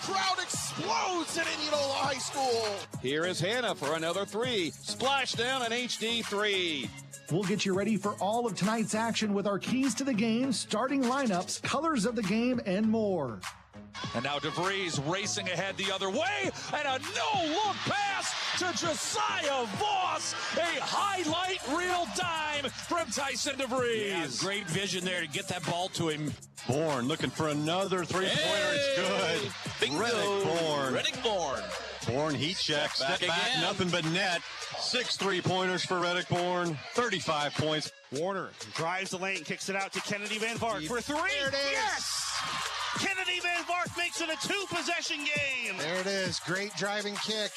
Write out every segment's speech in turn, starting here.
crowd explodes at Indianola High School. Here is Hannah for another three. Splash down an HD 3. We'll get you ready for all of tonight's action with our keys to the game, starting lineups, colors of the game, and more. And now DeVries racing ahead the other way, and a no-look pass to Josiah Voss. A highlight reel dime from Tyson DeVries. Yeah, great vision there to get that ball to him. Bourne looking for another three-pointer. It's good. Reddick Bourne. Bourne heat check, step back, nothing but net. 6 3-pointers for Reddick Bourne, 35 points. Warner drives the lane, kicks it out to Kennedy Van Vark for three. There it is. Yes! Kennedy Van Vark makes it a 2-possession game. There it is. Great driving kick.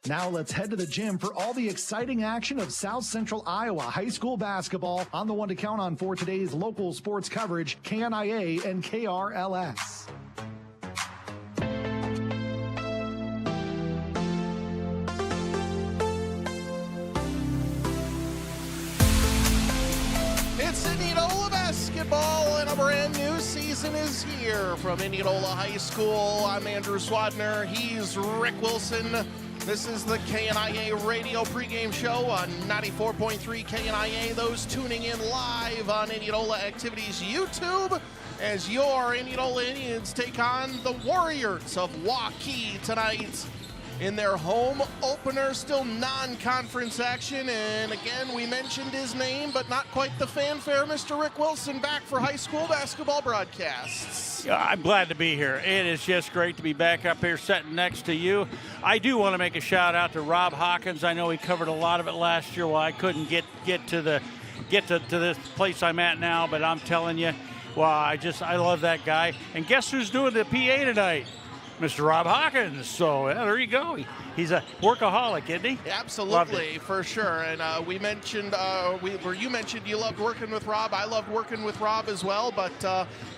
Now let's head to the gym for all the exciting action of South Central Iowa high school basketball on the one to count on for today's local sports coverage, KNIA and KRLS. It's Indianola basketball, and a brand new season is here from Indianola High School. I'm Andrew Swadner. He's Rick Wilson. This is the KNIA radio pregame show on 94.3 KNIA. Those tuning in live on Indianola Activities YouTube as your Indianola Indians take on the Warriors of Waukee tonight in their home opener, still non-conference action. And again, we mentioned his name, but not quite the fanfare. Mr. Rick Wilson back for high school basketball broadcasts. Yeah, I'm glad to be here. It is just great to be back up here sitting next to you. I do want to make a shout out to Rob Hawkins. I know he covered a lot of it last year while I couldn't get to this place I'm at now, but I'm telling you, well, I love that guy. And guess who's doing the PA tonight? Mr. Rob Hawkins. So there you go. He's a workaholic, isn't he? Absolutely, for sure. And we mentioned, you mentioned you loved working with Rob. I loved working with Rob as well, but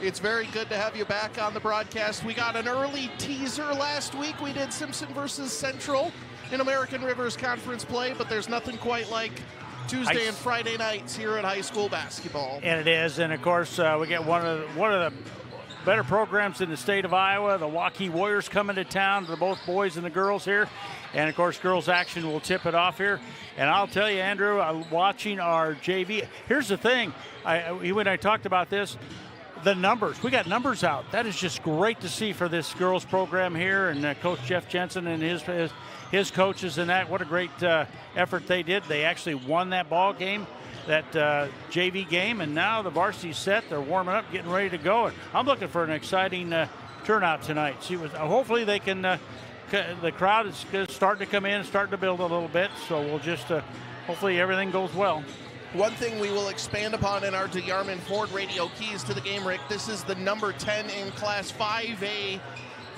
it's very good to have you back on the broadcast. We got an early teaser last week. We did Simpson versus Central in American Rivers Conference play, but there's nothing quite like Tuesday and Friday nights here at high school basketball. And it is. And of course, we get one of the better programs in the state of Iowa. The Waukee Warriors coming to town. They're both boys and the girls here. And, of course, girls action will tip it off here. And I'll tell you, Andrew, watching our JV. Here's the thing. When I talked about this, the numbers. We got numbers out. That is just great to see for this girls program here. And Coach Jeff Jensen and his coaches and that. What a great effort they did. They actually won that ball game, that JV game, and now the varsity's set. They're warming up, getting ready to go. And I'm looking for an exciting turnout tonight. Hopefully they can. The crowd is starting to come in, starting to build a little bit. So we'll just hopefully everything goes well. One thing we will expand upon in our DeYarman Ford radio keys to the game, Rick. This is the number 10 in Class 5A.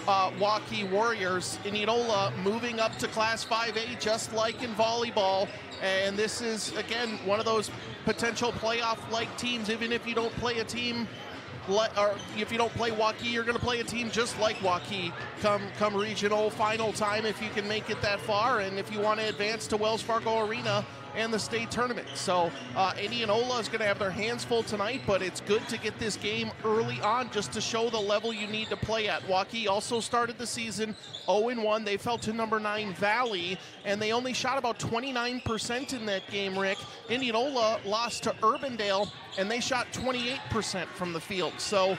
Waukee Warriors. Indianola moving up to Class 5A just like in volleyball. And this is, again, one of those potential playoff-like teams. Even if you don't play a team, or if you don't play Waukee, you're going to play a team just like Waukee come regional final time if you can make it that far. And if you want to advance to Wells Fargo Arena and the state tournament. So Indianola is going to have their hands full tonight, but it's good to get this game early on just to show the level you need to play at. Waukee also started the season 0-1. They fell to number 9 Valley, and they only shot about 29% in that game, Rick. Indianola lost to Urbandale, and they shot 28% from the field. So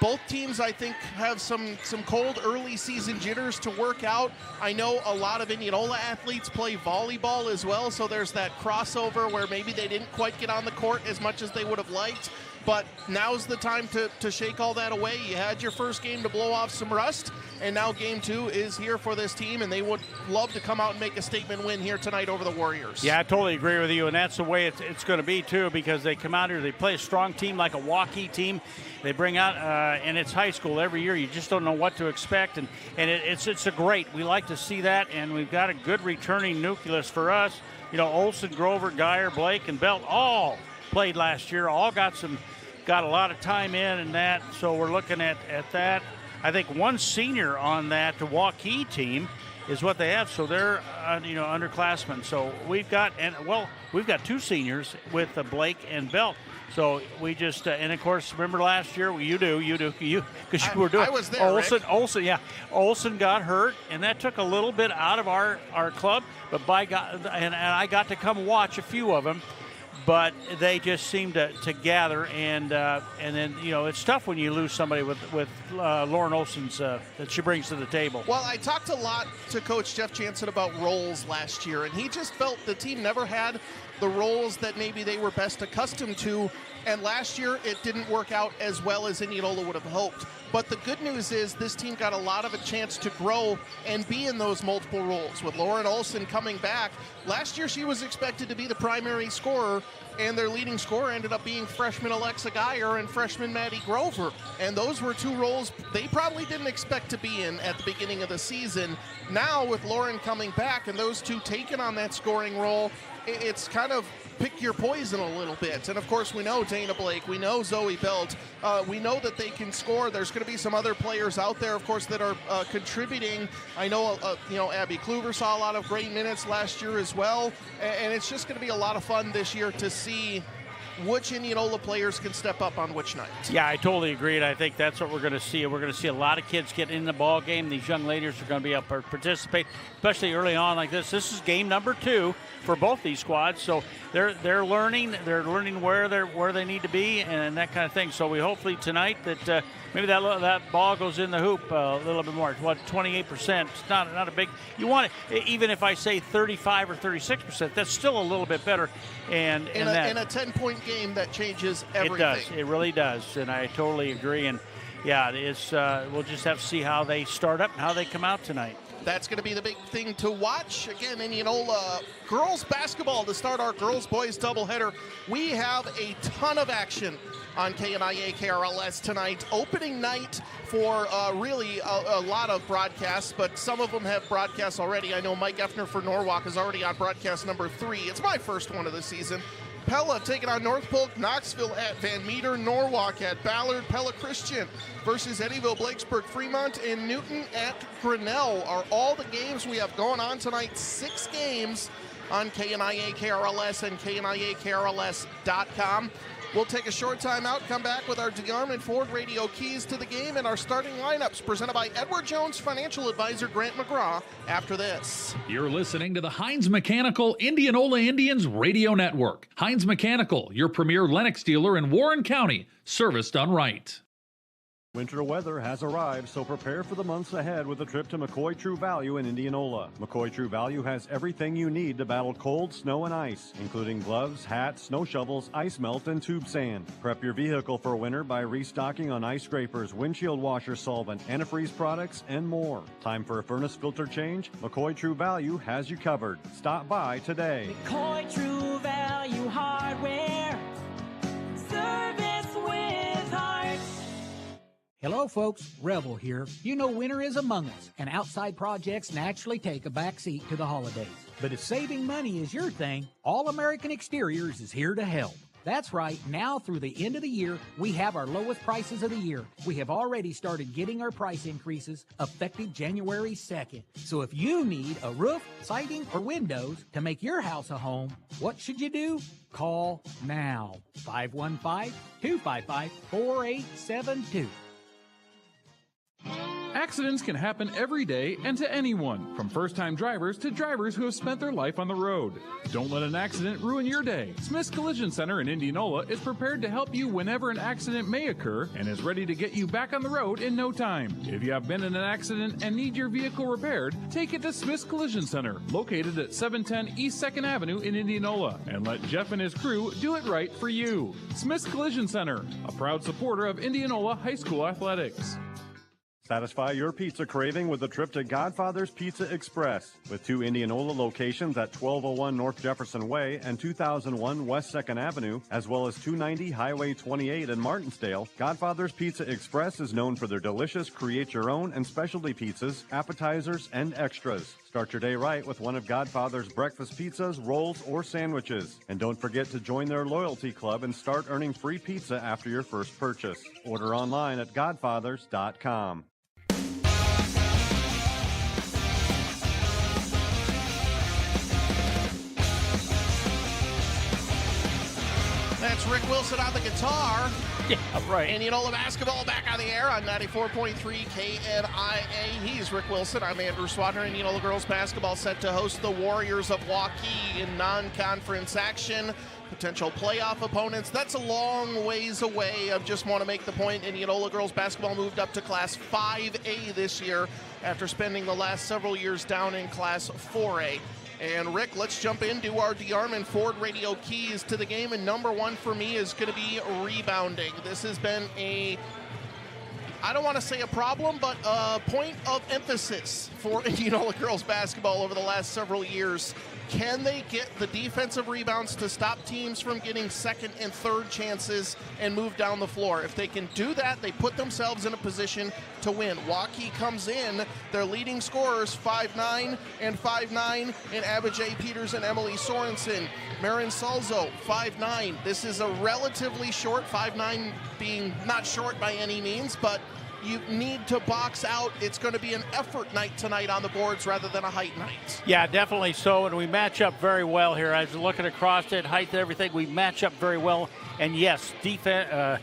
both teams, I think, have some cold early season jitters to work out. I know a lot of Indianola athletes play volleyball as well, so there's that crossover where maybe they didn't quite get on the court as much as they would have liked. But now's the time to shake all that away. You had your first game to blow off some rust, and now game 2 is here for this team, and they would love to come out and make a statement win here tonight over the Warriors. Yeah, I totally agree with you, and that's the way it's going to be, too, because they come out here, they play a strong team like a Waukee team. They bring out, and it's high school every year. You just don't know what to expect, and it's a great. We like to see that, and we've got a good returning nucleus for us. You know, Olson, Grover, Geyer, Blake, and Belt all played last year, all got a lot of time in and that, so we're looking at that. I think one senior on that Waukee team is what they have, so they're underclassmen. So we've got 2 seniors with Blake and Belt. So we just, and of course, remember last year, you because you were doing. I was there, Rick. Olson got hurt, and that took a little bit out of our club. But by God, and I got to come watch a few of them. But they just seem to gather, and then it's tough when you lose somebody with Lauren Olson's that she brings to the table. Well, I talked a lot to Coach Jeff Jansen about roles last year, and he just felt the team never had the roles that maybe they were best accustomed to, and last year it didn't work out as well as Indianola would have hoped. But the good news is this team got a lot of a chance to grow and be in those multiple roles. With Lauren Olson coming back, last year she was expected to be the primary scorer, and their leading scorer ended up being freshman Alexa Geyer and freshman Maddie Grover. And those were two roles they probably didn't expect to be in at the beginning of the season. Now with Lauren coming back and those two taking on that scoring role, it's kind of pick your poison a little bit. And of course we know Dana Blake, we know Zoe Belt, we know that they can score. There's going to be some other players out there, of course, that are contributing. I know Abby Kluver saw a lot of great minutes last year as well, and it's just going to be a lot of fun this year to see which Indianola players can step up on which night. Yeah, I totally agree, and I think that's what we're going to see. We're going to see a lot of kids get in the ball game. These young ladies are going to be able to participate, especially early on like this. This is game number 2 for both these squads, so they're learning. They're learning where they need to be and that kind of thing. So we hopefully tonight that maybe that ball goes in the hoop a little bit more. 28%. It's not a big. You want it, even if I say 35 or 36%, that's still a little bit better. And in a 10-point game, that changes everything. It does. It really does, and I totally agree. And yeah, it's we'll just have to see how they start up and how they come out tonight. That's going to be the big thing to watch. Again, Indianola girls basketball to start our girls-boys doubleheader. We have a ton of action on KNIA KRLS tonight. Opening night for really a lot of broadcasts, but some of them have broadcasts already. I know Mike Effner for Norwalk is already on broadcast number 3. It's my first one of the season. Pella taking on North Polk, Knoxville at Van Meter, Norwalk at Ballard, Pella Christian versus Eddyville, Blakesburg, Fremont, and Newton at Grinnell are all the games we have going on tonight. 6 games on KNIA KRLS and KNIAKRLS.com. We'll take a short time out, come back with our DeArmond Ford radio keys to the game and our starting lineups presented by Edward Jones financial advisor Grant McGraw after this. You're listening to the Heinz Mechanical Indianola Indians Radio Network. Heinz Mechanical, your premier Lennox dealer in Warren County, service done right. Winter weather has arrived, so prepare for the months ahead with a trip to McCoy True Value in Indianola. McCoy True Value has everything you need to battle cold, snow, and ice, including gloves, hats, snow shovels, ice melt, and tube sand. Prep your vehicle for winter by restocking on ice scrapers, windshield washer solvent, antifreeze products, and more. Time for a furnace filter change? McCoy True Value has you covered. Stop by today. McCoy True Value Hardware. Service with heart. Hello folks, Revel here. You know winter is among us, and outside projects naturally take a backseat to the holidays. But if saving money is your thing, All American Exteriors is here to help. That's right, now through the end of the year, we have our lowest prices of the year. We have already started getting our price increases effective January 2nd. So if you need a roof, siding, or windows to make your house a home, what should you do? Call now. 515-255-4872. Accidents can happen every day and to anyone, from first-time drivers to drivers who have spent their life on the road. Don't let an accident ruin your day. Smith's Collision Center in Indianola is prepared to help you whenever an accident may occur and is ready to get you back on the road in no time. If you have been in an accident and need your vehicle repaired, take it to Smith's Collision Center, located at 710 East 2nd Avenue in Indianola, and let Jeff and his crew do it right for you. Smith's Collision Center, a proud supporter of Indianola High School athletics. Satisfy your pizza craving with a trip to Godfather's Pizza Express. With 2 Indianola locations at 1201 North Jefferson Way and 2001 West 2nd Avenue, as well as 290 Highway 28 in Martinsdale, Godfather's Pizza Express is known for their delicious create-your-own and specialty pizzas, appetizers, and extras. Start your day right with one of Godfather's breakfast pizzas, rolls, or sandwiches. And don't forget to join their loyalty club and start earning free pizza after your first purchase. Order online at godfathers.com. That's Rick Wilson on the guitar. Yeah, right. Indianola basketball back on the air on 94.3 KNIA. He's Rick Wilson. I'm Andrew Swadner. Indianola girls basketball set to host the Warriors of Waukee in non-conference action. Potential playoff opponents. That's a long ways away. I just want to make the point, Indianola girls basketball moved up to Class 5A this year after spending the last several years down in Class 4A. And Rick, let's jump into our DeArmond Ford radio keys to the game. And number one for me is going to be rebounding. This has been I don't want to say a problem, but a point of emphasis for Indianola girls basketball over the last several years. Can they get the defensive rebounds to stop teams from getting second and third chances and move down the floor? If they can do that, they put themselves in a position to win. Waukee comes in, their leading scorers 5'9" and 5'9" in Abijay Peters and Emily Sorensen. Marin Salzo 5'9". This is a relatively short, 5'9" being not short by any means, but you need to box out. It's going to be an effort night tonight on the boards rather than a height night. Yeah, definitely so, and we match up very well here. As you're looking across it, height and everything, we match up very well. And yes, defense,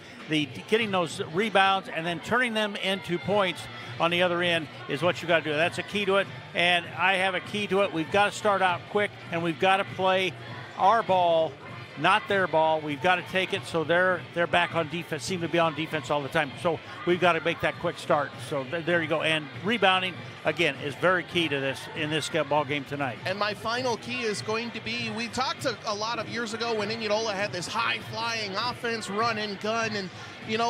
getting those rebounds and then turning them into points on the other end is what you got to do. That's a key to it, and I have a key to it. We've got to start out quick, and we've got to play our ball, not their ball. We've got to take it so they're back on defense, seem to be on defense all the time. So we've got to make that quick start. So there you go. And rebounding, again, is very key to this in this ball game tonight. And my final key is going to be, we talked a lot of years ago when Indianola had this high-flying offense, run and gun, and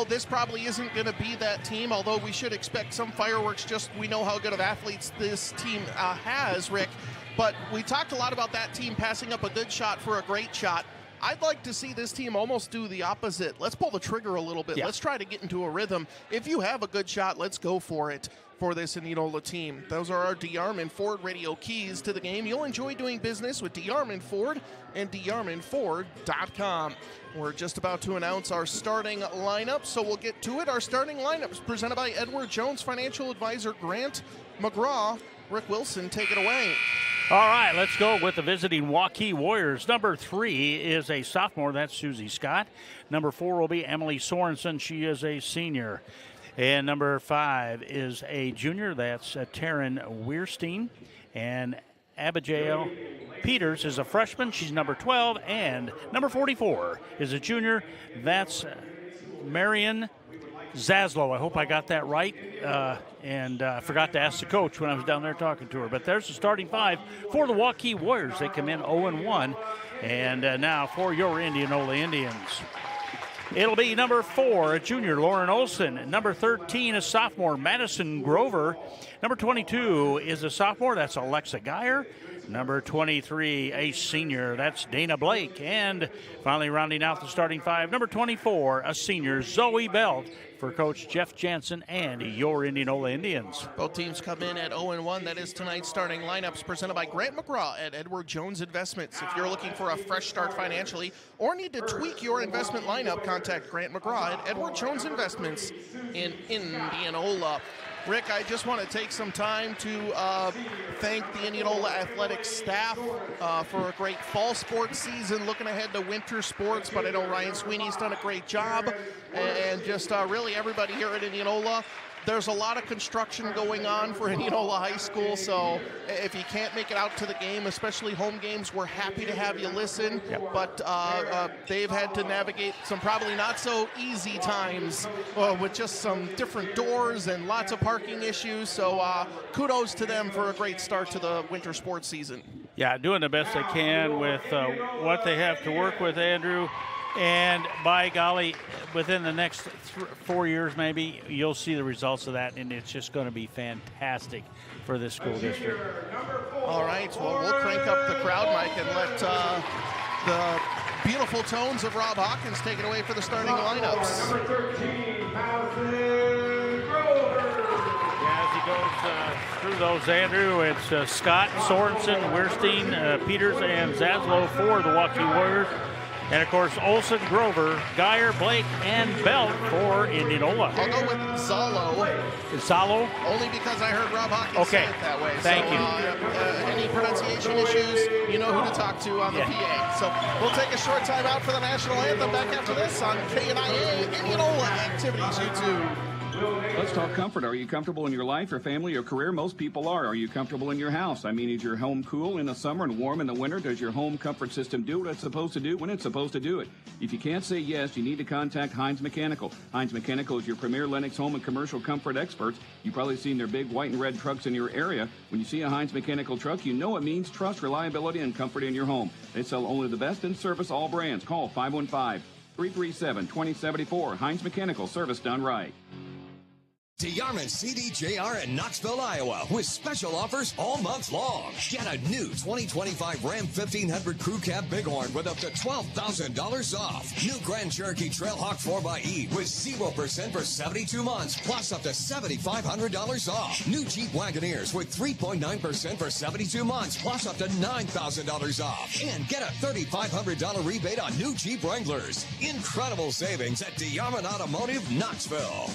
this probably isn't going to be that team, although we should expect some fireworks. Just we know how good of athletes this team has, Rick. But we talked a lot about that team passing up a good shot for a great shot. I'd like to see this team almost do the opposite. Let's pull the trigger a little bit. Yeah. Let's try to get into a rhythm. If you have a good shot, let's go for it for this Indianola team. Those are our DeArmond Ford radio keys to the game. You'll enjoy doing business with DeArmond Ford and DeArmondFord.com. We're just about to announce our starting lineup, so we'll get to it. Our starting lineups presented by Edward Jones Financial Advisor Grant McGraw. Rick Wilson, take it away. All right, let's go with the visiting Waukee Warriors. Number 3 is a sophomore. That's Susie Scott. Number 4 will be Emily Sorensen. She is a senior. And number 5 is a junior. That's Taryn Weirstein. And Abigail Peters is a freshman. She's number 12. And number 44 is a junior. That's Marion Zaslow. I hope I got that right. And I forgot to ask the coach when I was down there talking to her. But there's the starting 5 for the Waukee Warriors. They come in 0-1. And now for your Indianola Indians. It'll be number 4, a junior, Lauren Olson. Number 13, a sophomore, Madison Grover. Number 22 is a sophomore. That's Alexa Geyer. Number 23, a senior. That's Dana Blake. And finally rounding out the starting 5, number 24, a senior, Zoe Belt, for Coach Jeff Jansen and your Indianola Indians. Both teams come in at 0-1. That is tonight's starting lineups presented by Grant McGraw at Edward Jones Investments. If you're looking for a fresh start financially or need to tweak your investment lineup, contact Grant McGraw at Edward Jones Investments in Indianola. Rick, I just want to take some time to thank the Indianola athletics staff for a great fall sports season, looking ahead to winter sports, but I know Ryan Sweeney's done a great job, and just really everybody here at Indianola. There's a lot of construction going on for Indianola High School, so if you can't make it out to the game, especially home games, we're happy to have you listen. Yep. But they've had to navigate some probably not so easy times with just some different doors and lots of parking issues. So kudos to them for a great start to the winter sports season. Yeah, doing the best they can with what they have to work with, Andrew. And by golly, within the next 4 years maybe, you'll see the results of that, and it's just going to be fantastic for this school district. All right, well, we'll crank up the crowd mic and let the beautiful tones of Rob Hawkins take it away for the starting lineups. Number 13, Madison Grover. Yeah, as he goes through those, Andrew, it's Scott, Sorensen, Weirstein, Peters, and Zaslow for the Waukee Warriors. And, of course, Olson, Grover, Geyer, Blake, and Belt for Indianola. I'll go with Zalo. Zalo? Only because I heard Rob Hockey say it that way. Thank you. Any pronunciation issues, you know who to talk to on the PA. So we'll take a short time out for the national anthem. Back after this on KNIA Indianola Activities YouTube. Let's talk comfort. Are you comfortable in your life, your family, your career? Most people are. Are you comfortable in your house? I mean, is your home cool in the summer and warm in the winter? Does your home comfort system do what it's supposed to do when it's supposed to do it? If you can't say yes, you need to contact Hines Mechanical. Hines Mechanical is your premier Lennox home and commercial comfort experts. You've probably seen their big white and red trucks in your area. When you see a Hines Mechanical truck, you know it means trust, reliability, and comfort in your home. They sell only the best in service, all brands. Call 515-337-2074. Hines Mechanical, service done right. DeYarman CDJR in Knoxville, Iowa, with special offers all month long. Get a new 2025 Ram 1500 Crew Cab Bighorn with up to $12,000 off. New Grand Cherokee Trailhawk 4xE with 0% for 72 months, plus up to $7,500 off. New Jeep Wagoneers with 3.9% for 72 months, plus up to $9,000 off. And get a $3,500 rebate on new Jeep Wranglers. Incredible savings at DeYarman Automotive, Knoxville.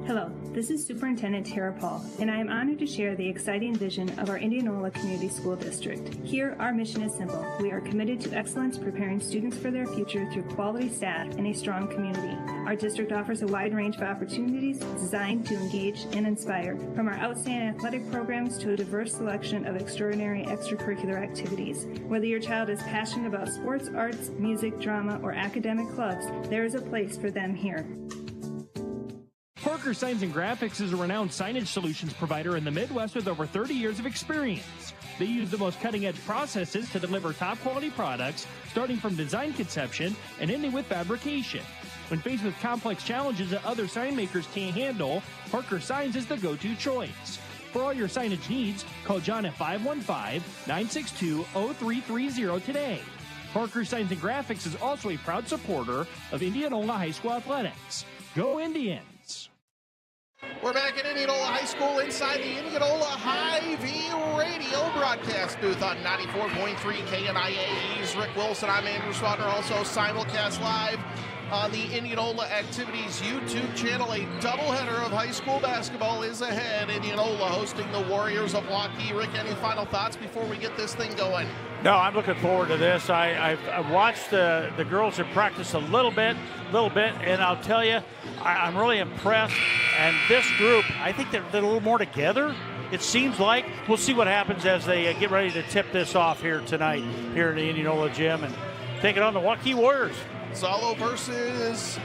Hello, this is Superintendent Tara Paul, and I am honored to share the exciting vision of our Indianola Community School District. Here, our mission is simple. We are committed to excellence, preparing students for their future through quality staff and a strong community. Our district offers a wide range of opportunities designed to engage and inspire, from our outstanding athletic programs to a diverse selection of extraordinary extracurricular activities. Whether your child is passionate about sports, arts, music, drama, or academic clubs, there is a place for them here. Parker Signs and Graphics is a renowned signage solutions provider in the Midwest with over 30 years of experience. They use the most cutting-edge processes to deliver top-quality products, starting from design conception and ending with fabrication. When faced with complex challenges that other sign makers can't handle, Parker Signs is the go-to choice. For all your signage needs, call John at 515-962-0330 today. Parker Signs and Graphics is also a proud supporter of Indianola High School athletics. Go Indians! We're back at Indianola High School inside the Indianola Hy-Vee radio broadcast booth on 94.3 KNIA. He's Rick Wilson. I'm Andrew Swadner. Also simulcast live on the Indianola Activities YouTube channel. A doubleheader of high school basketball is ahead. Indianola hosting the Warriors of Waukee. Rick, any final thoughts before we get this thing going? No, I'm looking forward to this. I've watched the girls have practiced a little bit, and I'll tell you, I'm really impressed. And this group, I think they're a little more together. It seems like. We'll see what happens as they get ready to tip this off here tonight, here in the Indianola gym, and take it on the Waukee Warriors. Zalo versus,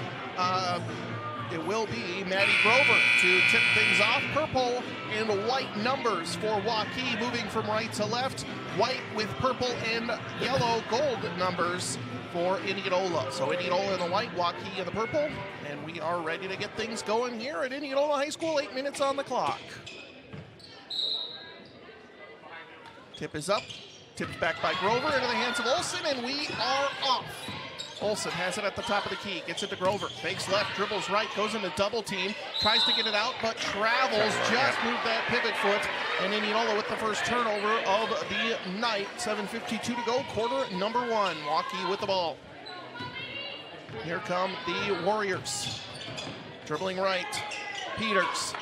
it will be Maddie Grover to tip things off. Purple and white numbers for Waukee, moving from right to left. White with purple and yellow gold numbers for Indianola. So Indianola in the white, Waukee in the purple, and we are ready to get things going here at Indianola High School. 8 minutes on the clock. Tip is up. Tipped back by Grover into the hands of Olson, and we are off. Olson has it at the top of the key, gets it to Grover, fakes left, dribbles right, goes into double team, tries to get it out, but travels, just moved that pivot foot, and Indianola with the first turnover of the night. 7:52 to go, quarter number one. Waukee with the ball. Here come the Warriors. Dribbling right, Peters.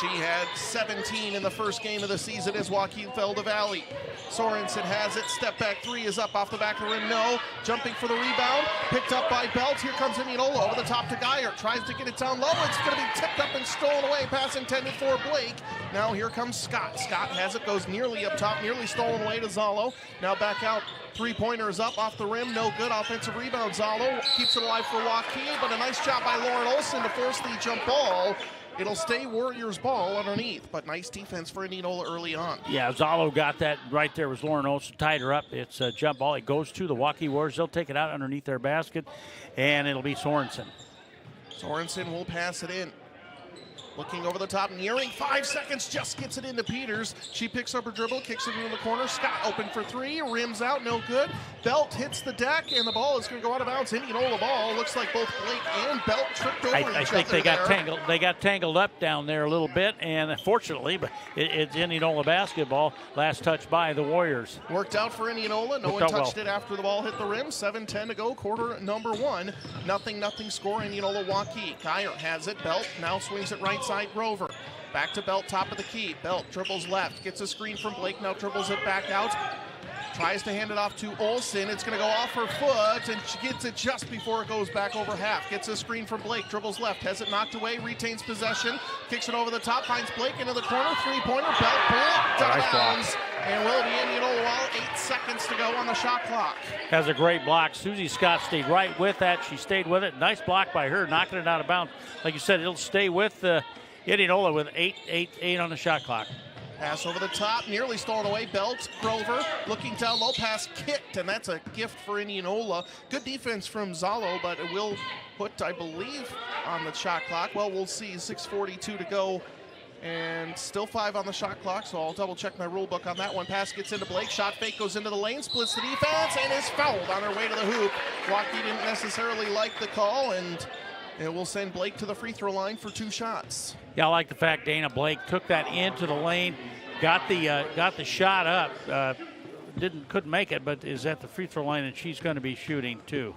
She had 17 in the first game of the season as Waukee fell to Valley. Sorensen has it. Step back three is up off the back of the rim. No. Jumping for the rebound. Picked up by Belt. Here comes Indianola over the top to Geyer. Tries to get it down low. It's going to be tipped up and stolen away. Pass intended for Blake. Now here comes Scott. Scott has it. Goes nearly up top. Nearly stolen away to Zalo. Now back out. Three-pointer is up off the rim. No good. Offensive rebound. Zalo keeps it alive for Waukee. But a nice job by Lauren Olson to force the jump ball. It'll stay Warriors ball underneath, but nice defense for Indianola early on. Yeah, Zalo got that right there. Was Lauren Olson tied her up. It's a jump ball. It goes to the Waukee Warriors. They'll take it out underneath their basket, and it'll be Sorensen. Sorensen will pass it in. Looking over the top, nearing 5 seconds, just gets it into Peters. She picks up her dribble, kicks it into the corner. Scott open for three, rims out, no good. Belt hits the deck, and the ball is going to go out of bounds. Indianola ball. Looks like both Blake and Belt tripped over each other. I think they got tangled. They got tangled up down there a little bit, and fortunately, but it's Indianola basketball. Last touch by the Warriors. Worked out for Indianola. No one touched it after the ball hit the rim. 7:10 to go, quarter number one. Nothing score. Indianola Waukee. Geyer has it. Belt now swings it right side. Grover. Back to Belt, top of the key. Belt dribbles left, gets a screen from Blake, now dribbles it back out. Tries to hand it off to Olsen. It's going to go off her foot, and she gets it just before it goes back over half. Gets a screen from Blake, dribbles left, has it knocked away, retains possession, kicks it over the top, finds Blake into the corner, three-pointer, Belt blocked out of bounds. And will it be Indianola Wall? 8 seconds to go on the shot clock. Has a great block. Susie Scott stayed right with that. She stayed with it. Nice block by her, knocking it out of bounds. Like you said, it'll stay with Indianola with 8 on the shot clock. Pass over the top, nearly stolen away. Belt, Grover, looking down low, pass kicked, and that's a gift for Indianola. Good defense from Zalo, but it will put, I believe, on the shot clock. Well, we'll see. 6:42 to go, and still 5 on the shot clock, so I'll double check my rule book on that one. Pass gets into Blake, shot fake goes into the lane, splits the defense, and is fouled on her way to the hoop. Waukee didn't necessarily like the call, and it will send Blake to the free throw line for 2 shots. Yeah, I like the fact Dana Blake took that into the lane, got the shot up, couldn't make it, but is at the free throw line, and she's going to be shooting too.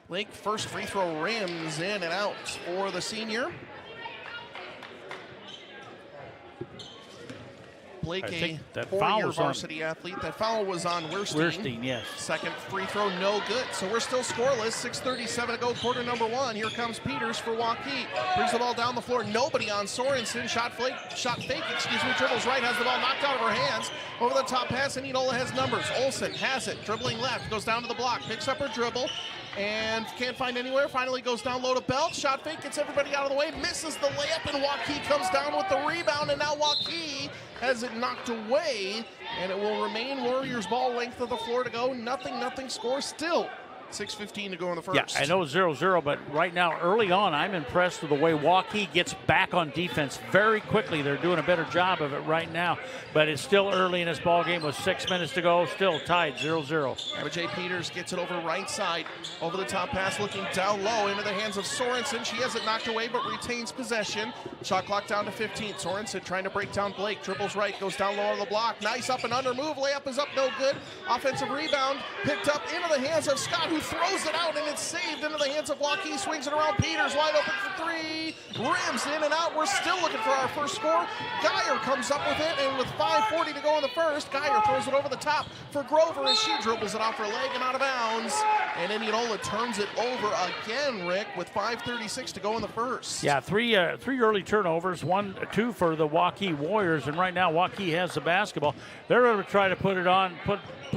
Blake first free throw rims in and out for the senior. Blake, a 4-year varsity athlete. That foul was on Wirstein. Yes. Second free throw, no good. So we're still scoreless. 6:37 to go, quarter number one. Here comes Peters for Waukee. Brings the ball down the floor. Nobody on Sorensen. Shot fake, dribbles right, has the ball knocked out of her hands. Over the top pass, Indianola has numbers. Olsen has it, dribbling left, goes down to the block, picks up her dribble, and can't find anywhere. Finally goes down low to Belt. Shot fake, gets everybody out of the way, misses the layup, and Waukee comes down with the rebound, and now Waukee has it knocked away, and it will remain Warriors ball, length of the floor to go. Nothing score still. 6:15 to go in the first. Yeah, I know 0-0, but right now, early on, I'm impressed with the way Waukee gets back on defense very quickly. They're doing a better job of it right now, but it's still early in this ball game with 6 minutes to go, still tied 0-0. J. Peters gets it over right side, over the top pass, looking down low into the hands of Sorensen. She has it knocked away, but retains possession. Shot clock down to 15. Sorensen trying to break down Blake, dribbles right, goes down low on the block. Nice up and under move, layup is up, no good. Offensive rebound, picked up into the hands of Scott, who throws it out, and it's saved into the hands of Waukee. Swings it around. Peters wide open for three. Rims in and out. We're still looking for our first score. Geyer comes up with it, and with 5:40 to go in the first, Geyer throws it over the top for Grover as she dribbles it off her leg and out of bounds. And Indianola turns it over again, Rick, with 5:36 to go in the first. Yeah, three early turnovers, 1-2 for the Waukee Warriors, and right now Waukee has the basketball. They're going to try to put it on,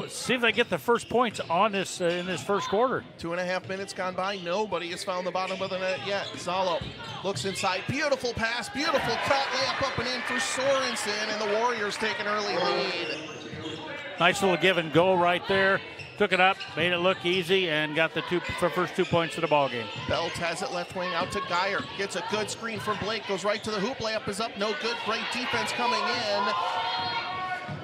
see if they get the first points on this in this first quarter. 2.5 minutes gone by. Nobody has found the bottom of the net yet. Zalo looks inside. Beautiful pass. Beautiful cut. Layup up and in for Sorensen, and the Warriors take an early lead. Nice little give and go right there. Took it up, made it look easy, and got the first 2 points of the ball game. Belt has it left wing out to Geyer. Gets a good screen from Blake. Goes right to the hoop. Layup is up. No good. Great defense coming in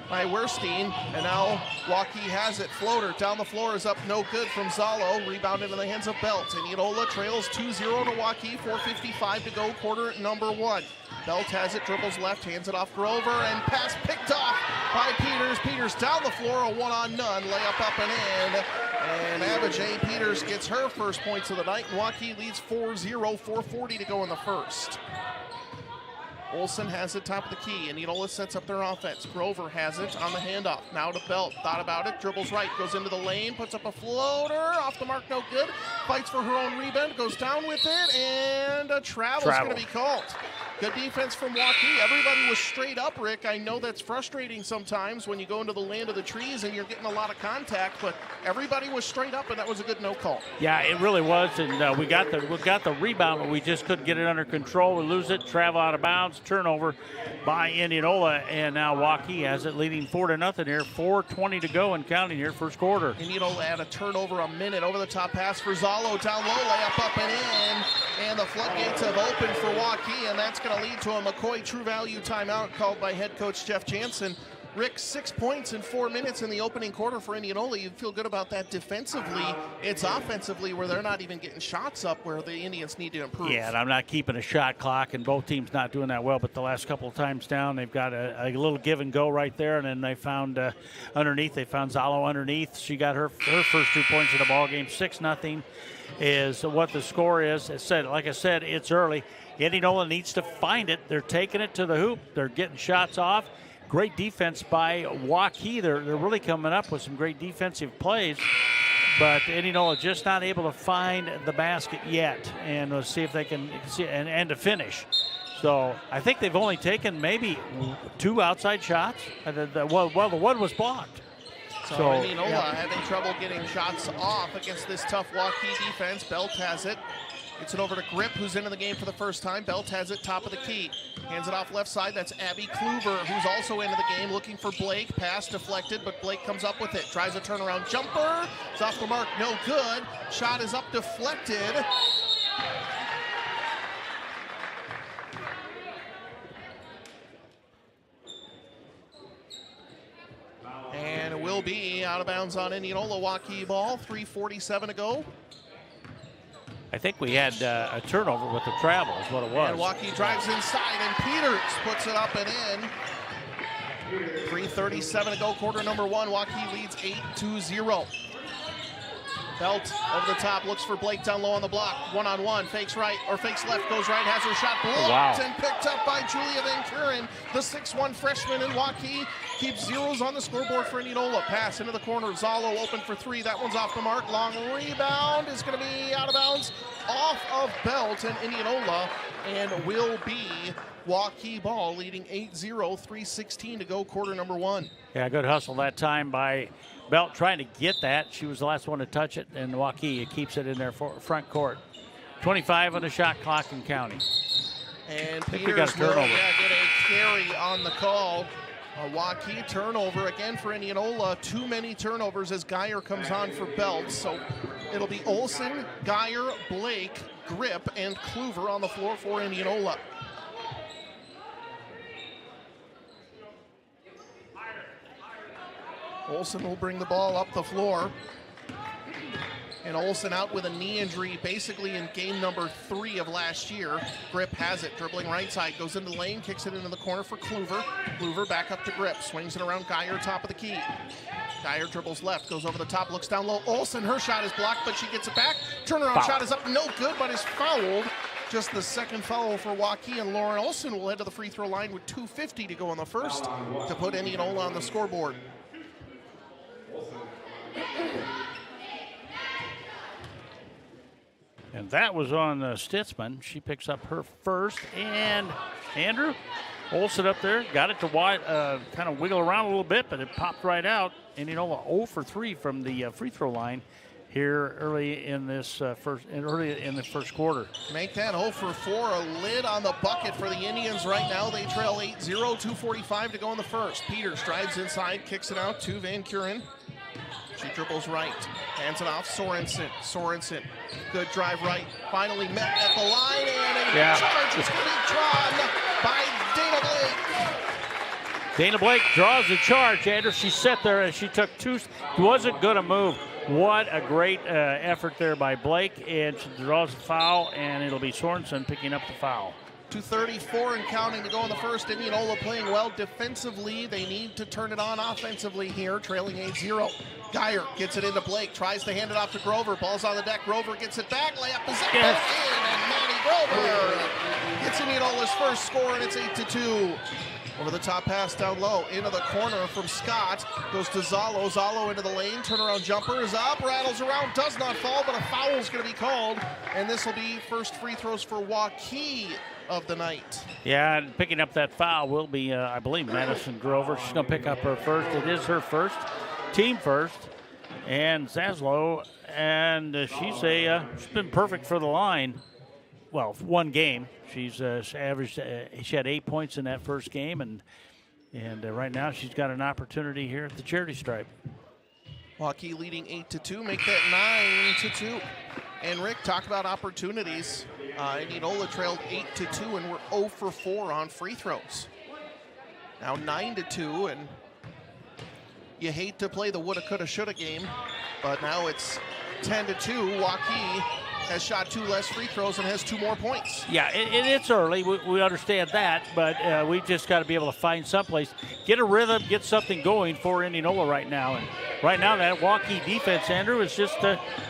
by Wirstein, and now Waukee has it. Floater down the floor is up, no good from Zalo. Rebound into the hands of Belt. And Indianola trails 2-0 to Waukee. 4:55 to go, quarter number one. Belt has it, dribbles left, hands it off Grover, and pass picked off by Peters. Peters down the floor, a one-on-none, layup up and in. And J. Peters gets her first points of the night, and Waukee leads 4-0, 4:40 to go in the first. Olsen has it top of the key, and Indianola sets up their offense. Grover has it on the handoff. Now to Belt. Thought about it. Dribbles right. Goes into the lane. Puts up a floater. Off the mark. No good. Fights for her own rebound. Goes down with it. And a travel is going to be called. Good defense from Waukee. Everybody was straight up, Rick. I know that's frustrating sometimes when you go into the land of the trees and you're getting a lot of contact, but everybody was straight up, and that was a good no call. Yeah, it really was, and we got the rebound, but we just couldn't get it under control. We lose it, travel out of bounds, turnover by Indianola, and now Waukee has it leading 4-0 here. 4:20 to go and counting here, first quarter. Indianola had a turnover a minute. Over the top pass for Zalo, down low, layup up and in, and the floodgates have opened for Waukee, and that's going to lead to a McCoy True Value timeout called by head coach Jeff Jansen. Rick, 6 points in 4 minutes in the opening quarter for Indianola. You feel good about that defensively. It's offensively where they're not even getting shots up where the Indians need to improve. Yeah, and I'm not keeping a shot clock, and both teams not doing that well, but the last couple of times down, they've got a little give and go right there, and then they found underneath, they found Zalo underneath. She got her first 2 points of the ball game. 6-0 is what the score is. Like I said, it's early. Indianola needs to find it. They're taking it to the hoop. They're getting shots off. Great defense by Waukee. They're really coming up with some great defensive plays, but Indianola just not able to find the basket yet, and we'll see if they can see and to finish. So I think they've only taken maybe 2 outside shots. The one was blocked. So Indianola having trouble getting shots off against this tough Waukee defense. Belt has it. Gets it over to Grip, who's into the game for the first time. Belt has it, top of the key. Hands it off left side. That's Abby Kluver, who's also into the game, looking for Blake. Pass deflected, but Blake comes up with it. Tries a turnaround jumper. It's off the mark, no good. Shot is up, deflected. And it will be out of bounds on Indianola. Waukee ball, 3:47 to go. I think we had a turnover with the travel is what it was. And Waukee drives inside, and Peters puts it up and in. 3:37 to go, quarter number 1. Waukee leads 8-0. Belt over the top, looks for Blake down low on the block. One-on-one, fakes right, or fakes left, goes right, has her shot blocked and picked up by Julia Van Kuren. The 6'1 freshman in Waukee keeps zeros on the scoreboard for Indianola. Pass into the corner, Zalo open for 3. That one's off the mark. Long rebound is going to be out of bounds off of Belt and Indianola, and will be Waukee ball leading 8-0, 3:16 to go, quarter number 1. Yeah, good hustle that time by Belt trying to get that. She was the last one to touch it, and Waukee keeps it in their front court. 25 on the shot clock and counting. And Peters got a turnover. Will get a carry on the call. A Waukee turnover again for Indianola. Too many turnovers as Geyer comes on for Belt. So it'll be Olsen, Geyer, Blake, Grip, and Kluver on the floor for Indianola. Olsen will bring the ball up the floor. And Olsen out with a knee injury basically in game number 3 of last year. Grip has it, dribbling right side, goes into the lane, kicks it into the corner for Kluver. Kluver back up to Grip, swings it around Geyer, top of the key. Geyer dribbles left, goes over the top, looks down low. Olsen, her shot is blocked, but she gets it back. Turnaround shot is up, no good, but is fouled. Just the second foul for Waukee, and Lauren Olsen will head to the free throw line with 2:50 to go in the first to put Indianola on the scoreboard. And that was on Stitzman. She picks up her first. And Andrew Olsen up there. Got it to wide, kind of wiggle around a little bit, but it popped right out. Indianola 0 for 3 from the free throw line here early in this early in the first quarter. Make that 0 for 4, a lid on the bucket for the Indians right now. They trail 8-0, 2:45 to go in the first. Peters drives inside, kicks it out to Van Kuren. She dribbles right, hands it off, Sorensen. Sorensen, good drive right, finally met at the line, and a charge is going to be drawn by Dana Blake. Dana Blake draws the charge, Andrew. She sat there and she took 2, wasn't going to move. What a great effort there by Blake, and she draws the foul, and it'll be Sorensen picking up the foul. 2:34 and counting to go in the first. Indianola playing well defensively. They need to turn it on offensively here, trailing 8-0. Geyer gets it into Blake, tries to hand it off to Grover. Ball's on the deck. Grover gets it back. Layup is in, and Maddie Grover gets Indianola's first score, and it's 8-2. Over the top pass down low, into the corner from Scott, goes to Zalo. Zalo into the lane, turnaround jumper is up, rattles around, does not fall, but a foul is going to be called, and this will be first free throws for Waukee of the night. Yeah, and picking up that foul will be, I believe, Madison Grover. She's going to pick up her first. It is her first, team first, and Zaslow, and she's been perfect for the line. Well, one game. She's averaged. She had 8 points in that first game, and right now she's got an opportunity here at the charity stripe. Waukee leading 8-2, make that 9-2. And Rick, talk about opportunities. Indianola trailed 8-2, and we're 0 for 4 on free throws. Now 9-2, and you hate to play the woulda, coulda, shoulda game, but now it's 10-2. Waukee has shot 2 less free throws and has 2 more points. Yeah, it's early. We understand that, but we just got to be able to find someplace, get a rhythm, get something going for Indianola right now. And right now, that Waukee defense, Andrew, is just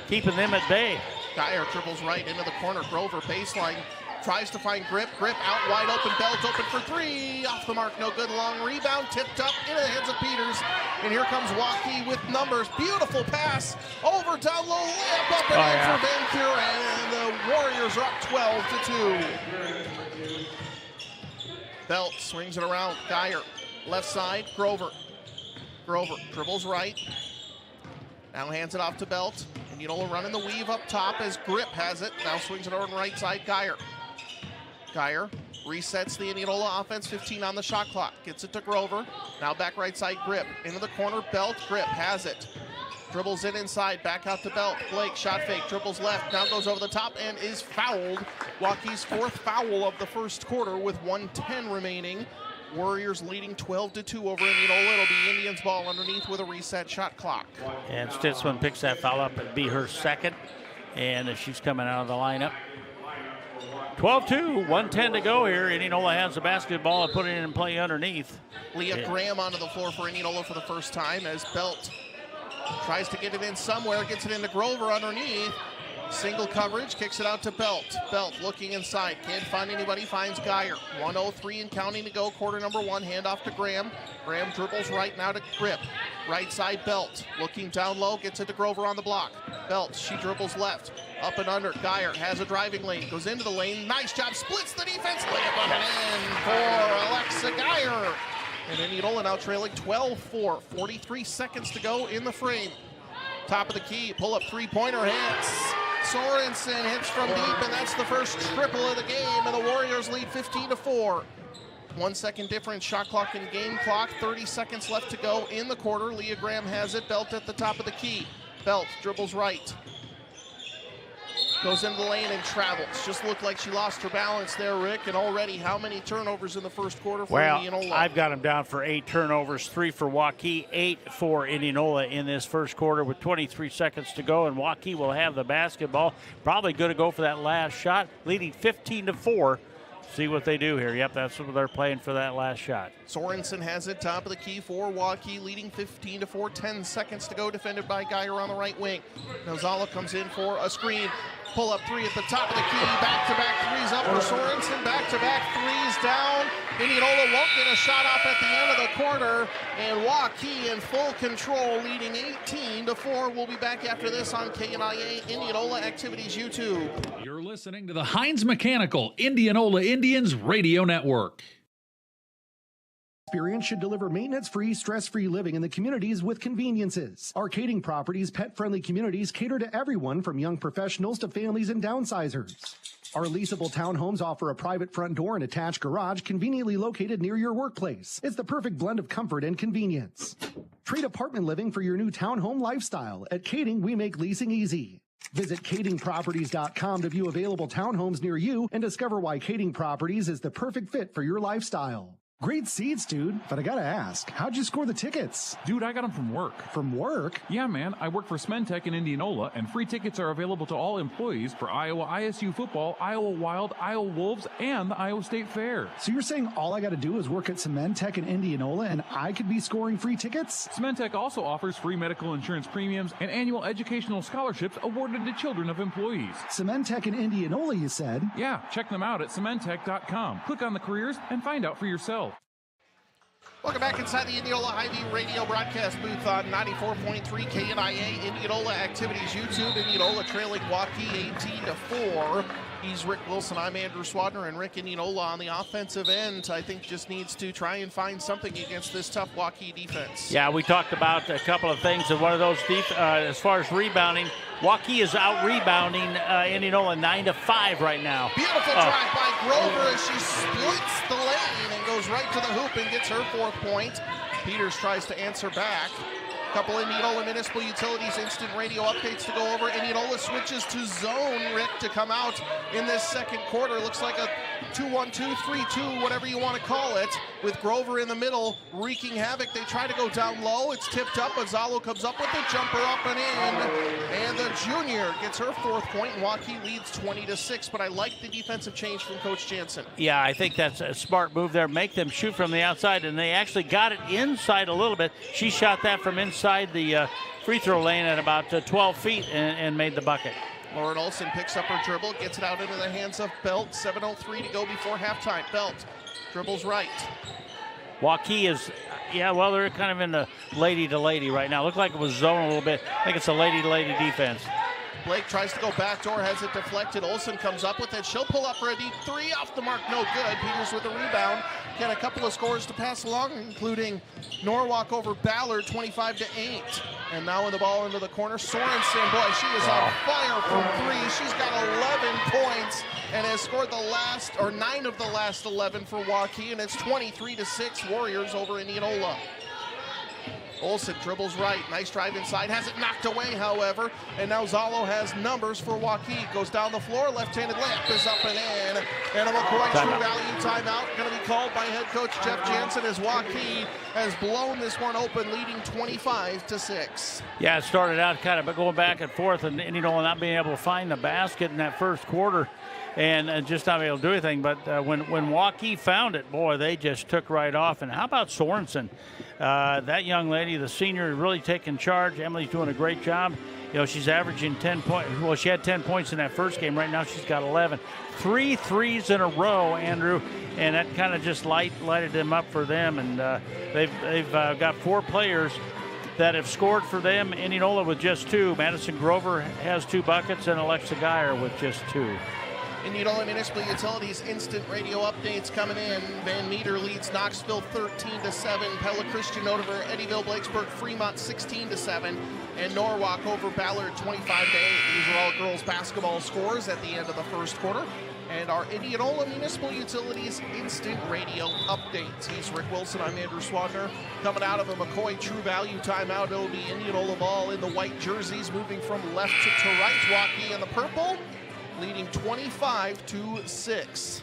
keeping them at bay. Dyer dribbles right into the corner. Grover baseline. Tries to find Grip. Grip out wide open. Belt open for 3. Off the mark. No good. Long rebound. Tipped up into the hands of Peters. And here comes Waukee with numbers. Beautiful pass. Over down low. Layup up and in for Van Kuren. And the Warriors are up 12-2. Belt swings it around. Dyer. Left side. Grover. Grover dribbles right. Now hands it off to Belt. And Indianola running the weave up top as Grip has it. Now swings it over on the right side. Geyer. Geyer resets the Indianola offense, 15 on the shot clock. Gets it to Grover. Now back right side, Grip. Into the corner, Belt. Grip has it. Dribbles it inside, back out to Belt. Blake, shot fake, dribbles left, now goes over the top and is fouled. Waukee's 4th foul of the first quarter with 1:10 remaining. Warriors leading 12-2 over Indianola. It'll be Indians ball underneath with a reset shot clock. And Stitzman picks that foul up. It'll be her second, and she's coming out of the lineup. 12-2, 1:10 to go here. Indianola has the basketball and put it in play underneath. Leah Graham onto the floor for Indianola for the first time as Belt tries to get it in somewhere, gets it into Grover underneath. Single coverage, kicks it out to Belt. Belt looking inside, can't find anybody, finds Geyer. 1:03 and counting to go, quarter number 1, handoff to Graham. Graham dribbles right now to Grip. Right side, Belt, looking down low, gets it to Grover on the block. Belt, she dribbles left, up and under. Geyer has a driving lane, goes into the lane, nice job, splits the defense, layup up and in for Alexa Geyer. And Indianola now trailing 12-4, 43 seconds to go in the frame. Top of the key, pull up 3-pointer hits. Sorensen hits from deep, and that's the first triple of the game, and the Warriors lead 15-4. 1 second difference, shot clock and game clock. 30 seconds left to go in the quarter. Leah Graham has it. Belt at the top of the key. Belt dribbles right. Goes into the lane and travels. Just looked like she lost her balance there, Rick. And already, how many turnovers in the first quarter for Indianola? I've got them down for 8 turnovers, 3 for Waukee, 8 for Indianola in this first quarter with 23 seconds to go. And Waukee will have the basketball. Probably going to go for that last shot, leading 15-4. See what they do here. Yep, that's what they're playing for, that last shot. Sorensen has it, top of the key for Waukee, leading 15-4. 10 seconds to go, defended by Geyer on the right wing. Now Zala comes in for a screen. Pull up 3 at the top of the key. Back-to-back threes up for Sorensen. Back-to-back threes down. Indianola won't get a shot off at the end of the quarter. And Waukee in full control, leading 18-4. We'll be back after this on KNIA Indianola Activities YouTube. You're listening to the Heinz Mechanical Indianola Indians Radio Network. Experience should deliver maintenance-free, stress-free living in the communities with conveniences. Arcading Properties' pet-friendly communities cater to everyone from young professionals to families and downsizers. Our leasable townhomes offer a private front door and attached garage conveniently located near your workplace. It's the perfect blend of comfort and convenience. Trade apartment living for your new townhome lifestyle. At Kading, we make leasing easy. Visit KadingProperties.com to view available townhomes near you and discover why Kading Properties is the perfect fit for your lifestyle. Great seats, dude. But I gotta ask, how'd you score the tickets? Dude, I got them from work. From work? Yeah, man. I work for Smentech in Indianola, and free tickets are available to all employees for Iowa ISU football, Iowa Wild, Iowa Wolves, and the Iowa State Fair. So you're saying all I gotta do is work at Smentech in Indianola and I could be scoring free tickets? Smentech also offers free medical insurance premiums and annual educational scholarships awarded to children of employees. Smentech in Indianola, you said? Yeah, check them out at cementech.com. Click on the careers and find out for yourself. Welcome back inside the Indianola Hy-Vee radio broadcast booth on 94.3 KNIA, Indianola Activities YouTube. Indianola trailing Waukee 18-4. He's Rick Wilson. I'm Andrew Swadner, and Rick, Indianola on the offensive end, I think just needs to try and find something against this tough Waukee defense. Yeah, we talked about a couple of things, and one of those, as far as rebounding, Waukee is out-rebounding Indianola 9-5 right now. Beautiful drive by Grover as she splits the lane and goes right to the hoop and gets her 4th point. Peters tries to answer back. Couple Indianola Municipal Utilities instant radio updates to go over. Indianola switches to zone, Rick, to come out in this second quarter. Looks like a 2-1-2, 3-2, whatever you want to call it, with Grover in the middle wreaking havoc. They try to go down low. It's tipped up, but Zalo comes up with the jumper up and in. And the junior gets her 4th point, and Waukee leads 20-6. But I like the defensive change from Coach Jansen. Yeah, I think that's a smart move there. Make them shoot from the outside, and they actually got it inside a little bit. She shot that from inside the free throw lane at about 12 feet and made the bucket. Lauren Olson picks up her dribble, gets it out into the hands of Belt. 7:03 to go before halftime. Belt dribbles right. Waukee is, yeah, well, they're kind of in the lady-to-lady right now. Looked like it was zone a little bit. I think it's a lady-to-lady defense. Blake tries to go backdoor, has it deflected. Olsen comes up with it. She'll pull up for a deep 3 off the mark. No good. Peters with the rebound. Got a couple of scores to pass along, including Norwalk over Ballard, 25-8. And now in the ball into the corner, Sorensen. Boy, she is on fire from 3. She's got 11 points and has scored the last, or 9 of the last 11 for Waukee, and it's 23-6 Warriors over Indianola. Olsen dribbles right, nice drive inside, has it knocked away, however, and now Zalo has numbers for Waukee. Goes down the floor, left-handed layup is up and in, and a McCoy True Value timeout going to be called by head coach Jeff Jansen as Waukee has blown this one open, leading 25-6. Yeah, it started out kind of going back and forth, and Indianola not being able to find the basket in that first quarter and just not able to do anything. But when Waukee found it, boy, they just took right off. And how about Sorensen? That young lady, the senior, really taking charge. Emily's doing a great job. You know, she's averaging 10 points. Well, she had 10 points in that first game. Right now she's got 11. 3 threes in a row, Andrew, and that kind of just lighted them up for them. And they've got 4 players that have scored for them. Indianola with just 2. Madison Grover has 2 buckets, and Alexa Geyer with just 2. Indianola Municipal Utilities instant radio updates coming in. Van Meter leads Knoxville 13-7. Pella Christian over Eddyville, Blacksburg, Fremont 16-7. And Norwalk over Ballard 25-8. These are all girls basketball scores at the end of the first quarter. And our Indianola Municipal Utilities instant radio updates. He's Rick Wilson. I'm Andrew Swadner. Coming out of a McCoy True Value timeout, it'll be Indianola ball in the white jerseys, moving from left to right. Waukee in the purple, leading 25-6.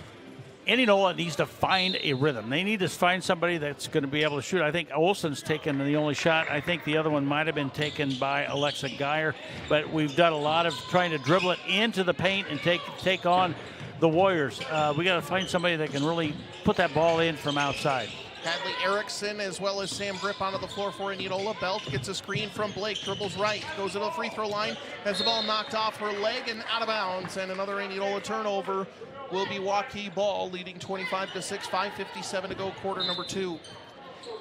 Indianola needs to find a rhythm. They need to find somebody that's going to be able to shoot. I think Olsen's taken the only shot. I think the other one might have been taken by Alexa Geyer. But we've done a lot of trying to dribble it into the paint and take on the Warriors. We got to find somebody that can really put that ball in from outside. Hadley Erickson as well as Sam Grip onto the floor for Indianola. Belt gets a screen from Blake, dribbles right, goes to the free throw line, has the ball knocked off her leg and out of bounds, and another Indianola turnover will be Waukee ball, leading 25-6, 5:57 to go, quarter number 2.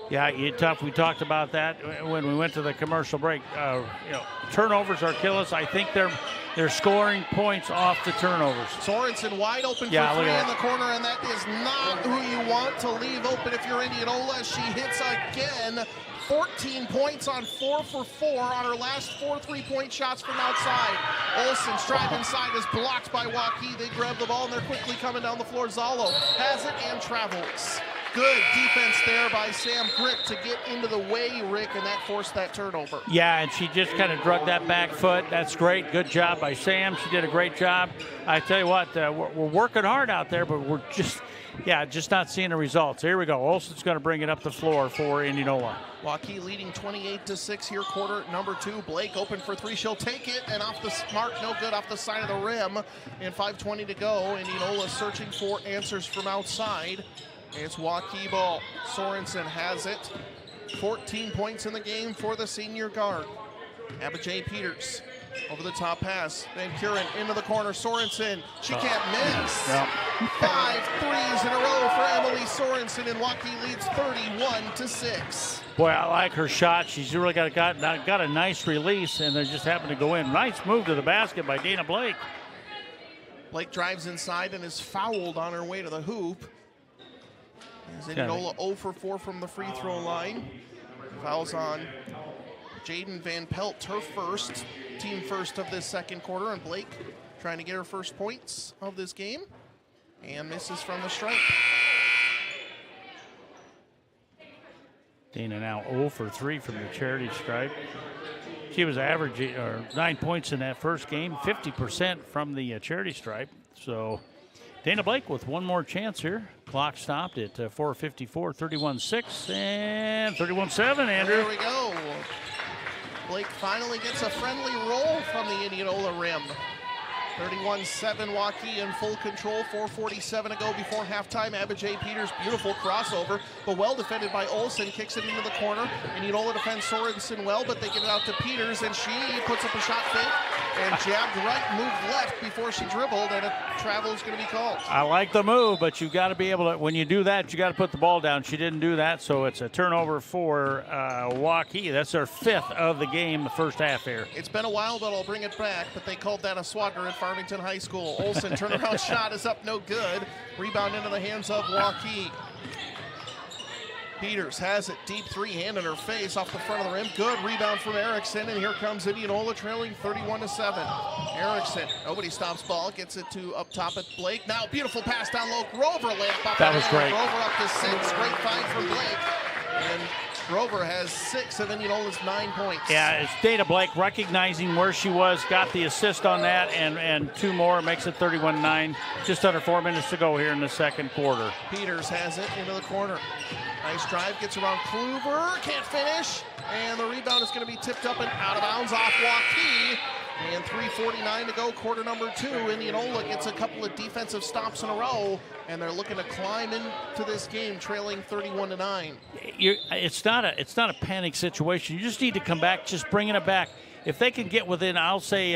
Yeah, tough. We talked about that when we went to the commercial break. Turnovers are killing us. I think they're scoring points off the turnovers. Sorensen wide open for 3 in the corner, and that is not who you want to leave open if you're Indianola. She hits again. 14 points on 4 for 4 on her last 4 3-point shots from outside. Olsen's drive inside is blocked by Waukee. They grab the ball, and they're quickly coming down the floor. Zalo has it and travels. Good defense there by Sam Crick to get into the way, Rick, and that forced that turnover. Yeah, and she just kind of drug that back foot. That's great. Good job by Sam. She did a great job. I tell you what, we're working hard out there, but we're just not seeing the results. Here we go. Olsen's going to bring it up the floor for Indianola. Waukee leading 28-6 here, quarter number 2. Blake open for 3. She'll take it, and off the mark, no good, off the side of the rim. And 5:20 to go. Indianola searching for answers from outside. It's Waukee ball. Sorensen has it. 14 points in the game for the senior guard. Abijay Peters over the top pass. Van Kuren into the corner. Sorensen, she can't miss. No. 5 threes in a row for Emily Sorensen, and Waukee leads 31-6. Boy, I like her shot. She's really got a nice release, and they just happened to go in. Nice move to the basket by Dana Blake. Blake drives inside and is fouled on her way to the hoop. As Indianola 0 for 4 from the free throw line. Fouls on Jaden Van Pelt, her first, team first of this second quarter, and Blake trying to get her first points of this game and misses from the stripe. Dana now 0 for 3 from the charity stripe. She was averaging 9 points in that first game, 50% from the charity stripe. So Dana Blake with one more chance here. Clock stopped at 4:54, 31-6 and 31-7, Andrew. There we go. Blake finally gets a friendly roll from the Indianola rim. 31-7, Waukee in full control. 4:47 to go before halftime. Abijay Peters, beautiful crossover, but well defended by Olsen. Kicks it into the corner. Indianola defends Sorensen well, but they get it out to Peters, and she puts up a shot fake and jabbed right, moved left before she dribbled, and a travel is going to be called. I like the move, but you've got to be able to, when you do that, you got to put the ball down. She didn't do that, so it's a turnover for Waukee. That's their 5th of the game, the first half here. It's been a while, but I'll bring it back, but they called that a swagger at Farmington High School. Olsen turnaround shot is up, no good. Rebound into the hands of Waukee. Peters has it, deep three, hand in her face off the front of the rim. Good rebound from Erickson, and here comes Indianola trailing 31-7. Erickson, nobody stops ball, gets it to up top at Blake. Now beautiful pass down low, Grover layup up. That was great. Grover up to 6, great find from Blake. And Grover has 6 of Indianola's 9 points. Yeah, it's Dana Blake recognizing where she was, got the assist on that, and 2 more, makes it 31-9. Just under 4 minutes to go here in the second quarter. Peters has it into the corner. Nice drive, gets around Kluver, can't finish, and the rebound is going to be tipped up and out of bounds off Waukee. And 3:49 to go, quarter number 2. Indianola gets a couple of defensive stops in a row, and they're looking to climb into this game, trailing 31-9. It's not a panic situation. You just need to come back, just bringing it back. If they can get within, I'll say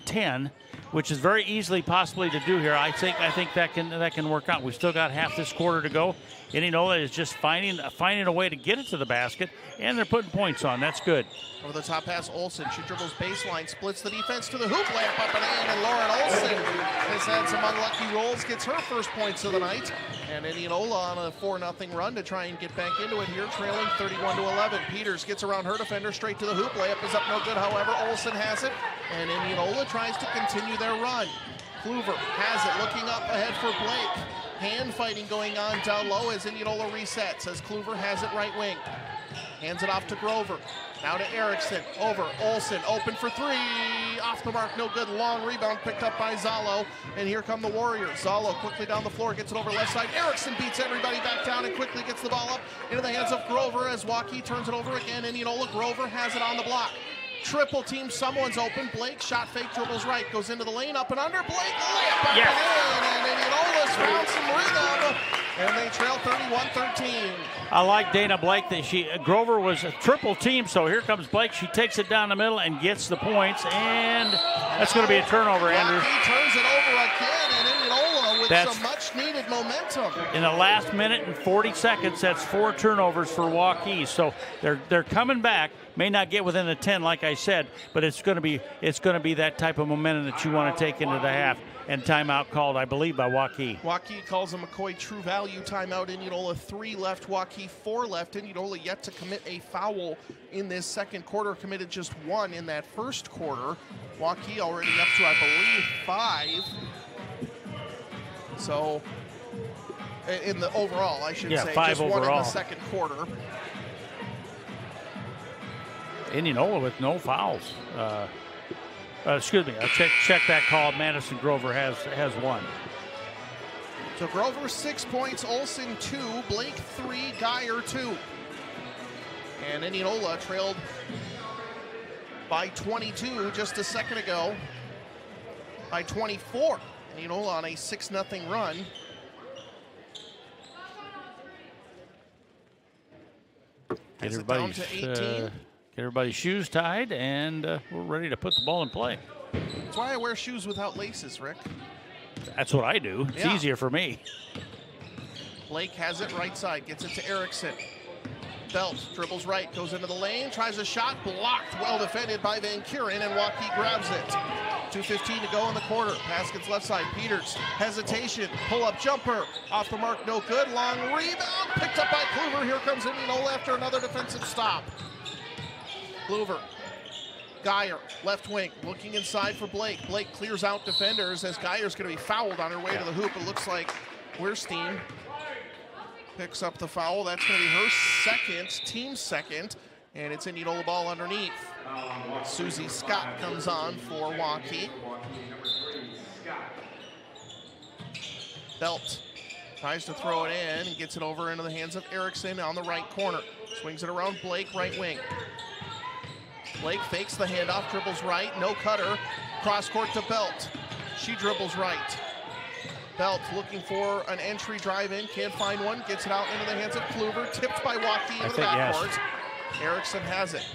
10, which is very easily possibly to do here. I think that can work out. We've still got half this quarter to go. Indianola is just finding a way to get it to the basket, and they're putting points on. That's good. Over the top pass, Olsen. She dribbles baseline, splits the defense to the hoop, layup up and in, and Lauren Olsen has had some unlucky rolls, gets her first points of the night. And Indianola on a 4-0 run to try and get back into it here, trailing 31-11. Peters gets around her defender, straight to the hoop. Layup is up, no good. However, Olsen has it, and Indianola tries to continue their run. Kluver has it, looking up ahead for Blake. Hand fighting going on down low as Indianola resets, as Kluver has it right wing. Hands it off to Grover. Now to Erickson. Over. Olsen open for 3. Off the mark. No good. Long rebound picked up by Zalo. And here come the Warriors. Zalo quickly down the floor. Gets it over left side. Erickson beats everybody back down and quickly gets the ball up into the hands of Grover as Waukee turns it over again. Indianola. Grover has it on the block. Triple team. Someone's open. Blake shot fake. Dribbles right. Goes into the lane. Up and under. Blake. Layup up and in. And Indianola's found some rhythm. And they trail 31-13. I like Dana Blake. Grover was a triple team, so here comes Blake. She takes it down the middle and gets the points, and that's going to be a turnover, Andrew. He turns it over again, and Indianola with some much-needed momentum. In the last minute and 40 seconds, that's 4 turnovers for Waukee. So they're coming back. May not get within the 10, like I said, but it's going to be that type of momentum that you want to take into the half. And timeout called, I believe, by Waukee. Waukee calls a McCoy True Value timeout. Indianola 3 left, Waukee 4 left. Indianola yet to commit a foul in this second quarter. Committed just 1 in that first quarter. Waukee already up to, I believe, 5. So in the overall, I should say. 5 just overall. one in the second quarter. Indianola with no fouls. Excuse me. I check that call. Madison Grover has one. So Grover 6 points, Olsen 2, Blake 3, Geyer 2. And Indianola trailed by 22 just a second ago. By 24. Indianola on a 6-0 run. Get everybody's shoes tied, and we're ready to put the ball in play. That's why I wear shoes without laces, Rick. That's what I do. It's easier for me. Blake has it right side, gets it to Erickson. Belt dribbles right, goes into the lane, tries a shot, blocked, well defended by Van Kuren, and Waukee grabs it. 2:15 to go in the quarter. Pass gets left side. Peters, hesitation, pull-up jumper, off the mark, no good. Long rebound, picked up by Kluver. Here comes Indianola after another defensive stop. Kluver, Geyer, left wing, looking inside for Blake. Blake clears out defenders as Geyer's going to be fouled on her way to the hoop. It looks like Weirstein picks up the foul. That's going to be her second, team second, and it's Indianola ball underneath. Susie Scott comes on for Waukee. Belt tries to throw it in and gets it over into the hands of Erickson on the right corner. Swings it around Blake, right wing. Blake fakes the handoff, dribbles right, no cutter. Cross court to Belt. She dribbles right. Belt looking for an entry drive in, can't find one, gets it out into the hands of Kluver, tipped by Waukee into the backcourt. Yes. Erickson has it.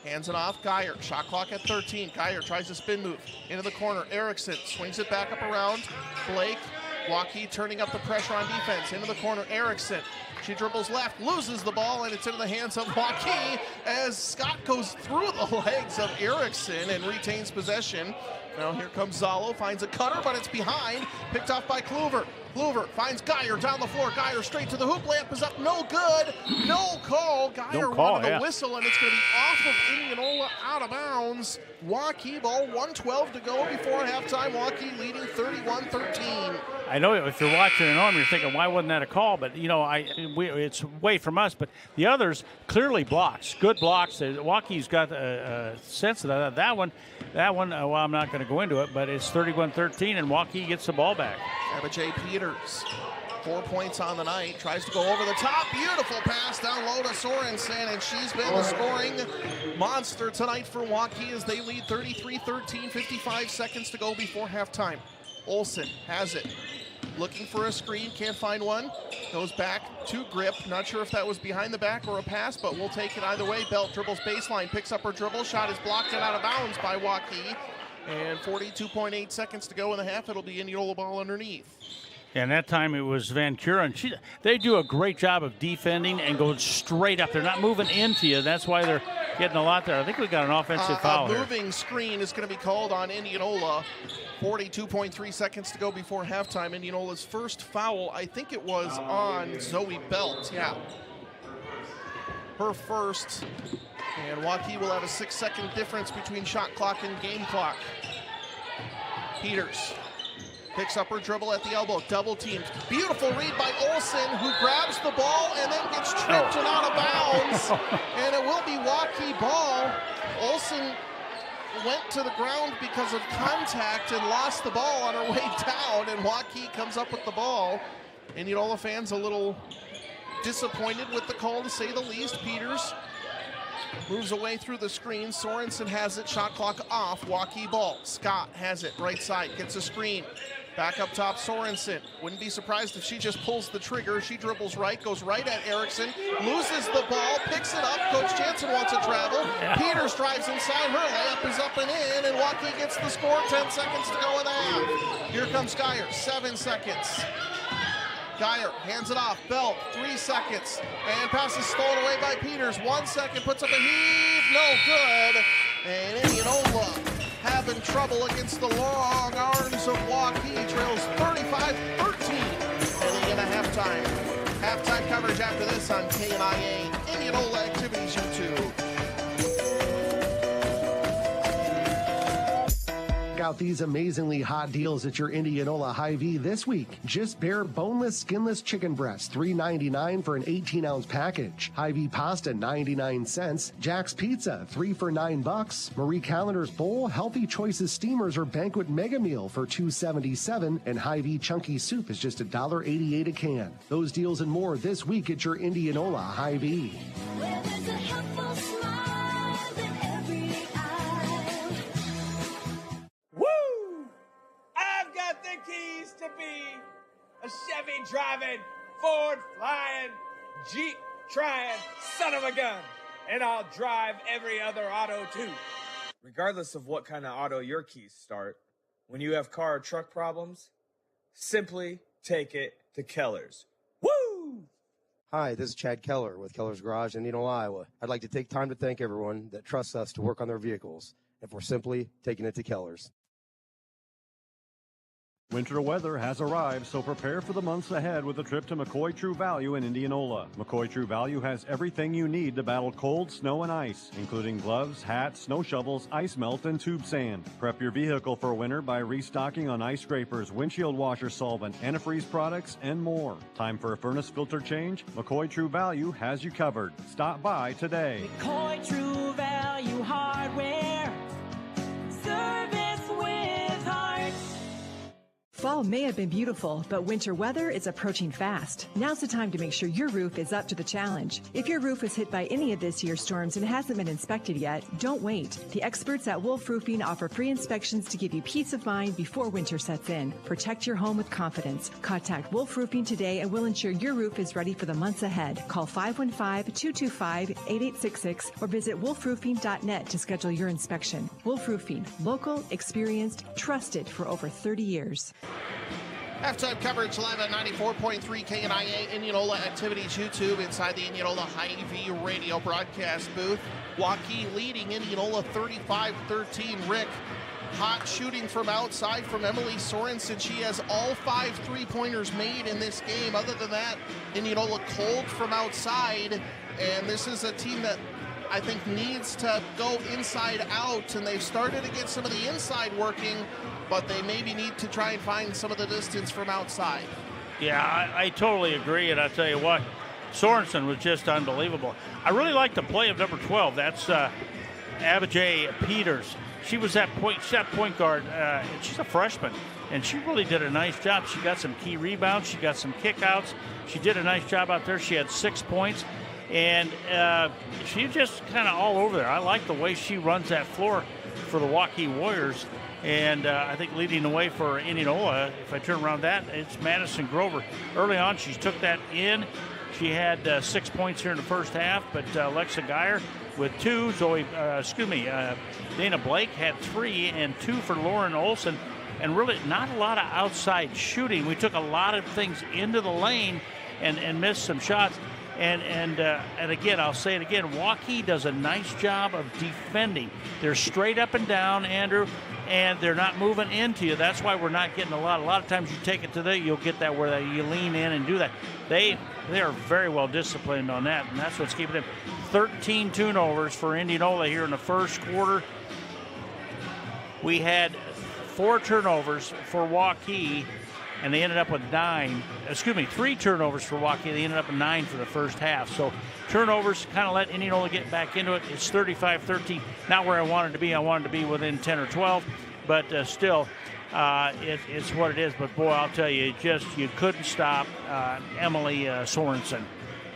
Hands it off, Geyer. Shot clock at 13. Geyer tries a spin move into the corner. Erickson swings it back up around Blake. Waukee turning up the pressure on defense. Into the corner, Erickson. She dribbles left, loses the ball, and it's into the hands of Waukee as Scott goes through the legs of Erickson and retains possession. Now here comes Zalo, finds a cutter, but it's behind. Picked off by Kluver. Kluver finds Geyer down the floor. Geyer straight to the hoop. Layup is up. No good. No call. Geyer wanted the whistle, and it's going to be off of Indianola, out of bounds. Waukee ball, 1:12 to go before halftime. Waukee leading 31-13. I know if you're watching at home, you're thinking, why wasn't that a call? But, you know, it's away from us. But the others, clearly blocks. Good blocks. Waukee's got a sense of that. That one, well, I'm not going to go into it, but it's 31-13, and Waukee gets the ball back. But Jay Peters, 4 points on the night, tries to go over the top. Beautiful pass down low to Sorensen, and she's been the scoring monster tonight for Waukee as they lead 33-13, 55 seconds to go before halftime. Olsen has it, looking for a screen, can't find one, goes back to Grip, not sure if that was behind the back or a pass, but we'll take it either way. Belt dribbles baseline, picks up her dribble, shot is blocked and out of bounds by Waukee, and 42.8 seconds to go in the half. It'll be Indianola ball underneath. And that time it was Van Kuren. They do a great job of defending and going straight up. They're not moving into you. That's why they're getting a lot there. I think we got an offensive foul here. A moving screen is going to be called on Indianola. 42.3 seconds to go before halftime. Indianola's first foul, I think it was on Zoe Belt. Yeah. Her first. And Waukee will have a 6-second difference between shot clock and game clock. Peters picks up her dribble at the elbow, double teamed. Beautiful read by Olsen, who grabs the ball and then gets tripped and out of bounds. And it will be Waukee ball. Olsen went to the ground because of contact and lost the ball on her way down, and Waukee comes up with the ball. Indianola fans a little disappointed with the call, to say the least. Peters moves away through the screen. Sorensen has it, shot clock off. Waukee ball. Scott has it, right side, gets a screen. Back up top, Sorensen. Wouldn't be surprised if she just pulls the trigger. She dribbles right, goes right at Erickson, loses the ball, picks it up. Coach Jansen wants to travel. Yeah. Peters drives inside her. Layup is up and in, and Waukee gets the score. 10 seconds to go in the half. Here comes Geyer, 7 seconds. Geyer hands it off. Belt, 3 seconds. And pass is stolen away by Peters. 1 second, puts up a heave. No good. And Indianola having trouble against the long arms of Waukee. Trails 35-13 heading into halftime. Halftime coverage after this on KMIA Indianola Activities YouTube. out these amazingly hot deals at your Indianola Hy-Vee this week. Just bare boneless, skinless chicken breasts, $3.99 for an 18-ounce package. Hy-Vee pasta, 99 cents. Jack's Pizza, 3 for $9. Marie Callender's Bowl, Healthy Choices Steamers or Banquet Mega Meal for $2.77. And Hy-Vee Chunky Soup is just $1.88 a can. Those deals and more this week at your Indianola Hy-Vee. Woo! I've got the keys to be a Chevy driving, Ford flying, Jeep trying, son of a gun. And I'll drive every other auto too. Regardless of what kind of auto your keys start, when you have car or truck problems, simply take it to Keller's. Woo! Hi, this is Chad Keller with Keller's Garage in Indianola, Iowa. I'd like to take time to thank everyone that trusts us to work on their vehicles, and for simply taking it to Keller's. Winter weather has arrived, so prepare for the months ahead with a trip to McCoy True Value in Indianola. McCoy True Value has everything you need to battle cold, snow, and ice, including gloves, hats, snow shovels, ice melt, and tube sand. Prep your vehicle for winter by restocking on ice scrapers, windshield washer solvent, antifreeze products, and more. Time for a furnace filter change? McCoy True Value has you covered. Stop by today. McCoy True Value Hardware. Service with heart. Fall may have been beautiful, but winter weather is approaching fast. Now's the time to make sure your roof is up to the challenge. If your roof was hit by any of this year's storms and hasn't been inspected yet, don't wait. The experts at Wolf Roofing offer free inspections to give you peace of mind before winter sets in. Protect your home with confidence. Contact Wolf Roofing today and we'll ensure your roof is ready for the months ahead. Call 515-225-8866 or visit wolfroofing.net to schedule your inspection. Wolf Roofing, local, experienced, trusted for over 30 years. Halftime coverage live at 94.3 KNIA Indianola Activities YouTube inside the Indianola Hy-Vee radio broadcast booth. Waukee leading Indianola 35-13. Rick, hot shooting from outside from Emily Sorensen. She has all 5 3-pointers made in this game. Other than that, Indianola cold from outside. And this is a team that I think needs to go inside out, and they've started to get some of the inside working, but they maybe need to try and find some of the distance from outside. Yeah, I totally agree, and I tell you what, Sorensen was just unbelievable. I really like the play of number 12. That's Abijay Peters. She was that point guard. She's a freshman, and she really did a nice job. She got some key rebounds. She got some kickouts. She did a nice job out there. She had 6 points. And she's just kind of all over there. I like the way she runs that floor for the Waukee Warriors. And I think leading the way for Indianola, if I turn around that, it's Madison Grover. Early on, she took that in. She had 6 points here in the first half, but Alexa Geyer with 2. Dana Blake had 3 and 2 for Lauren Olson. And really not a lot of outside shooting. We took a lot of things into the lane and missed some shots. And again, I'll say it again, Waukee does a nice job of defending. They're straight up and down, Andrew, and they're not moving into you. That's why we're not getting a lot. A lot of times you take it to the, you'll get that where you lean in and do that. They are very well disciplined on that, and that's what's keeping them. 13 turnovers for Indianola here in the first quarter. We had 4 turnovers for Waukee, and they ended up with 3 turnovers for Waukee. They ended up with 9 for the first half. So turnovers kind of let Indianola get back into it. It's 35-13. Not where I wanted to be. I wanted to be within 10 or 12. But still, it's what it is. But, boy, I'll tell you, you couldn't stop Emily Sorensen.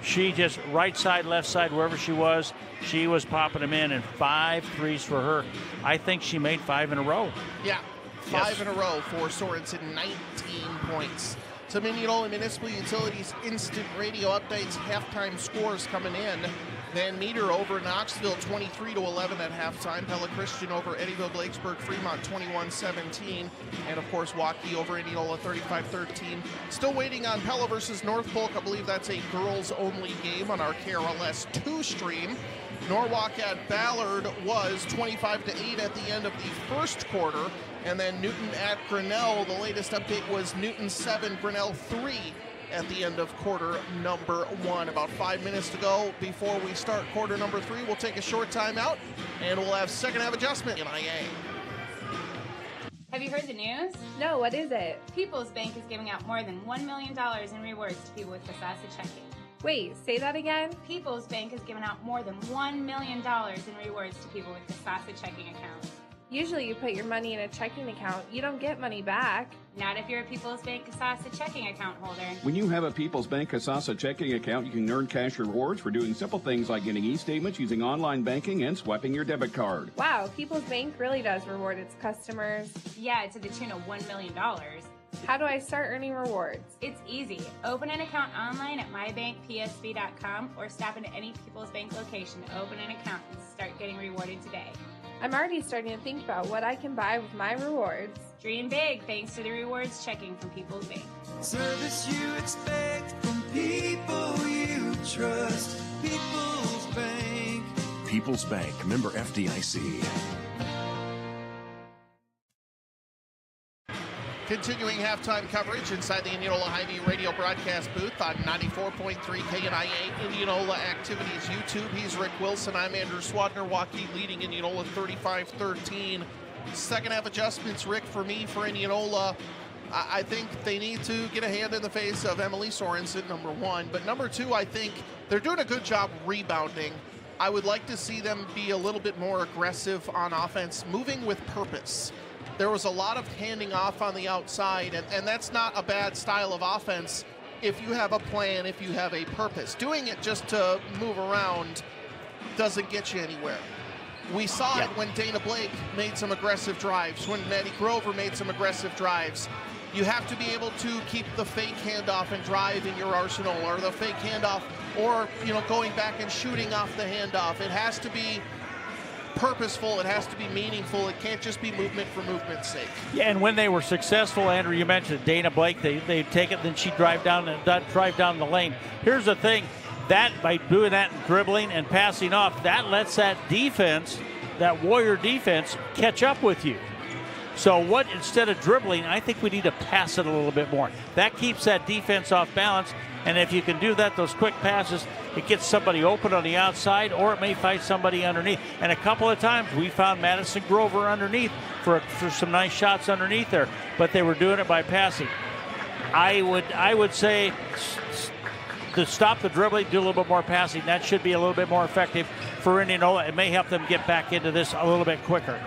She just right side, left side, wherever she was popping them in, and 5 threes for her. I think she made 5 in a row. Yeah. 5 in a row for Sorensen, 19 points. Some Indianola Municipal Utilities instant radio updates, halftime scores coming in. Van Meter over Knoxville, 23-11 at halftime. Pella Christian over Eddyville Blakesburg Fremont, 21-17. And, of course, Waukee over Indianola, 35-13. Still waiting on Pella versus North Polk. I believe that's a girls-only game on our KRLS 2 stream. Norwalk at Ballard was 25-8 at the end of the first quarter. And then Newton at Grinnell, the latest update was Newton 7, Grinnell 3 at the end of quarter number 1. About 5 minutes to go before we start quarter number 3. We'll take a short timeout, and we'll have second half adjustment in IA. Have you heard the news? No, what is it? People's Bank is giving out more than $1 million in rewards to people with Kasasa checking. Wait, say that again? People's Bank has given out more than $1 million in rewards to people with Kasasa checking accounts. Usually you put your money in a checking account. You don't get money back. Not if you're a People's Bank Kasasa checking account holder. When you have a People's Bank Kasasa checking account, you can earn cash rewards for doing simple things like getting e-statements, using online banking, and swiping your debit card. Wow, People's Bank really does reward its customers. Yeah, to the tune of $1 million. How do I start earning rewards? It's easy. Open an account online at mybankpsb.com or stop into any People's Bank location to open an account and start getting rewarded today. I'm already starting to think about what I can buy with my rewards. Dream big thanks to the rewards checking from People's Bank. Service you expect from people you trust. People's Bank. People's Bank, member FDIC. Continuing halftime coverage inside the Indianola Hy-Vee radio broadcast booth on 94.3 KNIA Indianola Activities YouTube. He's Rick Wilson. I'm Andrew Swadner. Waukee leading Indianola 35-13. Second half adjustments, Rick, for me, for Indianola. I think they need to get a hand in the face of Emily Sorensen, number one. But number two, I think they're doing a good job rebounding. I would like to see them be a little bit more aggressive on offense, moving with purpose. There was a lot of handing off on the outside, and that's not a bad style of offense if you have a plan, if you have a purpose. Doing it just to move around doesn't get you anywhere. We saw it when Dana Blake made some aggressive drives, when Maddie Grover made some aggressive drives. You have to be able to keep the fake handoff and drive in your arsenal, or the fake handoff, or going back and shooting off the handoff. It has to be purposeful, it has to be meaningful. It can't just be movement for movement's sake. Yeah, and when they were successful, Andrew, you mentioned Dana Blake, they take it, then she'd drive down the lane. Here's the thing, that by doing that and dribbling and passing off, that lets that defense, that Warrior defense, catch up with you. So instead of dribbling, I think we need to pass it a little bit more. That keeps that defense off balance, and if you can do that, those quick passes, it gets somebody open on the outside, or it may find somebody underneath. And a couple of times we found Madison Grover underneath for some nice shots underneath there, but they were doing it by passing. I would say to stop the dribbling, do a little bit more passing. That should be a little bit more effective for Indianola. It may help them get back into this a little bit quicker.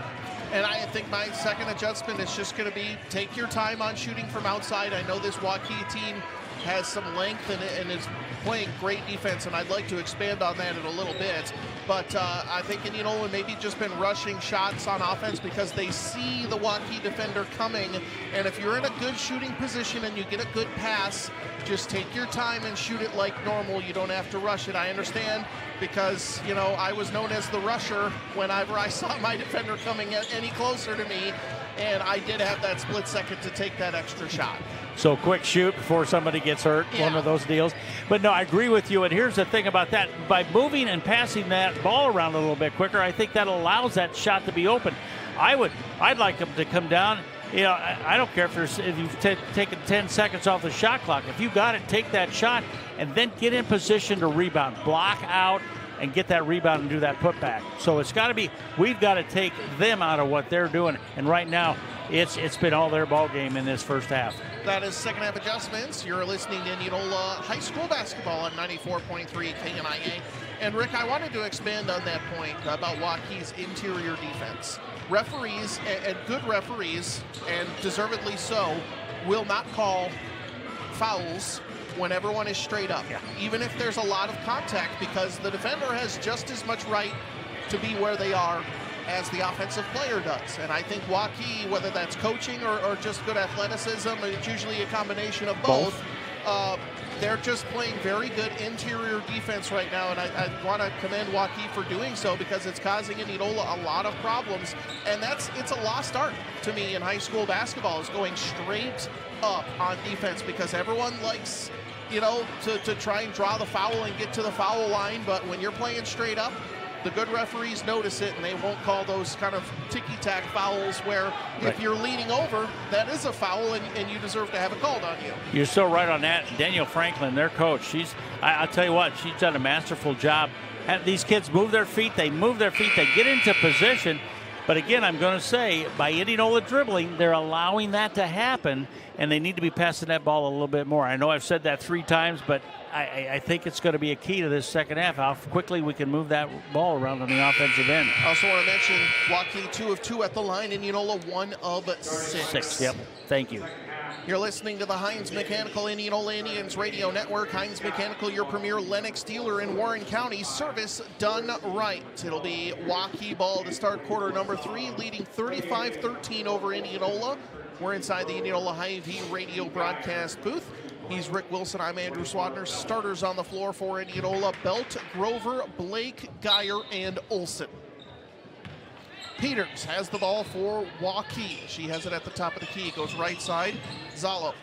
And I think my second adjustment is just going to be take your time on shooting from outside. I know this Waukee team has some length and is playing great defense, and I'd like to expand on that in a little bit. But I think Indianola maybe just been rushing shots on offense because they see the Waukee defender coming. And if you're in a good shooting position and you get a good pass, just take your time and shoot it like normal. You don't have to rush it. I understand, because I was known as the rusher whenever I saw my defender coming any closer to me, and I did have that split second to take that extra shot. So quick shoot before somebody gets hurt, one of those deals. But no, I agree with you, and here's the thing about that. By moving and passing that ball around a little bit quicker, I think that allows that shot to be open. I'd like them to come down. I don't care if you've taken 10 seconds off the shot clock. If you got it, take that shot and then get in position to rebound. Block out and get that rebound and do that putback. So it's got to be, we've got to take them out of what they're doing. And right now, it's been all their ball game in this first half. That is second half adjustments. You're listening to Indianola High School basketball on 94.3 KNIA. And Rick, I wanted to expand on that point about Waukee's interior defense. Referees, and good referees, and deservedly so, will not call fouls when everyone is straight up, even if there's a lot of contact, because the defender has just as much right to be where they are as the offensive player does. And I think Waukee, whether that's coaching or just good athleticism, it's usually a combination of both. They're just playing very good interior defense right now, and I want to commend Waukee for doing so, because it's causing Indianola a lot of problems. And it's a lost art to me in high school basketball, is going straight up on defense, because everyone likes to try and draw the foul and get to the foul line. But when you're playing straight up, the good referees notice it, and they won't call those kind of ticky-tack fouls where if you're leaning over, that is a foul, and you deserve to have it called on you. You're so right on that. Danielle Franklin, their coach, I'll tell you what, she's done a masterful job. These kids move their feet, they get into position, But again, I'm going to say, by Indianola dribbling, they're allowing that to happen, and they need to be passing that ball a little bit more. I know I've said that 3 times, but I think it's going to be a key to this second half, how quickly we can move that ball around on the offensive end. I also want to mention Waukee 2 of 2 at the line, Indianola 1 of 6. Yep, thank you. You're listening to the Heinz Mechanical Indianola Indians Radio Network. Heinz Mechanical, your premier Lennox dealer in Warren County. Service done right. It'll be Waukee ball to start quarter number 3, leading 35-13 over Indianola. We're inside the Indianola Hy-Vee radio broadcast booth. He's Rick Wilson. I'm Andrew Swadner. Starters on the floor for Indianola: Belt, Grover, Blake, Geyer, and Olson. Peters has the ball for Waukee. She has it at the top of the key. Goes right side. Zalo.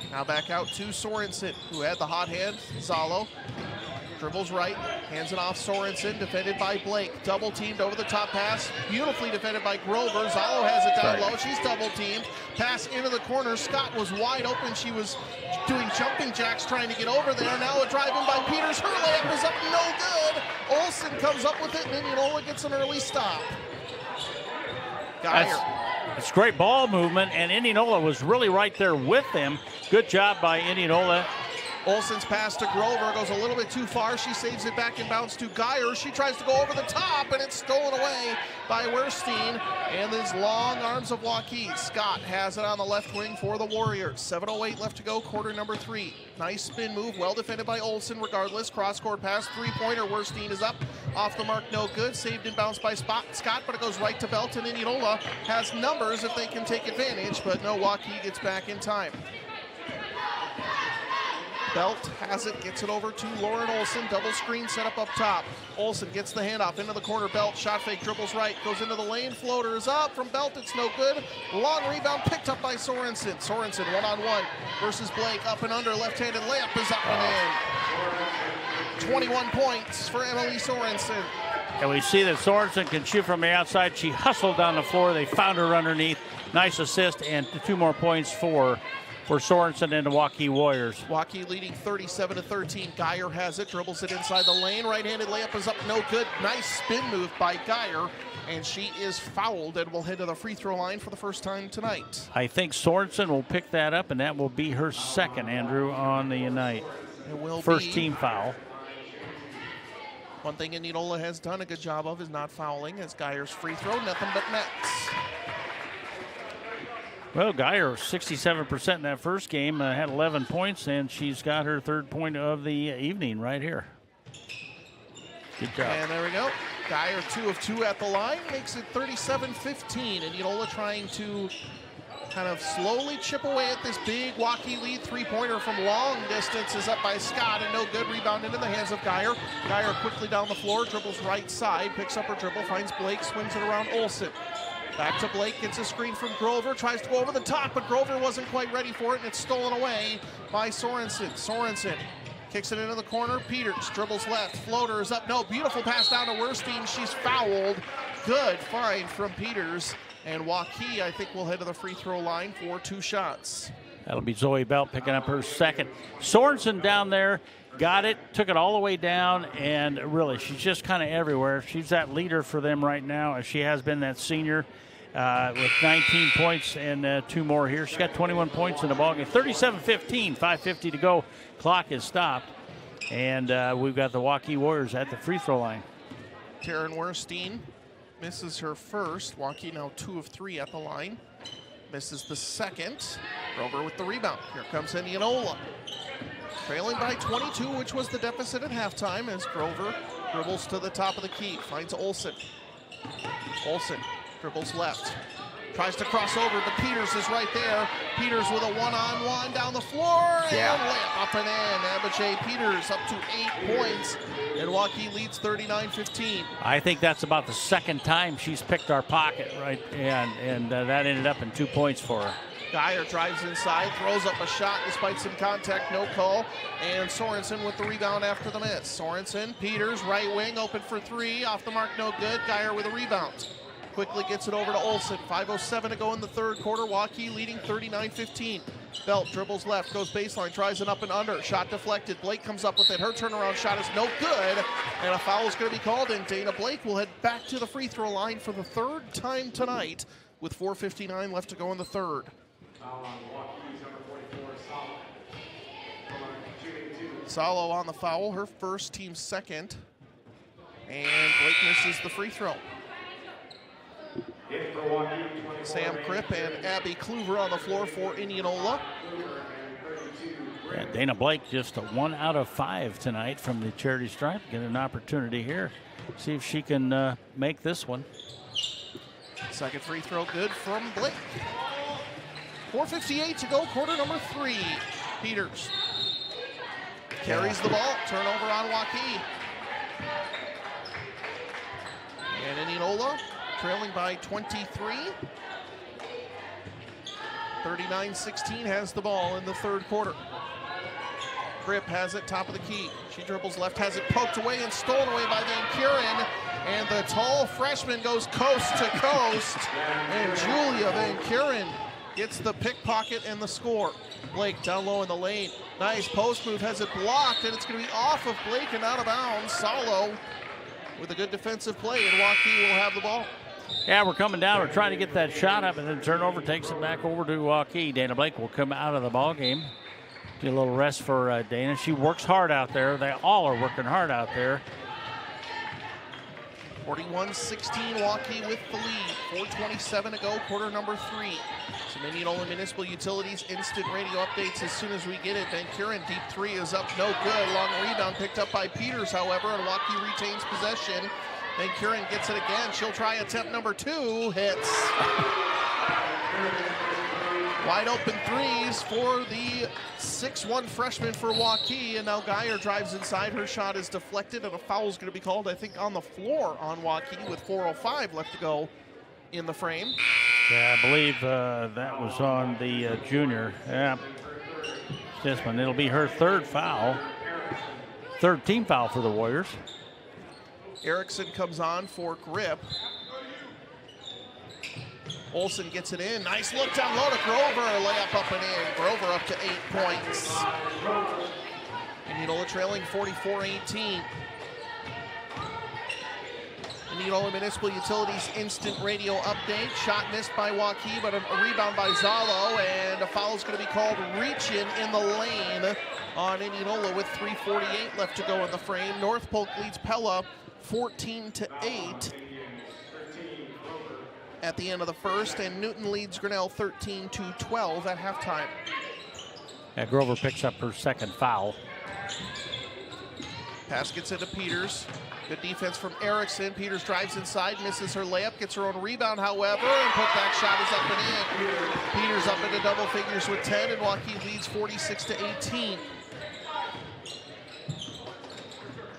Now back out to Sorensen, who had the hot hand. Zalo dribbles right, hands it off Sorensen, defended by Blake. Double teamed over the top pass. Beautifully defended by Grover. Zalo has it down low. She's double teamed. Pass into the corner. Scott was wide open. She was doing jumping jacks trying to get over there. Now a drive in by Peters. Her layup is up, no good. Olsen comes up with it, and Indianola gets an early stop. Geyer. It's great ball movement, and Indianola was really right there with them. Good job by Indianola. Olsen's pass to Grover goes a little bit too far. She saves it back and bounce to Geyer. She tries to go over the top, and it's stolen away by Werstein. And these long arms of Waukee. Scott has it on the left wing for the Warriors. 7:08 left to go, quarter number 3. Nice spin move, well defended by Olsen regardless. Cross-court pass, three-pointer. Werstein is up. Off the mark, no good. Saved and bounced by Scott, but it goes right to Belt, and Indianola has numbers if they can take advantage, but no, Waukee gets back in time. Belt has it, gets it over to Lauren Olsen. Double screen set up top. Olsen gets the handoff into the corner. Belt shot fake, dribbles right, goes into the lane. Floater is up from Belt. It's no good. Long rebound picked up by Sorensen. Sorensen one-on-one versus Blake. Up and under. Left-handed layup is up and in. 21 points for Emily Sorensen. And we see that Sorensen can shoot from the outside. She hustled down the floor. They found her underneath. Nice assist, and 2 more points for Sorensen and the Waukee Warriors. Waukee leading 37-13. Geyer has it, dribbles it inside the lane. Right-handed layup is up, no good. Nice spin move by Geyer, and she is fouled and will head to the free throw line for the first time tonight. I think Sorensen will pick that up, and that will be her second, Andrew, on the night. It will First be. team foul. One thing Indianola has done a good job of is not fouling, as Geyer's free throw, nothing but nets. Well, Geyer, 67% in that first game, had 11 points, and she's got her 3rd point of the evening right here. Good job. And there we go. Geyer 2 of 2 at the line, makes it 37-15. Indianola trying to kind of slowly chip away at this big Waukee lead. 3-pointer from long distance is up by Scott, and no good. Rebound into the hands of Geyer. Geyer quickly down the floor, dribbles right side, picks up her dribble, finds Blake, swings it around Olsen. Back to Blake, gets a screen from Grover, tries to go over the top, but Grover wasn't quite ready for it, and it's stolen away by Sorensen. Sorensen kicks it into the corner. Peters dribbles left, floater is up. No, beautiful pass down to Werstein. She's fouled. Good find from Peters. And Waukee, I think, will head to the free throw line for 2 shots. That'll be Zoe Belt picking up her second. Sorensen down there, got it, took it all the way down, and really, she's just kind of everywhere. She's that leader for them right now, as she has been that senior. With 19 points and 2 more here. She's got 21 points in the ballgame. 37-15, 5:50 to go. Clock is stopped. And we've got the Waukee Warriors at the free throw line. Taryn Werstein misses her first. Waukee now 2 of 3 at the line. Misses the second. Grover with the rebound. Here comes Indianola. Trailing by 22, which was the deficit at halftime, as Grover dribbles to the top of the key. Finds Olsen. Olsen dribbles left, tries to cross over, but Peters is right there. Peters with a one-on-one down the floor, and layup up and in. Abigail Peters up to 8 points, and Waukee leads 39-15. I think that's about the second time she's picked our pocket, right? And that ended up in 2 points for her. Geyer drives inside, throws up a shot despite some contact, no call. And Sorensen with the rebound after the miss. Sorensen, Peters, right wing, open for 3, off the mark, no good. Geyer with a rebound. quickly gets it over to Olsen. 5:07 to go in the third quarter. Waukee leading 39-15. Belt dribbles left, goes baseline, tries an up and under. Shot deflected. Blake comes up with it. Her turnaround shot is no good, and a foul is going to be called, and Dana Blake will head back to the free throw line for the third time tonight with 4:59 left to go in the third. Salo on the foul, her first, team second. And Blake misses the free throw. Sam Kripp and Abby Kluver on the floor for Indianola. Yeah, Dana Blake just a 1 out of 5 tonight from the charity stripe. Get an opportunity here. See if she can make this one. Second free throw good from Blake. 4:58 to go, quarter number 3. Peters carries the ball, turnover on Waukee. And Indianola trailing by 23. 39-16 has the ball in the third quarter. Kripp has it, top of the key. She dribbles left, has it poked away and stolen away by Van Kuren. And the tall freshman goes coast to coast. And Julia Van Kuren gets the pickpocket and the score. Blake down low in the lane. Nice post move, has it blocked, and it's going to be off of Blake and out of bounds. Salo with a good defensive play, and Waukee will have the ball. Yeah, we're coming down. We're trying to get that shot up, and then turnover takes it back over to Waukee. Dana Blake will come out of the ball game. Get a little rest for Dana. She works hard out there. They all are working hard out there. 41-16, Waukee with the lead. 4:27 to go, quarter number 3. Some Indianola Municipal Utilities instant radio updates as soon as we get it. Van Kuren, deep 3 is up, no good. Long rebound picked up by Peters, however, and Waukee retains possession. Van Kuren gets it again. She'll try attempt number 2, hits. Wide open threes for the 6'1 freshman for Waukee, and now Geyer drives inside. Her shot is deflected, and a foul is going to be called, I think, on the floor on Waukee with 4:05 left to go in the frame. Yeah, I believe that was on the junior. Yeah, this one. It'll be her third foul. Third team foul for the Warriors. Erickson comes on for Grip. Olsen gets it in. Nice look down low to Grover. Layup up and in. Grover up to 8 points. Indianola trailing 44-18. Indianola Municipal Utilities instant radio update. Shot missed by Waukee, but a rebound by Zalo, and a foul is going to be called reaching in the lane on Indianola with 3:48 left to go in the frame. North Polk leads Pella 14-8 at the end of the first, and Newton leads Grinnell 13-12 at halftime. Yeah, Grover picks up her second foul. Pass gets into Peters. Good defense from Erickson. Peters drives inside, misses her layup, gets her own rebound, however, and putback shot is up and in. Peters up into double figures with 10, and Waukee leads 46-18.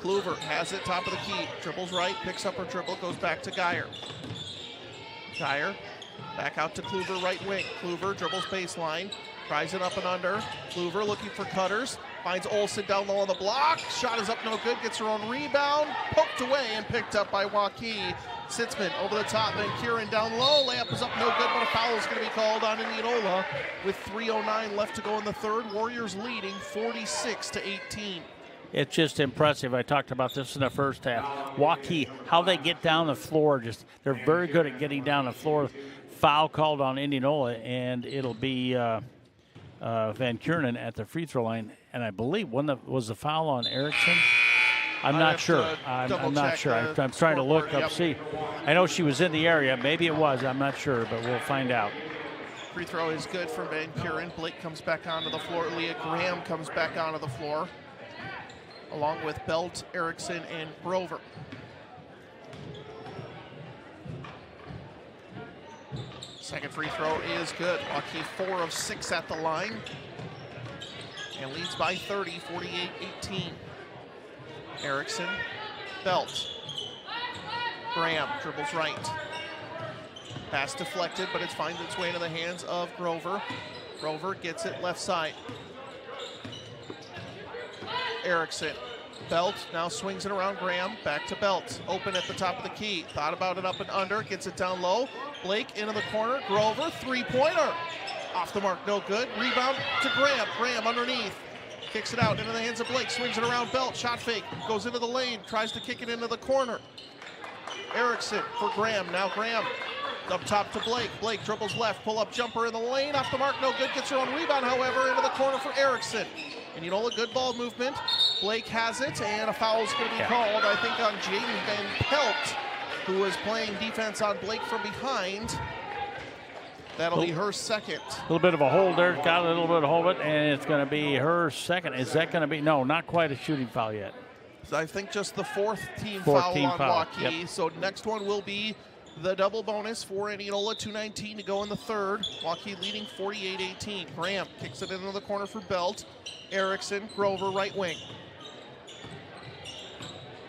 Kluver has it, top of the key. Dribbles right, picks up her dribble, goes back to Geyer. Geyer back out to Kluver, right wing. Kluver dribbles baseline, tries it up and under. Kluver looking for cutters, finds Olsen down low on the block. Shot is up, no good, gets her own rebound, poked away and picked up by Waukee. Sitzman over the top, Van Kuren down low. Layup is up, no good, but a foul is going to be called on Indianola with 3:09 left to go in the third. Warriors leading 46-18. It's just impressive. I talked about this in the first half. Waukee, how they get down the floor, they're very good at getting down the floor. Foul called on Indianola, and it'll be Van Kuren at the free throw line. And I believe was the foul on Erickson? I'm not sure. I'm not sure. I'm trying to look up, see. I know she was in the area. Maybe it was. I'm not sure, but we'll find out. Free throw is good for Van Kuren. Blake comes back onto the floor. Leah Graham comes back onto the floor, along with Belt, Erickson, and Grover. Second free throw is good. Waukee 4 of 6 at the line and leads by 30, 48-18. Erickson, Belt, Graham dribbles right. Pass deflected, but it finds its way into the hands of Grover. Grover gets it left side. Erickson Belt now swings it around Graham, back to Belt, open at the top of the key, thought about it up and under, gets it down low, Blake into the corner, Grover, three-pointer, off the mark, no good, rebound to Graham underneath, kicks it out into the hands of Blake, swings it around Belt, shot fake, goes into the lane, tries to kick it into the corner, Erickson for Graham, now Graham up top to Blake, Blake dribbles left, pull-up jumper in the lane, off the mark, no good, gets her own rebound, however, into the corner for Erickson. And you know, a good ball movement. Blake has it, and a foul is going to be called, I think, on Jaden Van Pelt, who is playing defense on Blake from behind. That'll be her second. A little bit of a hold there. Got a little bit of hold it, and it's going to be her second. Is that going to be? No, not quite a shooting foul yet. So I think just the fourth team foul on Waukee. Yep. So next one will be the double bonus for Indianola, 2:19 to go in the third. Waukee leading 48-18. Graham kicks it into the corner for Belt. Erickson, Grover, right wing.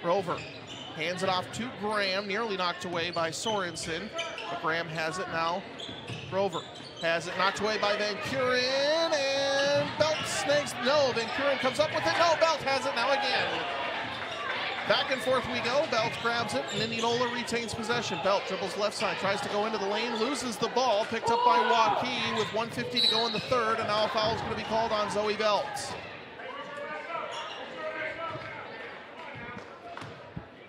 Grover hands it off to Graham, nearly knocked away by Sorensen, but Graham has it now. Grover has it knocked away by Van Kuren, and Belt snags. No, Van Kuren comes up with it. No, Belt has it now again. Back and forth we go. Belt grabs it, and Indianola retains possession. Belt dribbles left side, tries to go into the lane, loses the ball, picked up by Waukee with 1:50 to go in the third, and now a foul is going to be called on Zoe Belt.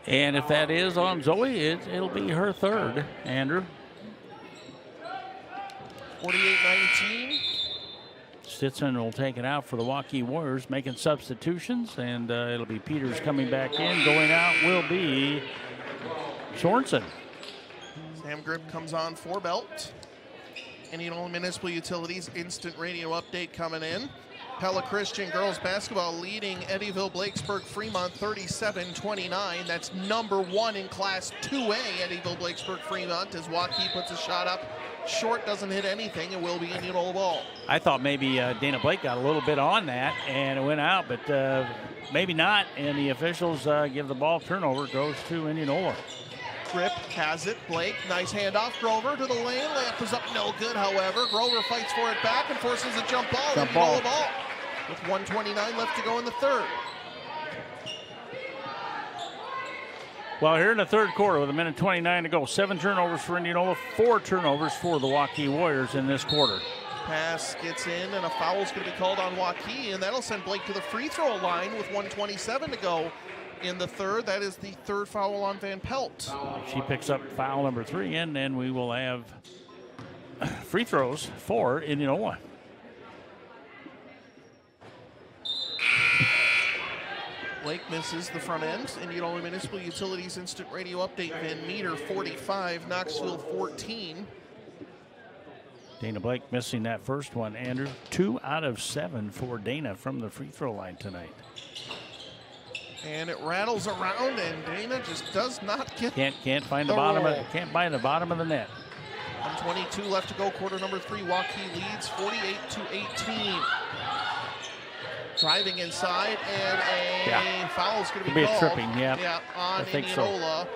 And if that is on Zoe, it'll be her third, Andrew. 48-19. Stetson will take it out for the Waukee Warriors, making substitutions, and it'll be Peters coming back in. Going out will be Sorensen. Sam Grip comes on for Belt. Indianola Municipal Utilities instant radio update coming in. Pella Christian girls basketball leading Eddyville Blakesburg Fremont 37-29. That's number one in Class 2A, Eddyville Blakesburg Fremont, as Waukee puts a shot up short, doesn't hit anything. It will be Indianola ball. I thought maybe Dana Blake got a little bit on that and it went out, but maybe not. And the officials give the ball turnover, goes to Indianola. Grip has it. Blake, nice handoff. Grover to the lane. Layup is up, no good, however. Grover fights for it back and forces a jump ball. Indianola ball. With 1:29 left to go in the third. Well, here in the third quarter with 1:29 to go, 7 turnovers for Indianola, 4 turnovers for the Waukee Warriors in this quarter. Pass gets in, and a foul is going to be called on Waukee, and that'll send Blake to the free throw line with 1:27 to go in the third. That is the third foul on Van Pelt. She picks up foul number 3, and then we will have free throws for Indianola. Blake misses the front end. Indianola Municipal Utilities instant radio update. Van Meter 45, Knoxville 14. Dana Blake missing that first one, Andrew. 2 out of 7 for Dana from the free throw line tonight. And it rattles around, and Dana just does not get. Can't find the bottom of, can't find the bottom of the net. 1:22 left to go. Quarter number 3. Waukee leads 48-18. Driving inside, and a foul is going to be called. Tripping, on Indianola,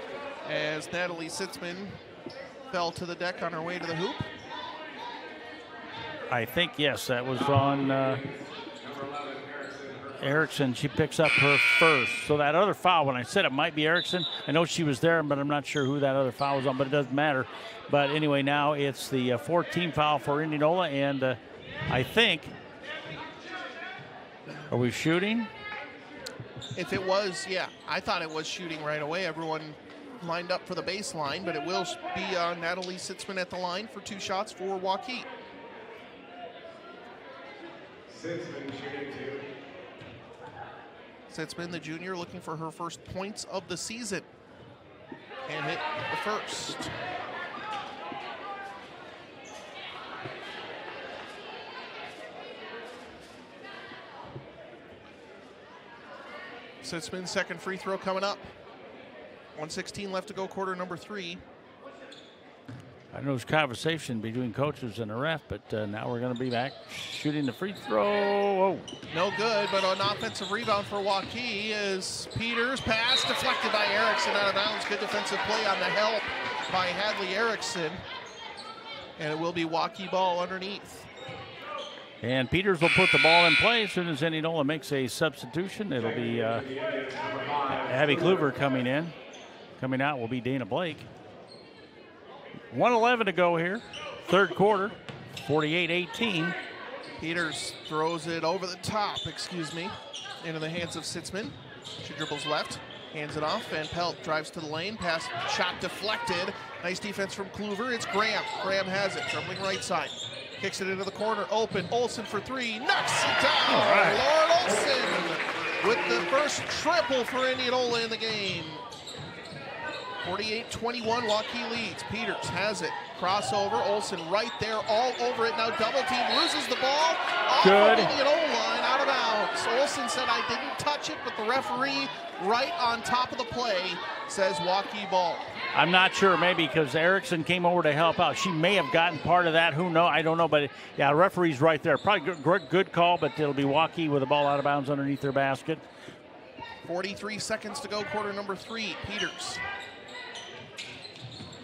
as Natalie Sitzman fell to the deck on her way to the hoop. I think, yes, that was on Erickson. She picks up her first. So that other foul, when I said it might be Erickson, I know she was there, but I'm not sure who that other foul was on, but it doesn't matter. But anyway, now it's the 14th foul for Indianola, and I think, are we shooting? If it was, yeah, I thought it was shooting right away. Everyone lined up for the baseline, but it will be Natalie Sitzman at the line for 2 shots for Waukee. Sitzman shooting 2. Sitzman, the junior, looking for her first points of the season. And hit the first. Sitzman's second free throw coming up. 1:16 left to go, quarter number 3. I know there's conversation between coaches and the ref, but now we're going to be back shooting the free throw. Oh. No good, but an offensive rebound for Waukee is Peters. Pass deflected by Erickson out of bounds. Good defensive play on the help by Hadley Erickson. And it will be Waukee ball underneath. And Peters will put the ball in play as soon as Indianola makes a substitution. It'll be Abby Kluver coming in. Coming out will be Dana Blake. 1:11 to go here. Third quarter, 48-18. Peters throws it over the top, into the hands of Sitzman. She dribbles left, hands it off. Van Pelt drives to the lane. Pass, shot deflected. Nice defense from Kluver. It's Graham. Graham has it, dribbling right side. Kicks it into the corner, open. Olsen for three, knocks it down. All right. Lauren Olsen with the first triple for Indianola in the game. 48-21, Waukee leads. Peters has it. Crossover, Olsen right there, all over it. Now double team, loses the ball. Off of Indianola line, out of bounds. Olsen said, I didn't touch it, but the referee right on top of the play says Waukee ball. I'm not sure, maybe because Erickson came over to help out. She may have gotten part of that. Who knows? I don't know. But, yeah, referee's right there. Probably good call, but it'll be Waukee with the ball out of bounds underneath their basket. 43 seconds to go, quarter number 3. Peters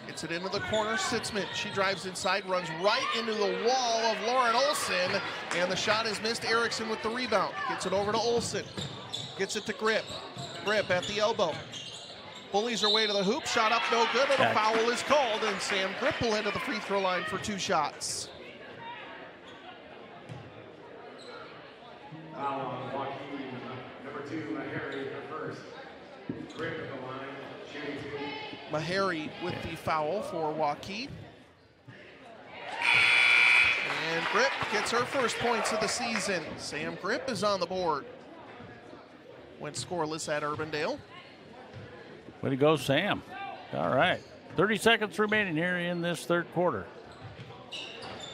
gets it into the corner. Sitzman, she drives inside, runs right into the wall of Lauren Olsen, and the shot is missed. Erickson with the rebound. Gets it over to Olsen. Gets it to Grip. Grip at the elbow. Bullies her way to the hoop. Shot up, no good, and a foul is called, and Sam Grip will head to the free throw line for 2 shots. Foul on Waukee, number 2, Mahari, her first. Grip at the line, shooting 2. Mahari with the foul for Waukee. And Grip gets her first points of the season. Sam Grip is on the board. Went scoreless at Urbandale. Way to go, Sam. All right. 30 seconds remaining here in this third quarter.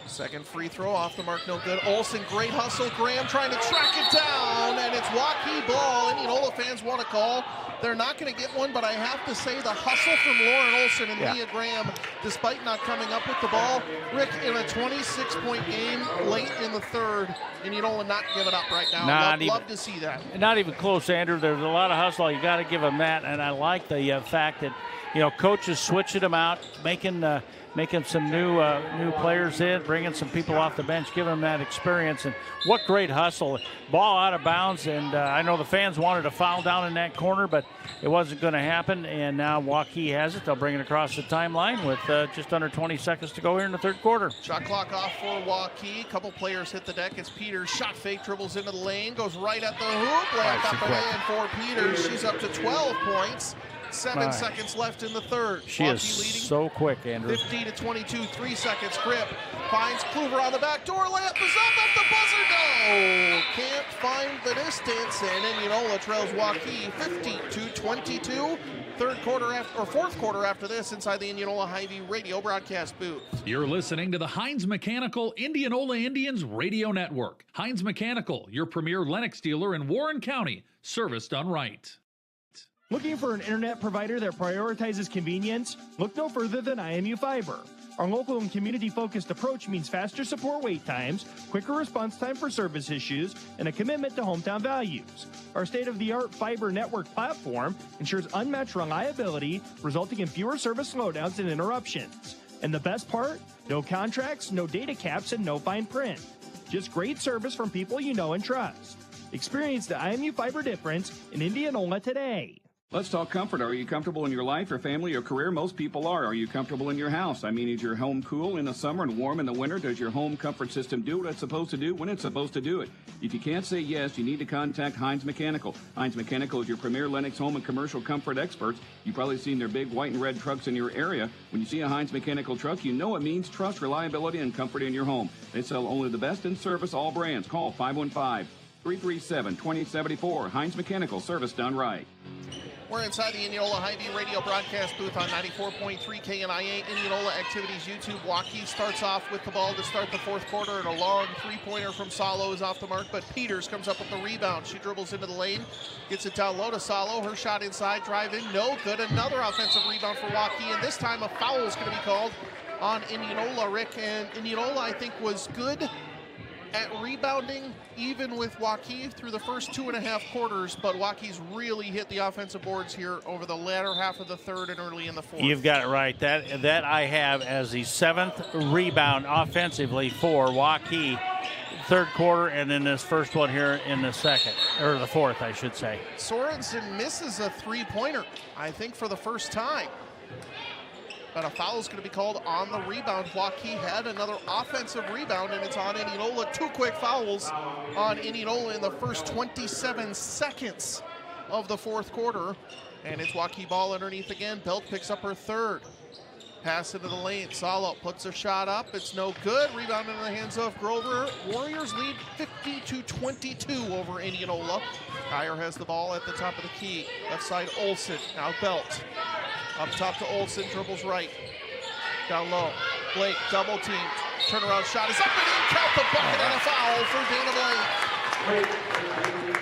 Second free throw off the mark, no good. Olsen, great hustle. Graham trying to track it down, and it's Waukee ball. Indianola fans want to call. They're not going to get one, but I have to say the hustle from Lauren Olsen and Leah Graham, despite not coming up with the ball. Rick, in a 26-point game late in the third, Indianola not giving up right now. Love to see that. Not even close, Andrew. There's a lot of hustle. You got to give them that, and I like the fact that, coaches switching them out, making some new players in, bringing some people off the bench, giving them that experience. And what great hustle. Ball out of bounds, and I know the fans wanted a foul down in that corner, but it wasn't going to happen. And now Waukee has it. They'll bring it across the timeline with just under 20 seconds to go here in the third quarter. Shot clock off for Waukee. A couple players hit the deck. It's Peters. Shot fake, dribbles into the lane, goes right at the hoop. Layup up and in for Peters. She's up to 12 points. 7 seconds left in the third. She is so quick, Andrew. 50-22, 3 seconds. Grip finds Kluver on the back door. Layup is up at the buzzer. No, can't find the distance, and Indianola trails Waukee 50-22. Fourth quarter after this inside the Indianola Hy-Vee radio broadcast booth. You're listening to the Heinz Mechanical Indianola Indians Radio Network. Heinz Mechanical, your premier Lennox dealer in Warren County, service done right. Looking for an internet provider that prioritizes convenience? Look no further than IMU Fiber. Our local and community-focused approach means faster support wait times, quicker response time for service issues, and a commitment to hometown values. Our state-of-the-art fiber network platform ensures unmatched reliability, resulting in fewer service slowdowns and interruptions. And the best part? No contracts, no data caps, and no fine print. Just great service from people you know and trust. Experience the IMU Fiber difference in Indianola today. Let's talk comfort. Are you comfortable in your life, your family, or career? Most people are. Are you comfortable in your house? I mean, is your home cool in the summer and warm in the winter? Does your home comfort system do what it's supposed to do when it's supposed to do it? If you can't say yes, you need to contact Heinz Mechanical. Heinz Mechanical is your premier Lennox home and commercial comfort experts. You've probably seen their big white and red trucks in your area. When you see a Heinz Mechanical truck, you know it means trust, reliability, and comfort in your home. They sell only the best in service, all brands. Call 515-337-2074. Heinz Mechanical, service done right. We're inside the Indianola Hy-Vee radio broadcast booth on 94.3 KNIA. Indianola Activities YouTube. Waukee starts off with the ball to start the fourth quarter, and a long three-pointer from Salo is off the mark, but Peters comes up with the rebound. She dribbles into the lane, gets it down low to Salo. Her shot inside, drive in, no good. Another offensive rebound for Waukee, and this time a foul is going to be called on Indianola, Rick. And Indianola, I think, was good at rebounding, even with Waukee through the first 2.5 quarters, but Waukee's really hit the offensive boards here over the latter half of the third and early in the fourth. You've got it right. That I have as the 7th rebound offensively for Waukee third quarter and then this first one here in the second, or the fourth, I should say. Sorensen misses a three-pointer, I think for the first time. But a foul is going to be called on the rebound. Waukee had another offensive rebound, and it's on Indianola. 2 quick fouls on Indianola in the first 27 seconds of the fourth quarter. And it's Waukee ball underneath again. Belt picks up her third. Pass into the lane. Salo puts a shot up. It's no good. Rebound into the hands of Grover. Warriors lead 50-22 over Indianola. Geyer has the ball at the top of the key. Left side, Olsen. Now Belt. Up top to Olsen, dribbles right. Down low. Blake, double teamed. Turnaround shot is up and in. Count the bucket and a foul for Dana Blake.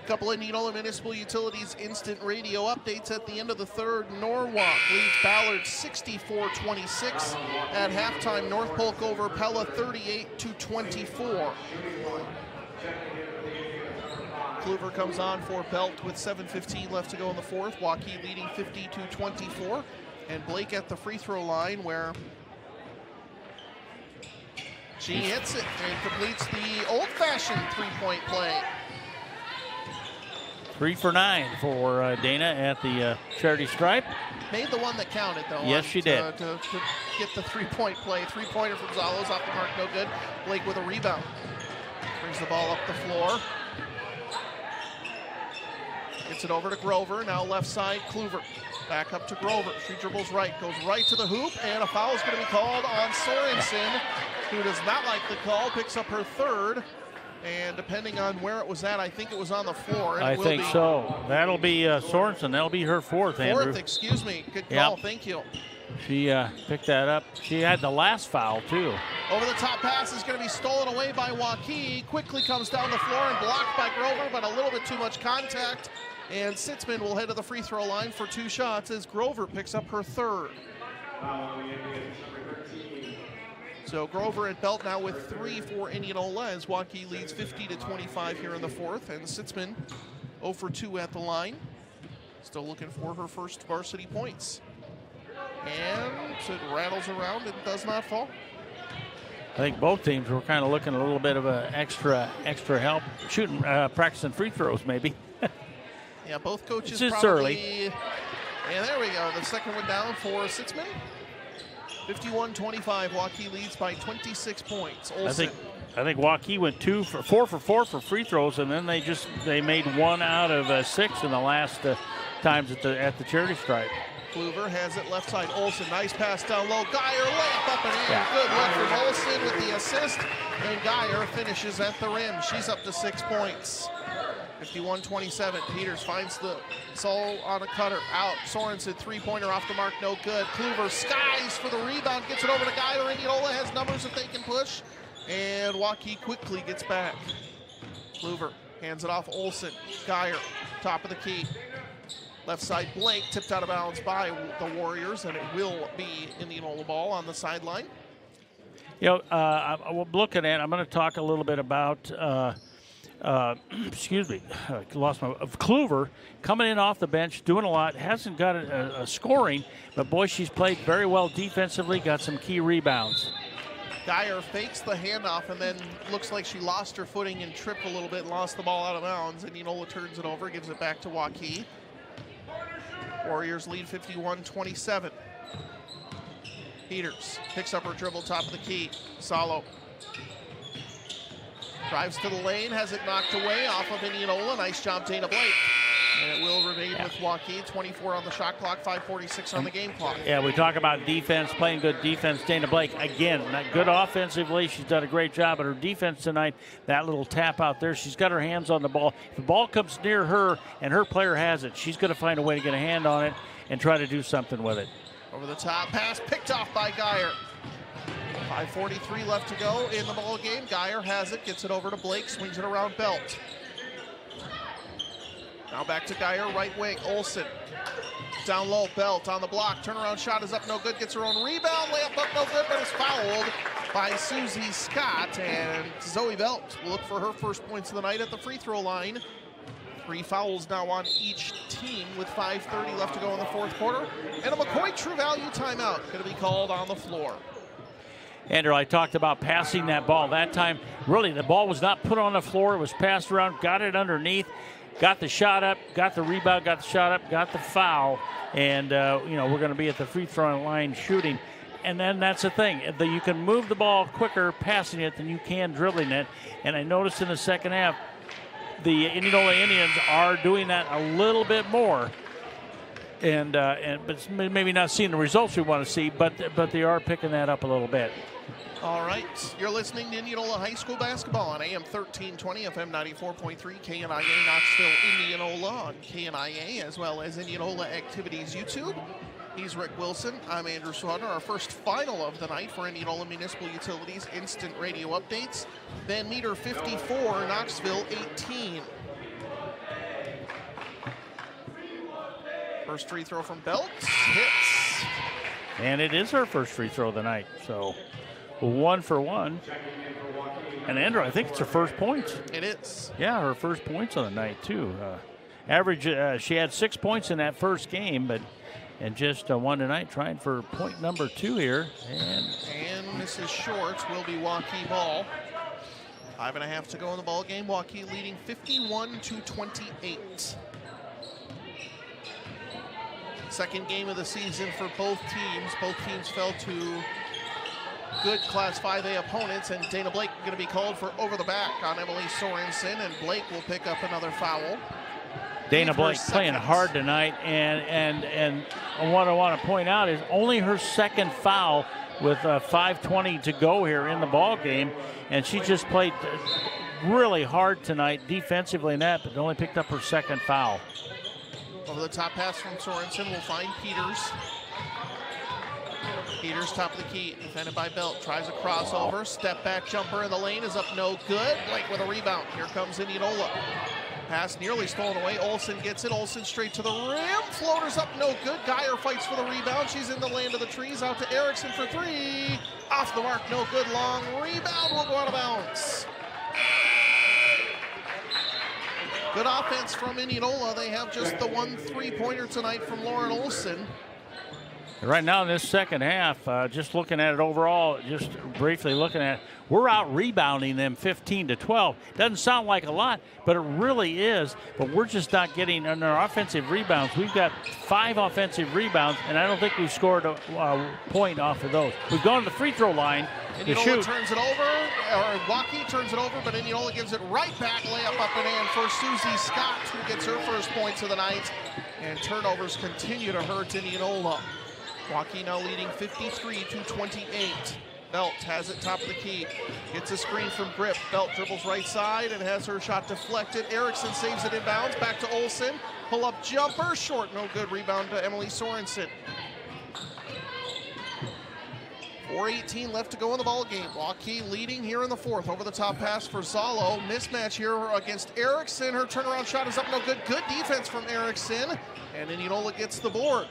Couple of Indianola Municipal Utilities instant radio updates at the end of the third. Norwalk leads Ballard 64-26. At halftime, North Polk over Pella 38-24. Kluver comes on for Belt with 7:15 left to go in the fourth. Waukee leading 50-24. And Blake at the free throw line where she hits it and completes the old-fashioned three-point play. 3 for 9 for Dana at the charity stripe. Made the one that counted, though. Yes, she did. To get the three-point play. Three-pointer from Zalos off the mark, no good. Blake with a rebound. Brings the ball up the floor. Gets it over to Grover. Now left side, Kluver. Back up to Grover. She dribbles right, goes right to the hoop, and a foul is going to be called on Sorensen, who does not like the call, picks up her third. And depending on where it was at, I think it was on the floor. I think so. That'll be Sorensen. That'll be her fourth, Andrew. Fourth, excuse me. Good call, thank you. She picked that up. She had the last foul, too. Over the top pass is going to be stolen away by Waukee. Quickly comes down the floor and blocked by Grover, but a little bit too much contact. And Sitzman will head to the free throw line for 2 shots as Grover picks up her third. So Grover and Belt now with 3 for Indianola as Waukee leads 50-25 here in the fourth. And Sitzman 0 for 2 at the line. Still looking for her first varsity points. And it rattles around and does not fall. I think both teams were kind of looking a little bit of a extra help shooting, practicing free throws maybe. Yeah, both coaches it's probably. Early. And there we go. The second one down for Sitzman. 51-25. Waukee leads by 26 points. Olsen. I think Waukee went 4 for 4 for free throws, and then they made 1 out of 6 in the last times at the charity stripe. Kluver has it left side. Olsen, nice pass down low. Geyer layup up and in. Good look from Olsen with the assist. And Geyer finishes at the rim. She's up to 6 points. 51-27. Peters finds the Sol on a cutter. Out. Sorensen, three-pointer off the mark. No good. Kluver skies for the rebound. Gets it over to Geyer. Indianola has numbers if they can push. And Waukee quickly gets back. Kluver hands it off Olsen. Geyer, top of the key. Left side, Blake tipped out of bounds by the Warriors, and it will be Indianola ball on the sideline. You know, I'm looking at. I'm going to talk a little bit about. Excuse me, I lost my. Kluver coming in off the bench, doing a lot. Hasn't got a scoring, but boy, she's played very well defensively. Got some key rebounds. Geyer fakes the handoff and then looks like she lost her footing and tripped a little bit and lost the ball out of bounds. And Indianola turns it over, gives it back to Waukee. Warriors lead 51-27. Peters picks up her dribble, top of the key. Salo drives to the lane, has it knocked away off of Indianola. Nice job, Dana Blake. And it will remain with Waukee. 24 on the shot clock, 5:46 on the game clock. Yeah, we talk about defense, playing good defense. Dana Blake, again, not good offensively. She's done a great job at her defense tonight. That little tap out there, she's got her hands on the ball. If the ball comes near her and her player has it, she's going to find a way to get a hand on it and try to do something with it. Over the top pass, picked off by Geyer. 5:43 left to go in the ball game. Geyer has it, gets it over to Blake, swings it around Belt. Now back to Geyer, right wing. Olsen down low. Belt on the block. Turnaround shot is up, no good. Gets her own rebound. Layup up, no good, but is fouled by Susie Scott. And Zoe Belt will look for her first points of the night at the free throw line. 3 fouls now on each team with 5:30 left to go in the fourth quarter. And a McCoy True Value timeout going to be called on the floor. Andrew, I talked about passing that ball. That time, really, the ball was not put on the floor. It was passed around, got it underneath, got the shot up, got the rebound, got the shot up, got the foul. And, we're going to be at the free throw line shooting. And then that's the thing. You can move the ball quicker passing it than you can dribbling it. And I noticed in the second half, the Indianola Indians are doing that a little bit more. But maybe not seeing the results we want to see, but they are picking that up a little bit. All right, you're listening to Indianola High School basketball on AM 1320, FM 94.3, KNIA Knoxville, Indianola on KNIA, as well as Indianola Activities YouTube. He's Rick Wilson. I'm Andrew Slaughter. Our first final of the night for Indianola Municipal Utilities instant radio updates. Van Meter 54, Knoxville 18. First free throw from Belt, hits. And it is her first free throw of the night, so 1 for 1. And Andrew, I think it's her first points. It is. Yeah, her first points on the night, too. Average, she had 6 points in that first game, and just one tonight, trying for point number 2 here. And Mrs. Shorts will be Waukee ball. 5.5 to go in the ball game. Waukee leading 51-28. Second game of the season for both teams. Both teams fell to good Class 5A opponents, and Dana Blake going to be called for over the back on Emily Sorensen, and Blake will pick up another foul. Dana Blake playing hard tonight, and what I want to point out is only her second foul with 5:20 to go here in the ball game, and she just played really hard tonight defensively in that, but only picked up her second foul. Over the top pass from Sorensen will find Peters. Peters top of the key, defended by Belt, tries a crossover, step back jumper in the lane is up no good. Blake with a rebound, here comes Indianola. Pass nearly stolen away, Olsen gets it, Olsen straight to the rim, floater's up no good, Geyer fights for the rebound, she's in the land of the trees, out to Erickson for 3, off the mark, no good, long rebound will go out of bounds. Good offense from Indianola. They have just the 1 3-pointer tonight from Lauren Olsen. Right now in this second half, just looking at it overall, just briefly looking at it, we're out rebounding them 15-12. Doesn't sound like a lot, but it really is. But we're just not getting on our offensive rebounds. We've got 5 offensive rebounds, and I don't think we've scored a point off of those. We've gone to the free throw line to shoot. Indianola turns it over, or Waukee turns it over, but Indianola gives it right back, layup up and in for Susie Scott, who gets her first points of the night. And turnovers continue to hurt Indianola. Waukee now leading 53-28. Belt has it top of the key. Gets a screen from Grip. Belt dribbles right side and has her shot deflected. Erickson saves it inbounds. Back to Olsen. Pull up jumper. Short. No good. Rebound to Emily Sorensen. 4:18 left to go in the ball game. Waukee leading here in the fourth. Over the top pass for Zalo. Mismatch here against Erickson. Her turnaround shot is up no good. Good defense from Erickson. And Indianola gets the board.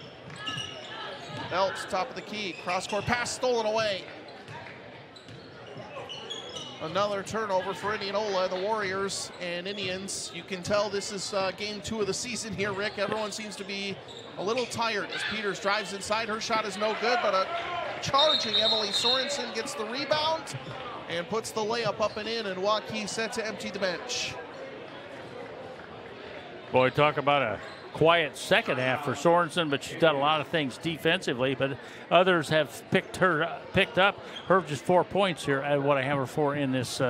Belts top of the key. Cross-court pass stolen away. Another turnover for Indianola. The Warriors and Indians. You can tell this is game 2 of the season here, Rick. Everyone seems to be a little tired as Peters drives inside. Her shot is no good, but a charging Emily Sorensen gets the rebound and puts the layup up and in, and Waukee set to empty the bench. Boy, talk about a quiet second half for Sorensen, but she's done a lot of things defensively, but others have picked up her just 4 points here at what I have her for in this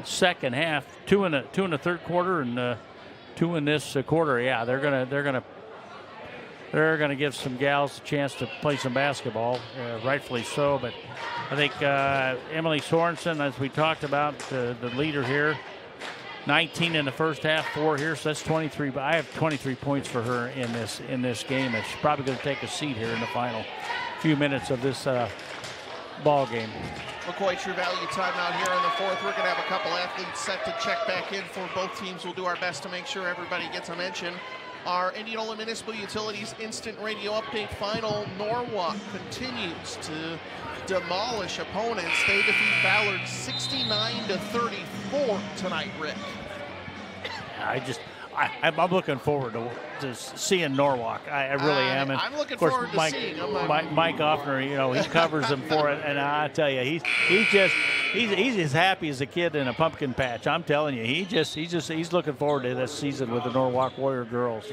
second half. 2 in the third quarter and 2 in this quarter. Yeah, they're gonna give some gals a chance to play some basketball, rightfully so. But I think Emily Sorensen, as we talked about, the leader here, 19 in the first half, 4 here, so that's 23. But I have 23 points for her in this game, and she's probably going to take a seat here in the final few minutes of this ball game. McCoy True Value timeout here in the fourth. We're going to have a couple athletes set to check back in for both teams. We'll do our best to make sure everybody gets a mention. Our Indianola Municipal Utilities instant radio update final. Norwalk continues to demolish opponents. They defeat Ballard 69-34 tonight, Rick. I'm looking forward to seeing Norwalk. I really am. And I'm looking of course, forward to seeing him. Mike Offner, he covers them for it, and I tell you, he's as happy as a kid in a pumpkin patch. I'm telling you, he's looking forward to this season with the Norwalk Warrior girls.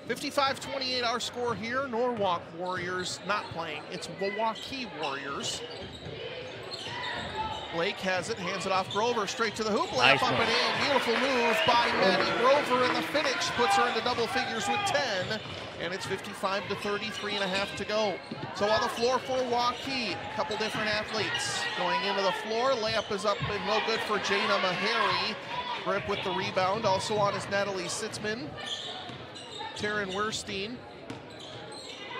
55-28 our score here. Norwalk Warriors not playing. It's Waukee Warriors. Blake has it, hands it off Grover, straight to the hoop, layup up and in. Beautiful move by Maddie Grover, and the finish puts her into double figures with 10. And it's 55-33 and a half to go. So on the floor for Waukee, a couple different athletes going into the floor. Layup is up and no good for Jana Mahari. Grip with the rebound. Also on is Natalie Sitzman. Taryn Werstein.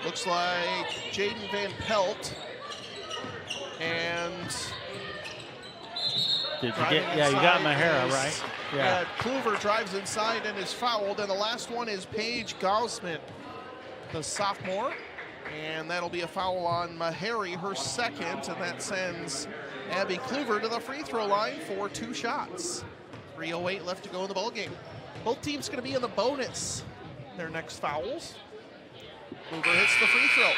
Looks like Jaden Van Pelt. And did you get? Yeah, you got Mahara, right? Yeah. Kluver drives inside and is fouled. And the last one is Paige Gaussman, the sophomore. And that'll be a foul on Mahari, her second. And that sends Abby Kluver to the free throw line for 2 shots. 3:08 left to go in the ballgame. Both teams going to be in the bonus. Their next fouls. Kluver hits the free throw.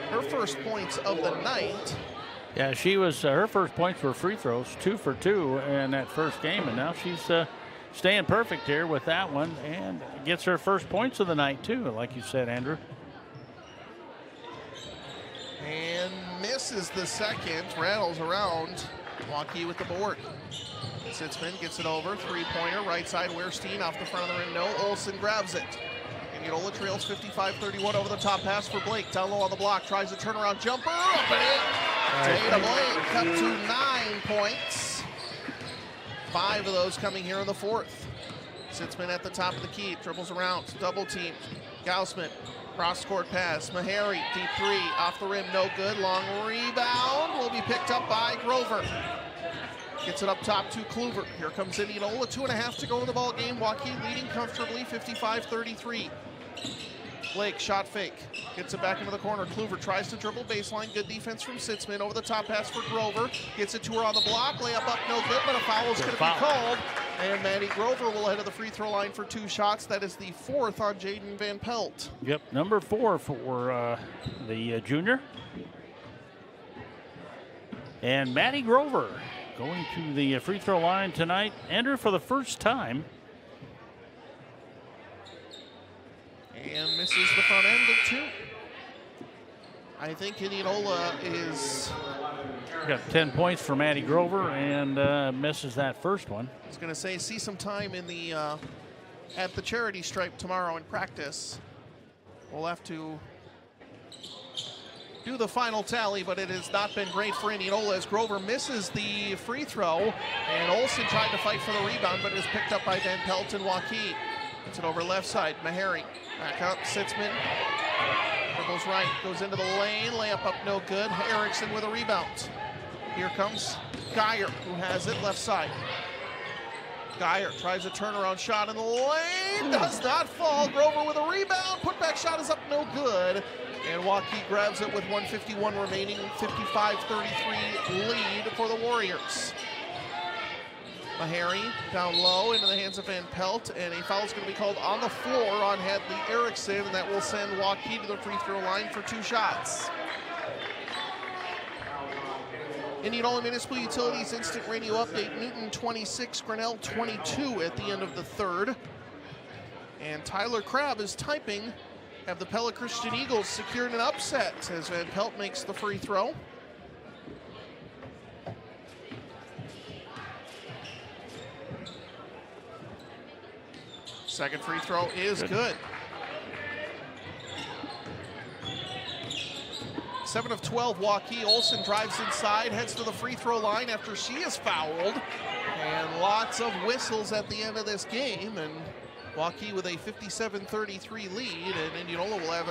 Her first points of the night. Yeah, she was, her first points were free throws, 2 for 2 in that first game, and now she's staying perfect here with that one and gets her first points of the night too, like you said, Andrew. And misses the second, rattles around. Waukee with the board. Sitzman gets it over, 3-pointer, right side, Werstein off the front of the rim, no. Olsen grabs it. Indianola trails 55-31 over the top pass for Blake. Down low on the block, tries a turnaround jumper, up and in. Jada Blake up to 9 points. 5 of those coming here in the fourth. Sitzman at the top of the key, dribbles around, double team. Gaussman, cross-court pass. Mahari, deep 3, off the rim, no good. Long rebound will be picked up by Grover. Gets it up top to Kluver. Here comes Indianola, 2.5 to go in the ball game. Waukee leading comfortably, 55-33. Blake, shot fake. Gets it back into the corner. Kluver tries to dribble baseline. Good defense from Sitzman. Over the top pass for Grover. Gets it to her on the block. Layup up, no good, but a foul is going to be called. And Maddie Grover will head to the free throw line for 2 shots. That is the 4th on Jaden Van Pelt. Yep, number 4 for the junior. And Maddie Grover going to the free throw line tonight. Andrew, for the first time. And misses the front end of 2. I think Indianola is... Got 10 points for Maddie Grover and misses that first one. I was going to say, see some time in the at the charity stripe tomorrow in practice. We'll have to do the final tally, but it has not been great for Indianola as Grover misses the free throw, and Olsen tried to fight for the rebound, but it was picked up by Van Pelt and Waukee. Gets it over left side. Mahari back up. Sitzman dribbles right, goes into the lane. Layup up, no good. Erickson with a rebound. Here comes Geyer, who has it left side. Geyer tries a turnaround shot in the lane. Does not fall. Grover with a rebound. Putback shot is up, no good. And Waukee grabs it with 1:51 remaining. 55-33 lead for the Warriors. Mahari down low into the hands of Van Pelt, and a foul is going to be called on the floor on Hadley Erickson, and that will send Waukee to the free throw line for 2 shots. Indianola Municipal Utilities Instant Radio Update. Newton 26, Grinnell 22 at the end of the third. And Tyler Crabb is typing. Have the Pella Christian Eagles secured an upset as Van Pelt makes the free throw. Second free throw is good. 7 of 12, Waukee. Olsen drives inside, heads to the free throw line after she is fouled. And lots of whistles at the end of this game. And Waukee with a 57-33 lead. And Indianola will have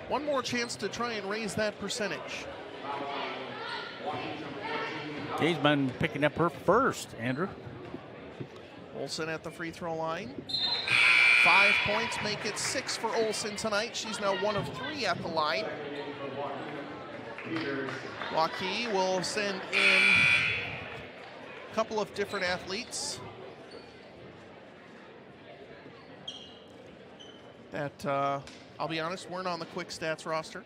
one more chance to try and raise that percentage. He's been picking up her first, Andrew. Olsen at the free throw line. 5 points make it 6 for Olsen tonight. She's now 1 of 3 at the line. Waukee will send in a couple of different athletes. that, I'll be honest, weren't on the quick stats roster.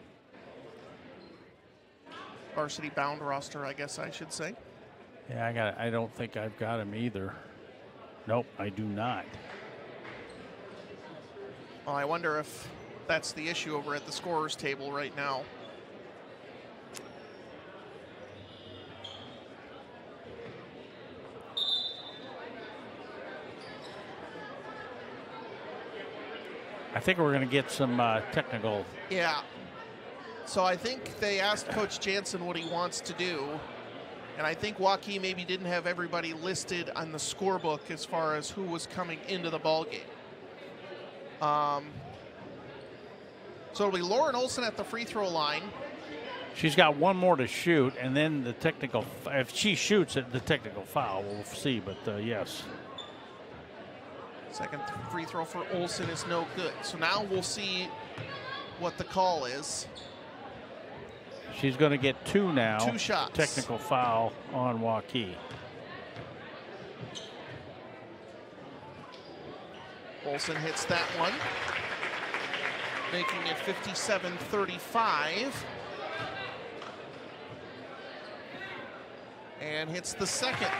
Varsity bound roster, I guess I should say. Yeah, I don't think I've got him either. Nope, I do not. Well, I wonder if that's the issue over at the scorers table right now. I think we're going to get some technical. Yeah. So I think they asked Coach Jansen what he wants to do. And I think Waukee maybe didn't have everybody listed on the scorebook as far as who was coming into the ballgame. So it'll be Lauren Olson at the free throw line. She's got one more to shoot, and then the technical. If she shoots it, the technical foul, we'll see. But yes. Second free throw for Olson is no good. So now we'll see what the call is. She's going to get 2 now. 2 shots. Technical foul on Waukee. Olson hits that one, making it 57-35. And hits the second.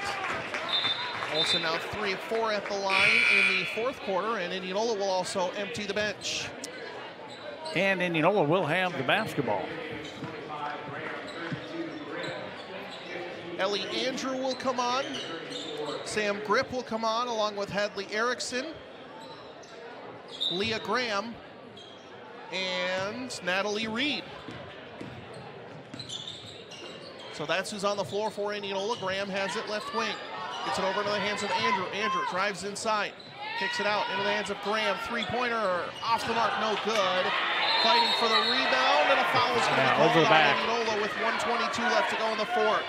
Olson now 3 of 4 at the line in the fourth quarter, and Indianola will also empty the bench. And Indianola will have the basketball. Ellie Andrew will come on. Sam Grip will come on along with Hadley Erickson, Leah Graham, and Natalie Reed. So that's who's on the floor for Indianola. Graham has it left wing. Gets it over into the hands of Andrew. Andrew drives inside. Kicks it out into the hands of Graham. Three-pointer off the mark, no good. Fighting for the rebound, and a foul is going to be called on Indianola with 1:22 left to go in the fourth.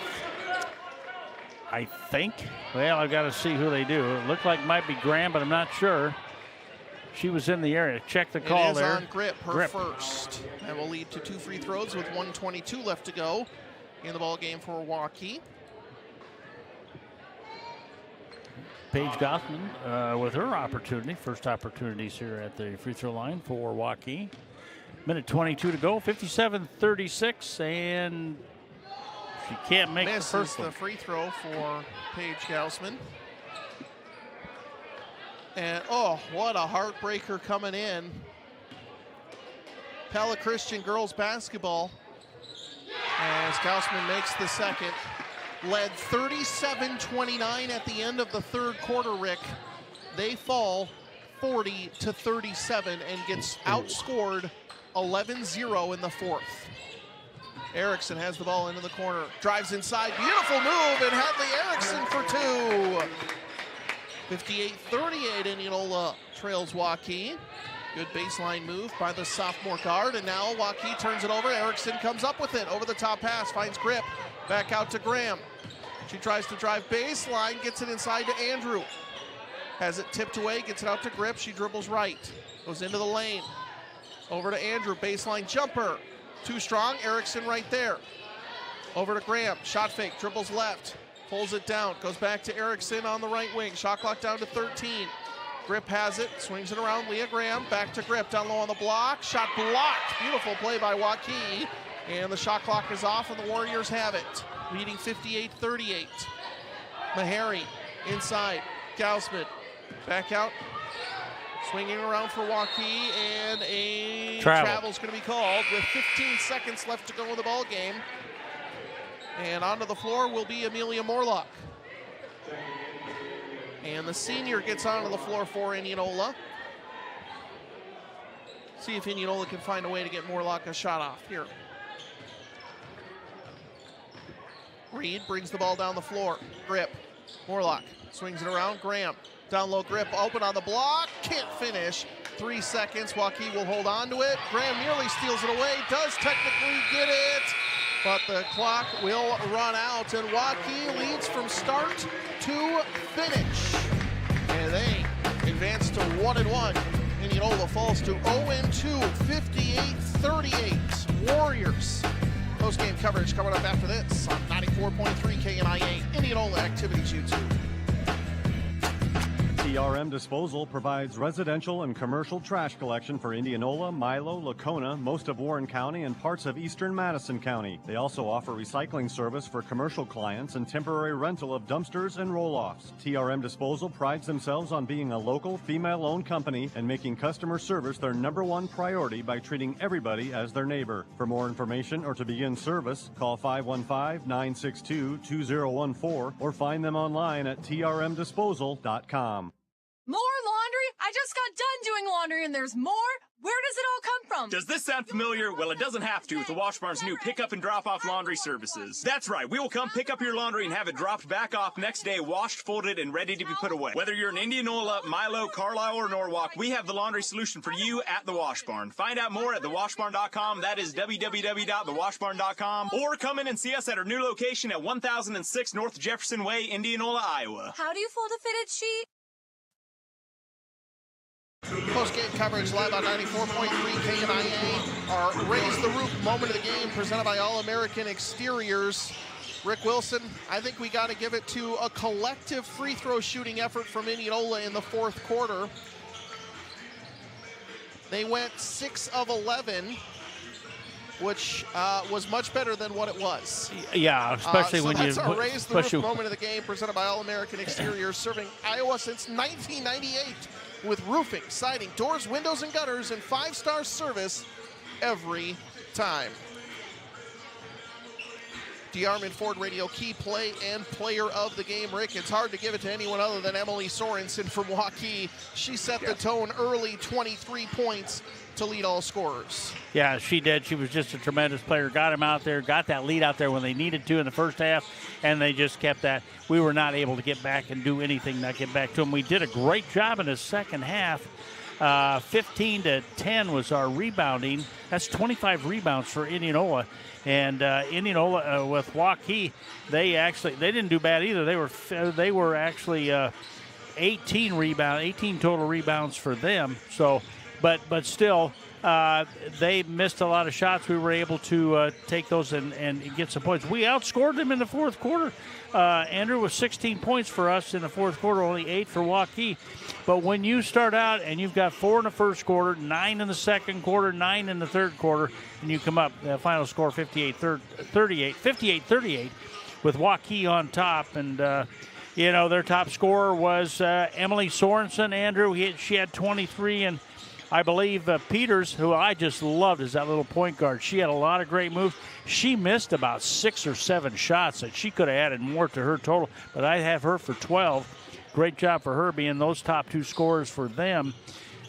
I think. Well, I've got to see who they do. It looked like it might be Graham, but I'm not sure. She was in the area. Check the call there. It is on Grip, her first. And will lead to 2 free throws with 1:22 left to go in the ball game for Waukee. Paige Gothman with her opportunity. First opportunities here at the free throw line for Waukee. Minute 22 to go. 57-36, and she can't make the first one. The free throw for Paige Gaussman. And oh, what a heartbreaker coming in. Pella Christian girls basketball, as Gaussman makes the second. Led 37-29 at the end of the third quarter, Rick. They fall 40-37 and gets outscored 11-0 in the fourth. Erickson has the ball into the corner, drives inside, beautiful move, and Hadley Erickson for 2. 58-38, Indianola trails Waukee. Good baseline move by the sophomore guard, and now Waukee turns it over. Erickson comes up with it, over the top pass, finds Grip, back out to Graham. She tries to drive baseline, gets it inside to Andrew. Has it tipped away, gets it out to Grip, she dribbles right, goes into the lane. Over to Andrew, baseline jumper. Too strong, Erickson right there. Over to Graham, shot fake, dribbles left, pulls it down, goes back to Erickson on the right wing. Shot clock down to 13. Grip has it, swings it around, Leah Graham, back to Grip, down low on the block, shot blocked. Beautiful play by Waukee, and the shot clock is off, and the Warriors have it, leading 58-38. Meharry inside, Gaussman, back out, swinging around for Waukee, and a travel's going to be called with 15 seconds left to go in the ball game. And onto the floor will be Amelia Morlock. And the senior gets onto the floor for Indianola. See if Indianola can find a way to get Morlock a shot off here. Reed brings the ball down the floor. Grip. Morlock swings it around. Graham. Down low, Grip open on the block. Can't finish. 3 seconds. Waukee will hold on to it. Graham nearly steals it away. Does technically get it. But the clock will run out, and Waukee leads from start to finish. And they advance to 1-1. Indianola falls to 0-2, 58-38. Warriors. Post-game coverage coming up after this on 94.3 KNIA, Indianola Activities YouTube. TRM Disposal provides residential and commercial trash collection for Indianola, Milo, Lacona, most of Warren County, and parts of eastern Madison County. They also offer recycling service for commercial clients and temporary rental of dumpsters and roll-offs. TRM Disposal prides themselves on being a local, female-owned company and making customer service their #1 priority by treating everybody as their neighbor. For more information or to begin service, call 515-962-2014 or find them online at trmdisposal.com. More laundry? I just got done doing laundry and there's more? Where does it all come from? Does this sound familiar? Well, it doesn't have to with the Wash Barn's new pick-up and drop-off laundry services. That's right. We will come pick up your laundry and have it dropped back off next day, washed, folded, and ready to be put away. Whether you're in Indianola, Milo, Carlisle, or Norwalk, we have the laundry solution for you at the Wash Barn. Find out more at thewashbarn.com. That is www.thewashbarn.com. Or come in and see us at our new location at 1006 North Jefferson Way, Indianola, Iowa. How do you fold a fitted sheet? Post-game coverage live on 94.3 KNIA. Our Raise the Roof moment of the game presented by All-American Exteriors. Rick Wilson, I think we got to give it to a collective free throw shooting effort from Indianola in the fourth quarter. They went 6 of 11, which was much better than what it was. Yeah, especially when that's you... our Raise the Roof moment of the game presented by All-American Exteriors, serving Iowa since 1998. With roofing, siding, doors, windows, and gutters, and 5-star service every time. DeArmond Ford Radio Key play and player of the game. Rick, it's hard to give it to anyone other than Emily Sorensen from Waukee. She set the tone early, 23 points to lead all scorers. Yeah, she did. She was just a tremendous player. Got him out there, got that lead out there when they needed to in the first half, and they just kept that. We were not able to get back and do anything to get back to them. We did a great job in the second half. 15-10 was our rebounding. That's 25 rebounds for Indianola. And Indianola with Waukee, they didn't do bad either. They were actually 18 total rebounds for them. So, but still, they missed a lot of shots. We were able to take those and get some points. We outscored them in the fourth quarter. Andrew was 16 points for us in the fourth quarter, only 8 for Waukee. But when you start out and you've got 4 in the first quarter, 9 in the second quarter, 9 in the third quarter, and you come up, the final score 58-38 with Waukee on top. And, their top scorer was Emily Sorensen. Andrew, she had 23, and I believe Peters, who I just loved as that little point guard, she had a lot of great moves. She missed about 6 or 7 shots that she could have added more to her total, but I have her for 12. Great job for her being those top 2 scorers for them.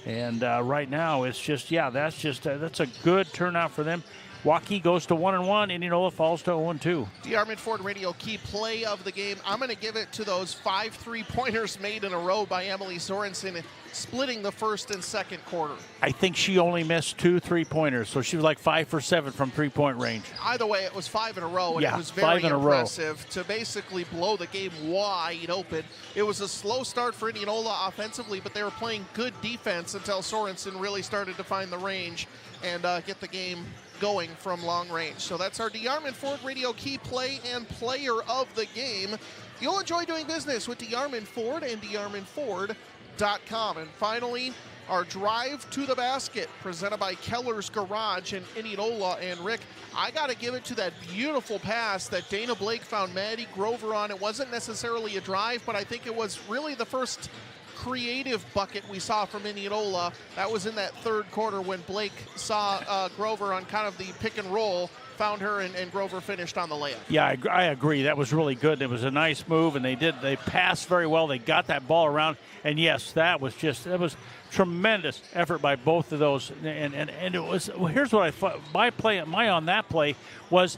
And right now it's just, that's a good turnout for them. Waukee goes to 1-1. Indianola falls to 0-2. DeArmond Ford Radio Key play of the game. I'm going to give it to those 5 3-pointers made in a row by Emily Sorensen, splitting the first and second quarter. I think she only missed 2 3-pointers, so she was like 5 for 7 from 3-point range. Either way, it was 5 in a row, and yeah, it was very 5 in impressive to basically blow the game wide open. It was a slow start for Indianola offensively, but they were playing good defense until Sorensen really started to find the range and get the game going from long range. So that's our DeArmond Ford Radio Key play and player of the game. You'll enjoy doing business with DeArmond Ford and DeArmondFord.com. And finally, our drive to the basket presented by Keller's Garage in Indianola. And Rick, I got to give it to that beautiful pass that Dana Blake found Maddie Grover on. It wasn't necessarily a drive, but I think it was really the first creative bucket we saw from Indianola. That was in that third quarter when Blake saw Grover on kind of the pick and roll, found her, and Grover finished on the layup. Yeah, I agree. That was really good. It was a nice move, and they passed very well. They got that ball around, and yes, that was tremendous effort by both of those. And it was, here's what I thought. My on that play was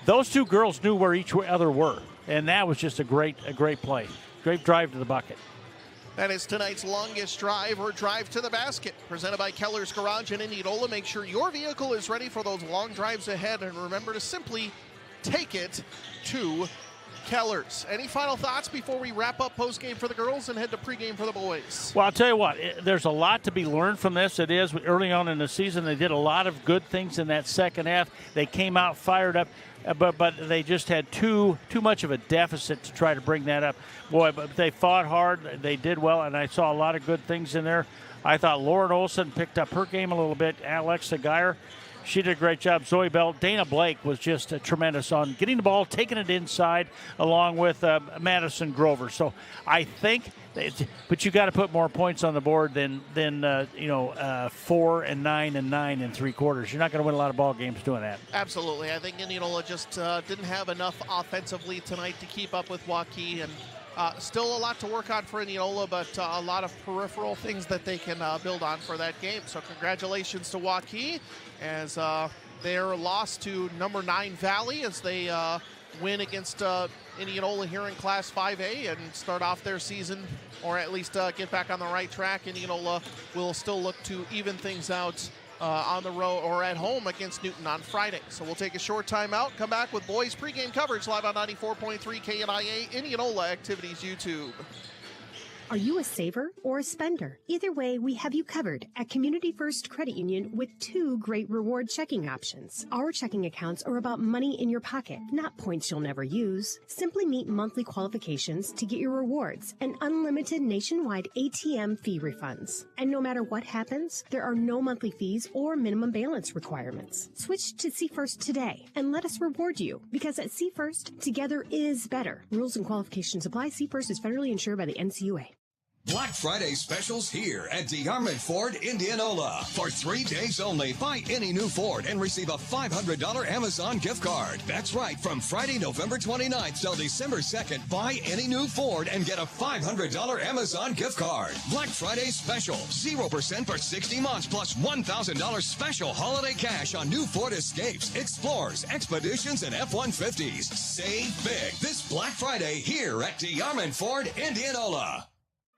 those 2 girls knew where each other were, and that was just a great play. Great drive to the bucket. That is tonight's longest drive or drive to the basket, presented by Keller's Garage in Indianola. Make sure your vehicle is ready for those long drives ahead, and remember to simply take it to Kellers. Any final thoughts before we wrap up postgame for the girls and head to pregame for the boys? Well, I'll tell you what, there's a lot to be learned from this. It is early on in the season. They did a lot of good things in that second half. They came out fired up, but they just had too much of a deficit to try to bring that up. Boy, but they fought hard. They did well, and I saw a lot of good things in there. I thought Lauren Olson picked up her game a little bit. Alexa Geyer, she did a great job. Zoe Bell, Dana Blake was just tremendous on getting the ball, taking it inside, along with Madison Grover. So I think, but you got to put more points on the board than 4 and 9 and 9 and 3/4. You're not going to win a lot of ball games doing that. Absolutely. I think Indianola just didn't have enough offensively tonight to keep up with Waukee, and still a lot to work on for Indianola, but a lot of peripheral things that they can build on for that game. So congratulations to Waukee as their loss to number 9 Valley as they win against Indianola here in Class 5A and start off their season, or at least get back on the right track. Indianola will still look to even things out on the road or at home against Newton on Friday. So we'll take a short time out, come back with boys pregame coverage live on 94.3 KNIA, Indianola Activities YouTube. Are you a saver or a spender? Either way, we have you covered at Community First Credit Union with 2 great reward checking options. Our checking accounts are about money in your pocket, not points you'll never use. Simply meet monthly qualifications to get your rewards and unlimited nationwide ATM fee refunds. And no matter what happens, there are no monthly fees or minimum balance requirements. Switch to See First today and let us reward you, because at See First, together is better. Rules and qualifications apply. See First is federally insured by the NCUA. Black Friday specials here at DeArmond Ford Indianola. For 3 days only, buy any new Ford and receive a $500 Amazon gift card. That's right, from Friday, November 29th till December 2nd, buy any new Ford and get a $500 Amazon gift card. Black Friday special, 0% for 60 months plus $1,000 special holiday cash on new Ford Escapes, Explorers, Expeditions, and F-150s. Save big this Black Friday here at DeArmond Ford Indianola.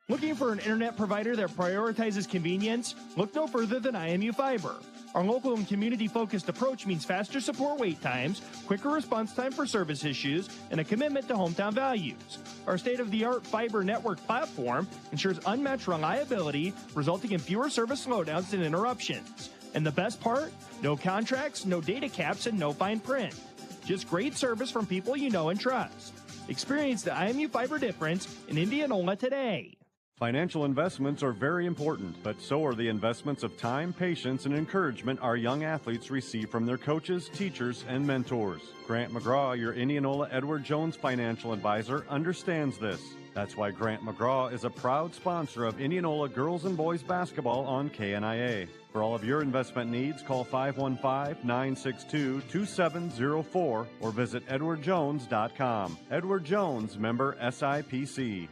Looking for an internet provider that prioritizes convenience? Look no further than IMU Fiber. Our local and community-focused approach means faster support wait times, quicker response time for service issues, and a commitment to hometown values. Our state-of-the-art fiber network platform ensures unmatched reliability, resulting in fewer service slowdowns and interruptions. And the best part? No contracts, no data caps, and no fine print. Just great service from people you know and trust. Experience the IMU Fiber difference in Indianola today. Financial investments are very important, but so are the investments of time, patience, and encouragement our young athletes receive from their coaches, teachers, and mentors. Grant McGraw, your Indianola Edward Jones financial advisor, understands this. That's why Grant McGraw is a proud sponsor of Indianola girls and boys basketball on KNIA. For all of your investment needs, call 515-962-2704 or visit edwardjones.com. Edward Jones, member SIPC.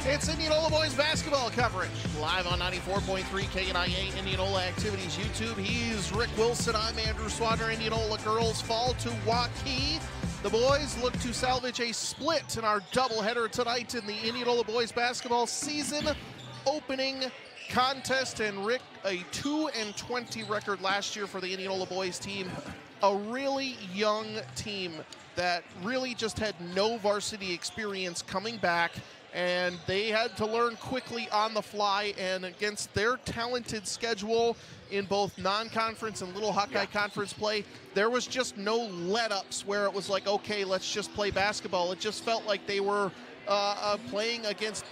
It's Indianola boys basketball coverage live on 94.3 KNIA Indianola Activities YouTube. He's Rick Wilson. I'm Andrew Swadner. Indianola girls fall to Waukee. The boys look to salvage a split in our doubleheader tonight in the Indianola boys basketball season opening contest. And Rick, a 2-20 record last year for the Indianola boys team. A really young team that really just had no varsity experience coming back. And they had to learn quickly on the fly, and against their talented schedule in both non-conference and Little Hawkeye Conference play, there was just no let-ups where it was like, okay, let's just play basketball. It just felt like they were playing against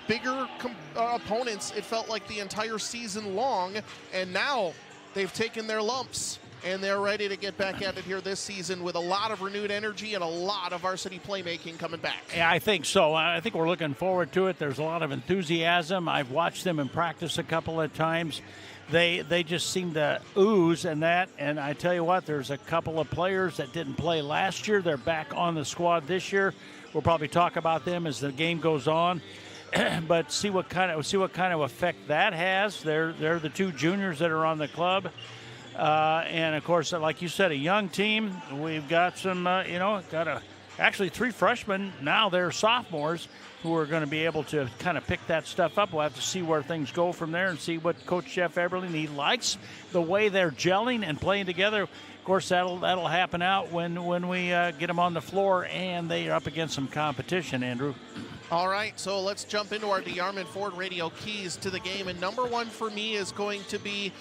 bigger opponents, it felt like the entire season long, and now they've taken their lumps. And they're ready to get back at it here this season with a lot of renewed energy and a lot of varsity playmaking coming back. Yeah, I think so. I think we're looking forward to it. There's a lot of enthusiasm. I've watched them in practice a couple of times. They just seem to ooze and that. And I tell you what, there's a couple of players that didn't play last year. They're back on the squad this year. We'll probably talk about them as the game goes on. But see what kind of effect that has. They're the 2 juniors that are on the club. And, of course, like you said, a young team. We've got some, actually 3 freshmen. Now they're sophomores. who are going to be able to kind of pick that stuff up. We'll have to see where things go from there and see what Coach Jeff Eberlin, he likes the way they're gelling and playing together. Of course, that'll happen out when we get them on the floor and they are up against some competition, Andrew. All right, so let's jump into our DeArmond Ford radio keys to the game. And number one for me is going to be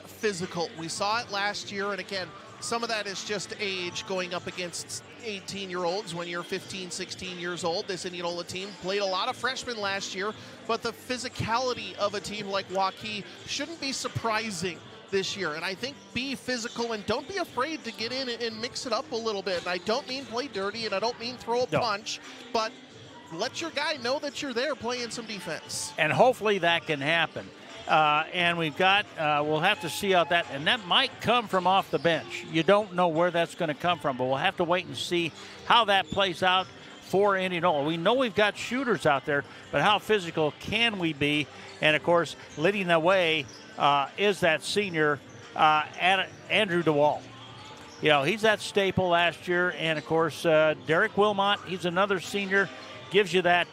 physical. We saw it last year, and again, some of that is just age going up against 18-year-olds when you're 15, 16 years old. This Indianola team played a lot of freshmen last year, but the physicality of a team like Waukee shouldn't be surprising this year. And I think be physical and don't be afraid to get in and mix it up a little bit. And I don't mean play dirty and I don't mean throw a punch, but let your guy know that you're there playing some defense. And hopefully that can happen. And we've got, we'll have to see how that, and that might come from off the bench. You don't know where that's going to come from, but we'll have to wait and see how that plays out for Indianola. We know we've got shooters out there, but how physical can we be? And, of course, leading the way is that senior, Andrew DeWall. You know, he's that staple last year. And, of course, Derek Wilmot, he's another senior, gives you that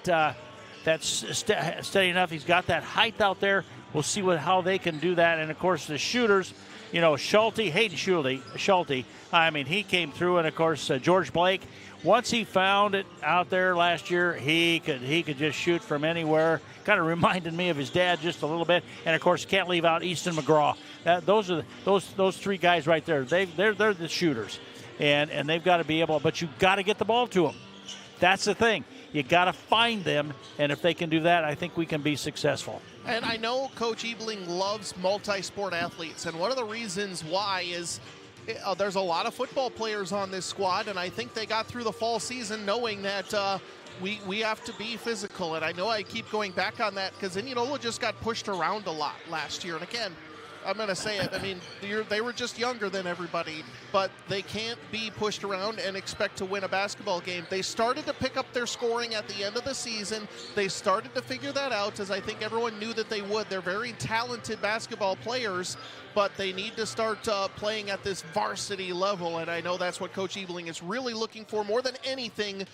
steady enough. He's got that height out there. We'll see how they can do that. And, of course, the shooters, you know, Hayden Schulte, I mean, he came through. And, of course, George Blake, once he found it out there last year, he could just shoot from anywhere. Kind of reminded me of his dad just a little bit. And, of course, can't leave out Easton McGraw. Those are those three guys right there. They're the shooters. And they've got to be able, but you've got to get the ball to them. That's the thing. You got to find them, and if they can do that, I think we can be successful. And I know Coach Ebeling loves multi-sport athletes, and one of the reasons why is there's a lot of football players on this squad, and I think they got through the fall season knowing that we have to be physical. And I know I keep going back on that because Indianola just got pushed around a lot last year. And again, I'm going to say it. I mean, they were just younger than everybody, but they can't be pushed around and expect to win a basketball game. They started to pick up their scoring at the end of the season. They started to figure that out, as I think everyone knew that they would. They're very talented basketball players, but they need to start playing at this varsity level, and I know that's what Coach Ebeling is really looking for more than anything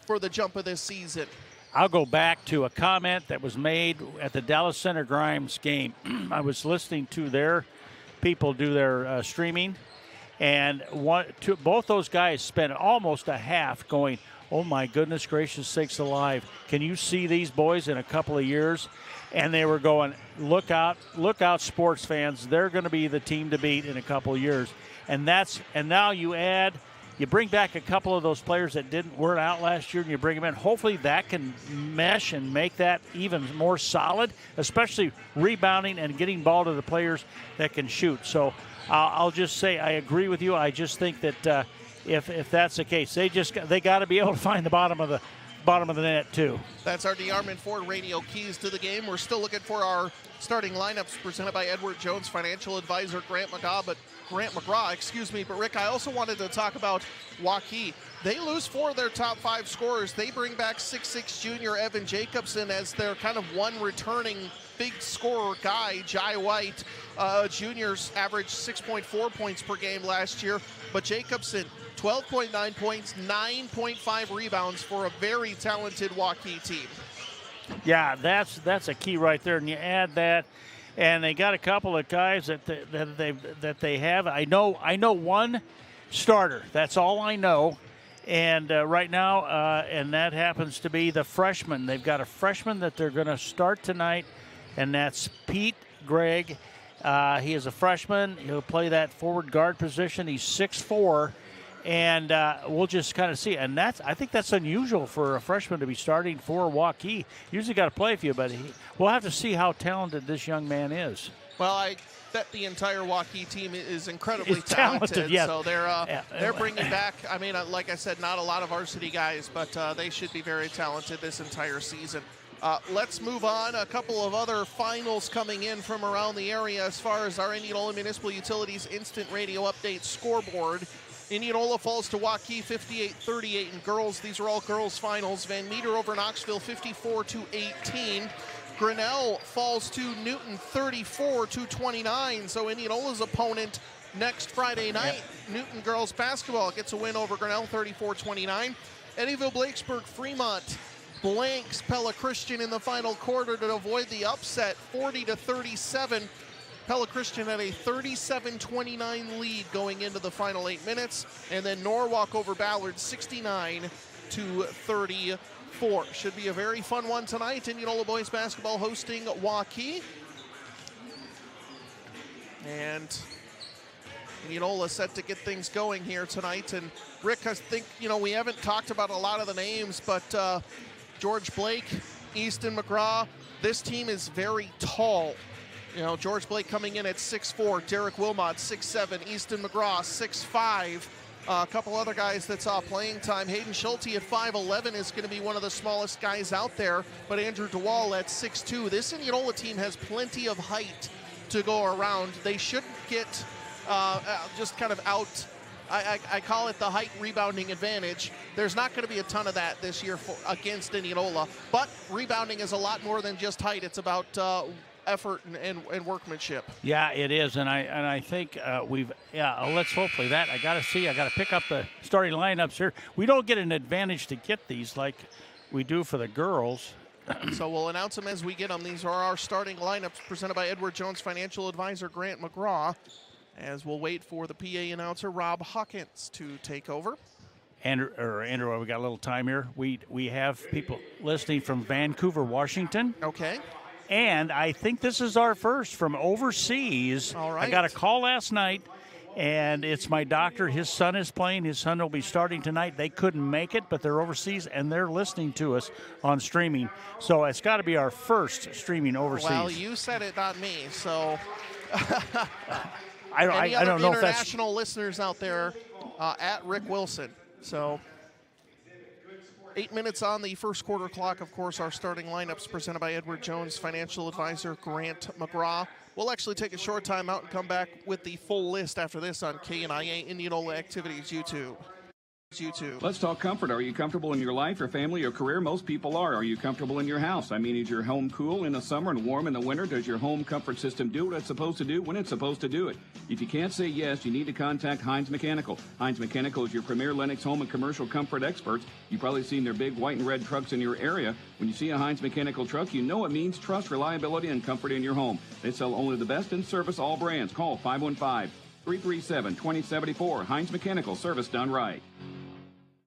for the jump of this season. I'll go back to a comment that was made at the Dallas Center Grimes game. I was listening to their people do their streaming, and both those guys spent almost a half going, oh my goodness gracious sakes alive, can you see these boys in a couple of years? And they were going, look out sports fans, they're going to be the team to beat in a couple of years. And now you bring back a couple of those players that weren't out last year, and you bring them in. Hopefully that can mesh and make that even more solid, especially rebounding and getting ball to the players that can shoot. So I'll just say I agree with you. I just think that if that's the case, they got to be able to find the bottom of the net too. That's our DeArmond Ford radio keys to the game. We're still looking for our starting lineups presented by Edward Jones financial advisor Grant McGraw. But Rick, I also wanted to talk about Waukee. They lose 4 of their top 5 scorers. They bring back 6'6" junior Evan Jacobson as their kind of one returning big scorer guy. Jai White, juniors averaged 6.4 points per game last year, but Jacobson 12.9 points, 9.5 rebounds for a very talented Waukee team. Yeah, that's a key right there, and you add that, and they got a couple of guys that they have. I know one starter. That's all I know, and right now, and that happens to be the freshman. They've got a freshman that they're going to start tonight, and that's Pete Gregg. He is a freshman. He'll play that forward guard position. He's 6'4". And we'll just kind of see. And I think that's unusual for a freshman to be starting for Waukee. Usually got to play a few, but we'll have to see how talented this young man is. Well, I bet the entire Waukee team is incredibly talented. Yes. So they're bringing back, I mean, like I said, not a lot of varsity guys, but they should be very talented this entire season. Let's move on. A couple of other finals coming in from around the area as far as our Indianola Municipal Utilities Instant Radio Update scoreboard. Indianola falls to Waukee 58-38 in girls. These are all girls finals. Van Meter over Knoxville 54-18. Grinnell falls to Newton 34-29. So Indianola's opponent next Friday night, Newton girls basketball, gets a win over Grinnell 34-29. Eddyville Blakesburg Fremont blanks Pella Christian in the final quarter to avoid the upset, 40-37. Pella Christian had a 37-29 lead going into the final 8 minutes, and then Norwalk over Ballard 69-34. Should be a very fun one tonight. Indianola boys basketball hosting Waukee. And Indianola set to get things going here tonight. And Rick, I think, we haven't talked about a lot of the names, but George Blake, Easton McGraw, this team is very tall. George Blake coming in at 6'4", Derek Wilmot 6'7", Easton McGraw 6'5". A couple other guys that saw playing time. Hayden Schulte at 5'11" is going to be one of the smallest guys out there, but Andrew DeWall at 6'2". This Indianola team has plenty of height to go around. They shouldn't get just kind of out. I call it the height rebounding advantage. There's not going to be a ton of that this year against Indianola, but rebounding is a lot more than just height. It's about effort and workmanship. Yeah, it is, and I think let's hopefully that. I got to pick up the starting lineups here. We don't get an advantage to get these like we do for the girls. So we'll announce them as we get them. These are our starting lineups presented by Edward Jones financial advisor Grant McGraw, as we'll wait for the PA announcer Rob Hawkins to take over. Andrew, we got a little time here. We have people listening from Vancouver, Washington. Okay. And I think this is our first from overseas. All right. I got a call last night, and it's my doctor. His son is playing. His son will be starting tonight. They couldn't make it, but they're overseas, and they're listening to us on streaming. So it's got to be our first streaming overseas. Well, you said it, not me. So I don't know if that's international listeners out there at Rick Wilson. So 8 minutes on the first quarter clock. Of course, our starting lineups presented by Edward Jones financial advisor Grant McGraw. We'll actually take a short time out and come back with the full list after this on KNIA Indianola Activities YouTube. Let's talk comfort. Are you comfortable in your life, your family, your career? Most people are. Are you comfortable in your house? I mean, is your home cool in the summer and warm in the winter? Does your home comfort system do what it's supposed to do when it's supposed to do it? If you can't say yes, you need to contact Hines Mechanical. Hines Mechanical is your premier Lennox home and commercial comfort experts. You've probably seen their big white and red trucks in your area. When you see a Hines Mechanical truck, you know it means trust, reliability, and comfort in your home. They sell only the best and service all brands. Call 515-337-2074. Hines Mechanical, service done right.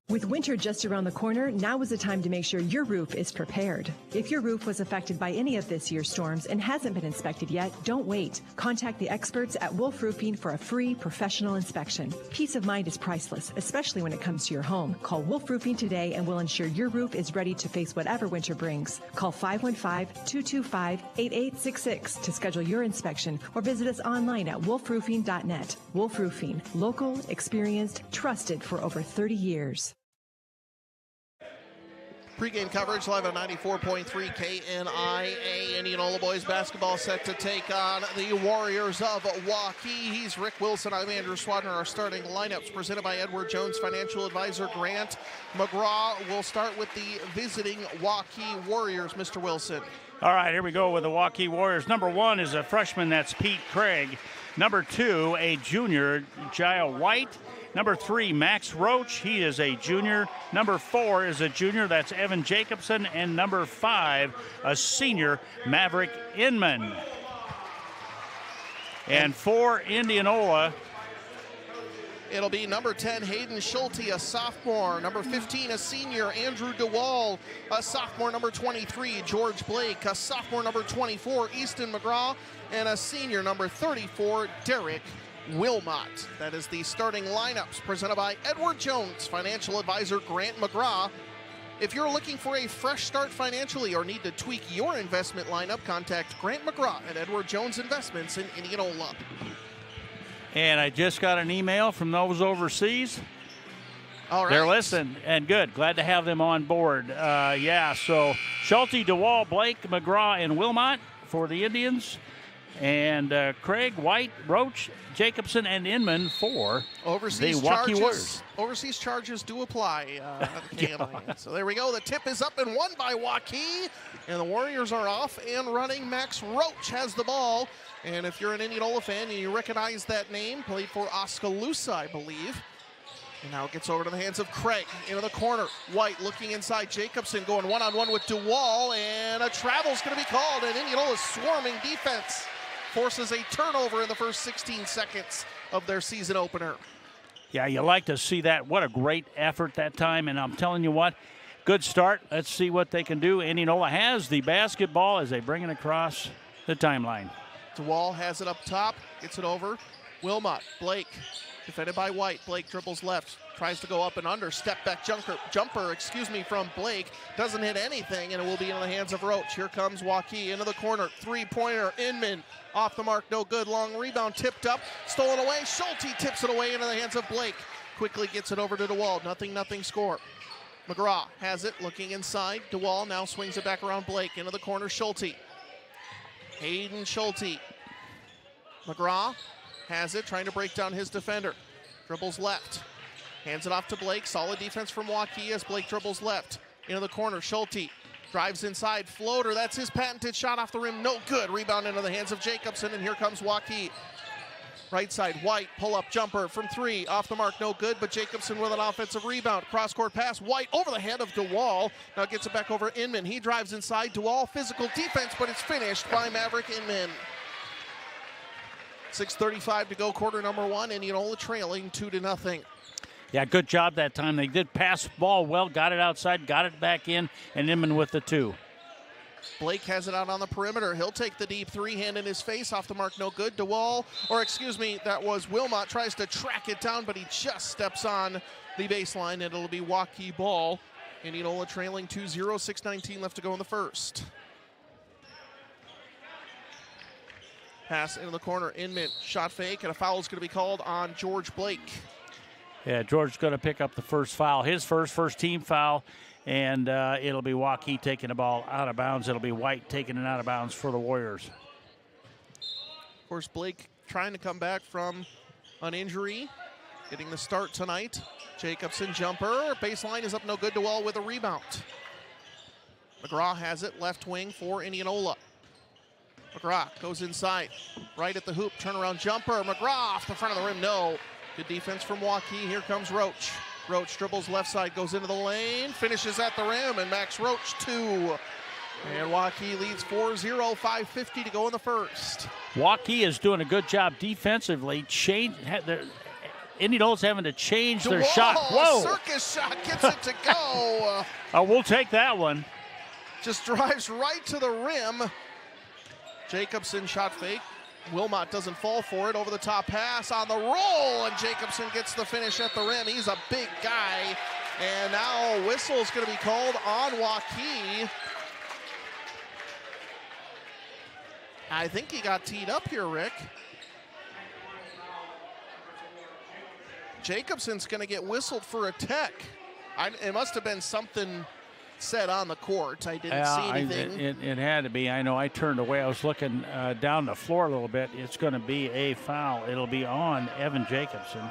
With winter just around the corner, now is the time to make sure your roof is prepared. If your roof was affected by any of this year's storms and hasn't been inspected yet, don't wait. Contact the experts at Wolf Roofing for a free professional inspection. Peace of mind is priceless, especially when it comes to your home. Call Wolf Roofing today and we'll ensure your roof is ready to face whatever winter brings. Call 515-225-8866 to schedule your inspection or visit us online at wolfroofing.net. Wolf Roofing, local, experienced, trusted for over 30 years. Pre-game coverage live on 94.3 KNIA. Indianola boys basketball set to take on the Warriors of Waukee. He's Rick Wilson. I'm Andrew Swadner. Our starting lineups presented by Edward Jones financial advisor Grant McGraw. We'll start with the visiting Waukee Warriors. Mr. Wilson. All right, here we go with the Waukee Warriors. Number 1 is a freshman. That's Pete Craig. Number 2, a junior, Jaya White. Number 3, Max Roach. He is a junior. Number 4 is a junior. That's Evan Jacobson. And number 5, a senior, Maverick Inman. And for Indianola, it'll be number 10, Hayden Schulte, a sophomore. Number 15, a senior, Andrew DeWall. A sophomore, number 23, George Blake. A sophomore, number 24, Easton McGraw. And a senior, number 34, Derek Wilmot. That is the starting lineups presented by Edward Jones financial advisor Grant McGraw. If you're looking for a fresh start financially or need to tweak your investment lineup, contact Grant McGraw at Edward Jones Investments in Indianola. And I just got an email from those overseas. All right. They're listening, and good. Glad to have them on board. So Schulte, DeWall, Blake, McGraw, and Wilmot for the Indians. And Craig, White, Roach, Jacobson, and Inman for overseas the Waukee Warriors. Overseas charges do apply. So there we go. The tip is up and won by Waukee. And the Warriors are off and running. Max Roach has the ball. And if you're an Indianola fan and you recognize that name, played for Oskaloosa, I believe. And now it gets over to the hands of Craig. Into the corner. White looking inside. Jacobson going one-on-one with DeWall. And a travel's going to be called. And Indianola's swarming defense forces a turnover in the first 16 seconds of their season opener. Yeah, you like to see that. What a great effort that time. And I'm telling you what, good start. Let's see what they can do. Indianola has the basketball as they bring it across the timeline. DeWall has it up top. Gets it over. Wilmot. Blake. Defended by White. Blake dribbles left. Tries to go up and under. Step back jumper from Blake. Doesn't hit anything, and it will be in the hands of Roach. Here comes Waukee into the corner. Three-pointer. Inman. Off the mark. No good. Long rebound. Tipped up. Stolen away. Schulte tips it away into the hands of Blake. Quickly gets it over to DeWall. Nothing score. McGraw has it. Looking inside. DeWall now swings it back around Blake. Into the corner. Schulte. Hayden Schulte. McGraw has it, trying to break down his defender. Dribbles left. Hands it off to Blake. Solid defense from Waukee as Blake dribbles left. Into the corner, Schulte drives inside. Floater, that's his patented shot off the rim. No good. Rebound into the hands of Jacobson, and here comes Waukee. Right side, White, pull-up jumper from three. Off the mark, no good, but Jacobson with an offensive rebound. Cross-court pass, White over the head of DeWall. Now gets it back over Inman. He drives inside. DeWall, physical defense, but it's finished by Maverick Inman. 6:35 to go, quarter number one. Indianola trailing 2-0. Yeah, good job that time. They did pass the ball well, got it outside, got it back in, and Inman with the two. Blake has it out on the perimeter. He'll take the deep three, hand in his face. Off the mark, no good. That was Wilmot. Tries to track it down, but he just steps on the baseline, and it'll be Waukee ball. Indianola trailing 2-0, 6:19 left to go in the first. Pass into the corner. Inman, shot fake, and a foul is going to be called on George Blake. Yeah, George's going to pick up the first foul. His first team foul, and it'll be Waukee taking the ball out of bounds. It'll be White taking it out of bounds for the Warriors. Of course, Blake trying to come back from an injury, getting the start tonight. Jacobson jumper. Baseline is up, no good. DeWall with a rebound. McGraw has it, left wing for Indianola. McGraw goes inside, right at the hoop, turnaround jumper. McGraw off the front of the rim, no. Good defense from Waukee. Here comes Roach. Roach dribbles left side, goes into the lane, finishes at the rim, and Max Roach two. And Waukee leads 4-0, 5:50 to go in the first. Waukee is doing a good job defensively. Indianola's having to change their shot. Whoa! Circus shot gets it to go. We'll take that one. Just drives right to the rim. Jacobson shot fake. Wilmot doesn't fall for it. Over the top pass on the roll, and Jacobson gets the finish at the rim. He's a big guy. And now a whistle is going to be called on Waukee. I think he got teed up here, Rick. Jacobson's going to get whistled for a tech. It must have been something said on the court. I didn't see anything. It had to be. I know I turned away. I was looking down the floor a little bit. It's going to be a foul. It'll be on Evan Jacobson.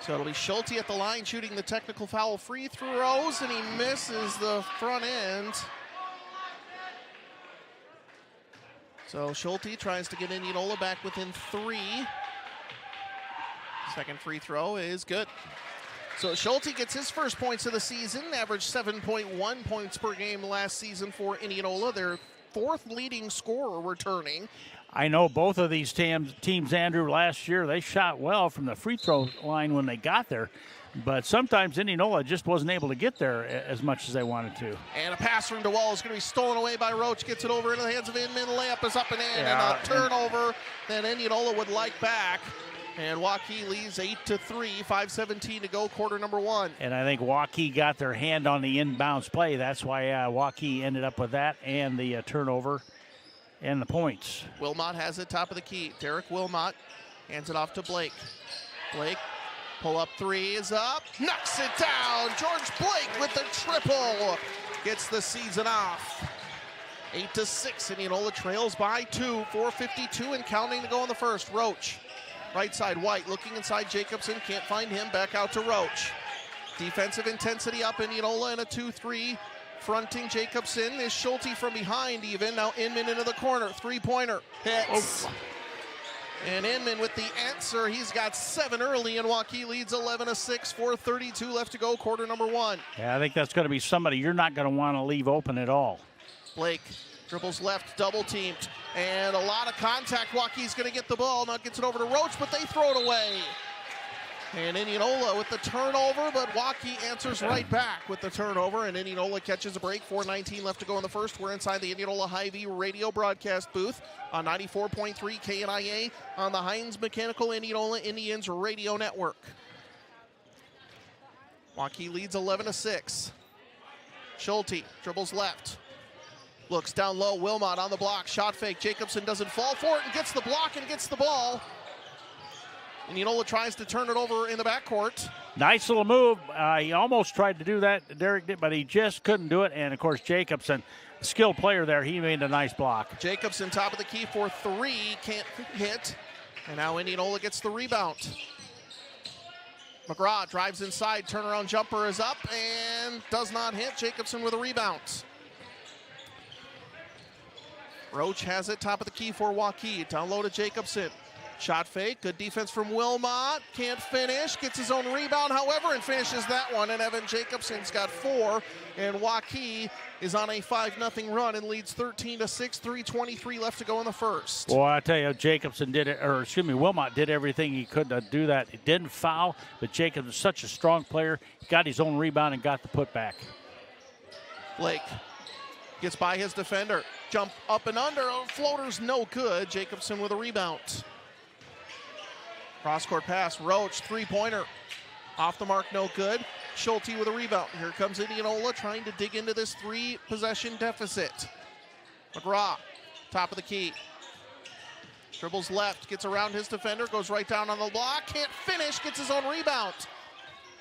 So it'll be Schulte at the line shooting the technical foul free throws, and he misses the front end. So Schulte tries to get Indianola back within three. Second free throw is good. So Schulte gets his first points of the season, averaged 7.1 points per game last season for Indianola. Their fourth leading scorer returning. I know both of these teams, Andrew, last year, they shot well from the free throw line when they got there. But sometimes Indianola just wasn't able to get there as much as they wanted to. And a pass from DeWall is going to be stolen away by Roach. Gets it over into the hands of Inman. Layup is up and in, and a turnover that Indianola would like back. And Waukee leads 8-3, 5:17 to go, quarter number one. And I think Waukee got their hand on the inbounds play. That's why Waukee ended up with that and the turnover and the points. Wilmot has it, top of the key. Derek Wilmot hands it off to Blake. Blake, pull-up three is up, knocks it down. George Blake with the triple gets the season off. 8-6, Indianola trails by 2, 4:52 and counting to go in the first. Roach. Right side, White looking inside Jacobson, can't find him, back out to Roach. Defensive intensity up, Indianola in a 2-3. Fronting Jacobson is Schulte from behind even. Now Inman into the corner, three-pointer, hits. And Inman with the answer. He's got 7 early, and Waukee leads 11-6, 4:32 left to go, quarter number 1. Yeah, I think that's going to be somebody you're not going to want to leave open at all. Blake dribbles left, double teamed, and a lot of contact. Waukee's going to get the ball. Now gets it over to Roach, but they throw it away. And Indianola with the turnover, but Waukee answers right back with the turnover, and Indianola catches a break. 4:19 left to go in the first. We're inside the Indianola Hy-Vee radio broadcast booth on 94.3 KNIA on the Heinz Mechanical Indianola Indians radio network. Waukee leads 11-6. Schulte dribbles left. Looks down low, Wilmot on the block, shot fake. Jacobson doesn't fall for it and gets the block and gets the ball. Indianola tries to turn it over in the backcourt. Nice little move. He almost tried to do that, Derek did, but he just couldn't do it. And, of course, Jacobson, skilled player there, he made a nice block. Jacobson, top of the key for 3, can't hit. And now Indianola gets the rebound. McGraw drives inside, turnaround jumper is up and does not hit. Jacobson with a rebound. Roach has it, top of the key for Waukee. Down low to Jacobson. Shot fake, good defense from Wilmot. Can't finish, gets his own rebound, however, and finishes that one. And Evan Jacobson's got 4, and Waukee is on a 5-0 run and leads 13-6, 3:23 left to go in the first. Well, I tell you, Jacobson did it, or excuse me, Wilmot did everything he could to do that. He didn't foul, but Jacobson is such a strong player. He got his own rebound and got the putback. Blake gets by his defender. Jump up and under, floater's no good. Jacobson with a rebound. Cross-court pass, Roach, three-pointer. Off the mark, no good. Schulte with a rebound. Here comes Indianola trying to dig into this 3-possession deficit. McGraw, top of the key. Dribbles left, gets around his defender, goes right down on the block. Can't finish, gets his own rebound.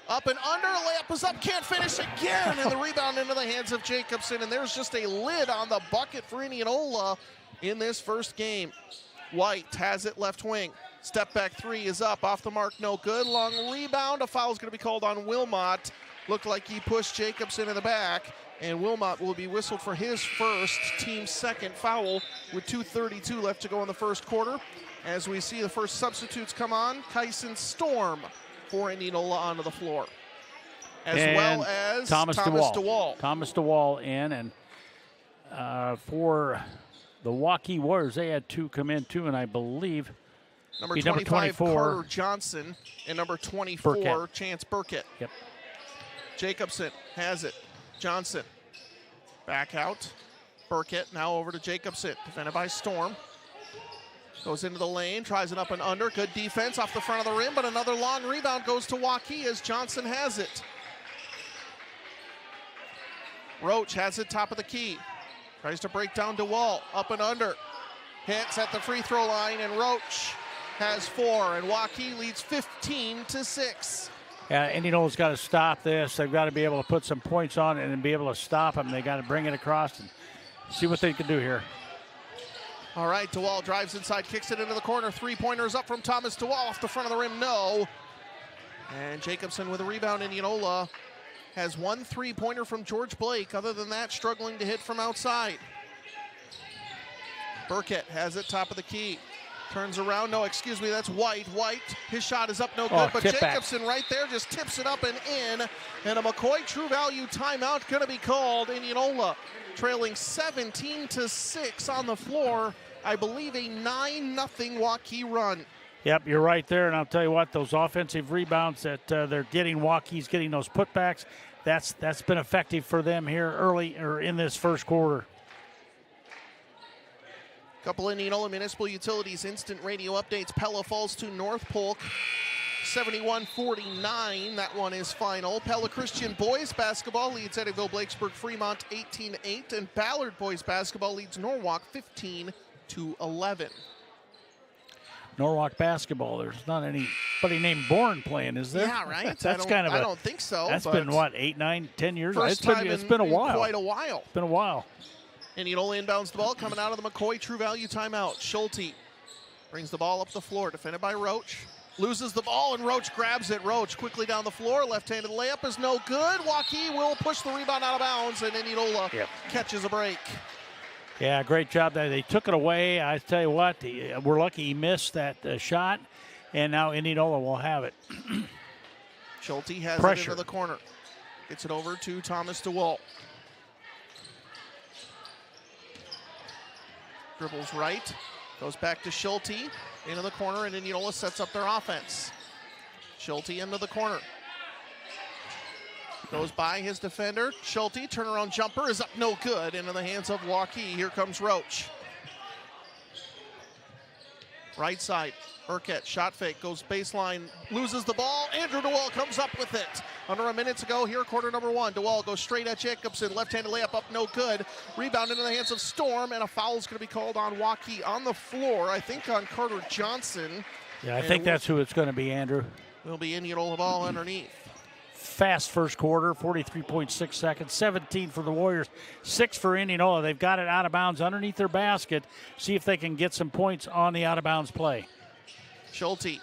Up and under, layup is up, can't finish again. And the rebound into the hands of Jacobson. And there's just a lid on the bucket for Indianola in this first game. White has it left wing. Step back 3 is up, off the mark, no good. Long rebound, a foul is going to be called on Wilmot. Looked like he pushed Jacobson in the back, and Wilmot will be whistled for his first, team's second foul with 2:32 left to go in the first quarter. As we see the first substitutes come on, Kyson Storm for Indianola onto the floor, well as Thomas DeWall. Thomas DeWall in, and for the Waukee Warriors, they had 2 come in too, and I believe Number 25, Carter Johnson, and number 24, Burkett. Chance Burkett. Yep. Jacobson has it. Johnson back out. Burkett now over to Jacobson, defended by Storm. Goes into the lane, tries it up and under. Good defense off the front of the rim, but another long rebound goes to Waukee as Johnson has it. Roach has it top of the key. Tries to break down DeWall, up and under. Hits at the free throw line, and Roach has 4, and Waukee leads 15-6. Yeah, Indianola's got to stop this. They've got to be able to put some points on it and be able to stop them. They got to bring it across and see what they can do here. All right, DeWall drives inside, kicks it into the corner. 3-pointers up from Thomas DeWall off the front of the rim, no. And Jacobson with a rebound. Indianola has 1 3-pointer from George Blake. Other than that, struggling to hit from outside. Burkett has it top of the key. Turns around, no, excuse me, that's White. White, his shot is up, no good, but Jacobson right there just tips it up and in. And a McCoy True Value timeout going to be called. Indianola trailing 17-6 on the floor. I believe a 9-0 Waukee run. Yep, you're right there, and I'll tell you what, those offensive rebounds that they're getting, Waukee's getting those putbacks, that's been effective for them here early or in this first quarter. Couple Indianola Municipal Utilities instant radio updates. Pella falls to North Polk 71-49. That one is final. Pella Christian boys basketball leads Eddyville Blakesburg Fremont 18-8, and Ballard boys basketball leads Norwalk 15-11. Norwalk basketball. There's not anybody named Bourne playing, is there? Yeah, right. That's kind of. I don't think so. That's been what, 8, 9, 10 years. First time it's been a while. Quite a while. It's been a while. Indianola inbounds the ball coming out of the McCoy True Value timeout. Schulte brings the ball up the floor, defended by Roach. Loses the ball, and Roach grabs it. Roach quickly down the floor. Left-handed layup is no good. Waukee will push the rebound out of bounds, and Indianola catches a break. Yeah, great job there. They took it away. I tell you what, we're lucky he missed that shot, and now Indianola will have it. Schulte has Pressure. it into the corner. Gets it over to Thomas DeWalt. Dribbles right. Goes back to Schulte. Into the corner, and Indianola sets up their offense. Schulte into the corner. Goes by his defender. Schulte, turnaround jumper is up, no good. Into the hands of Waukee. Here comes Roach. Right side. Burkett, shot fake, goes baseline, loses the ball. Andrew DeWall comes up with it. Under a minute to go here, quarter number one. DeWall goes straight at Jacobson. Left-handed layup up, no good. Rebound into the hands of Storm, and a foul is going to be called on Waukee on the floor. I think on Carter Johnson. Yeah, I think that's who it's going to be, Andrew. Will be Indianola ball underneath. Fast first quarter, 43.6 seconds, 17 for the Warriors, 6 for Indianola. They've got it out of bounds underneath their basket. See if they can get some points on the out-of-bounds play. Schulte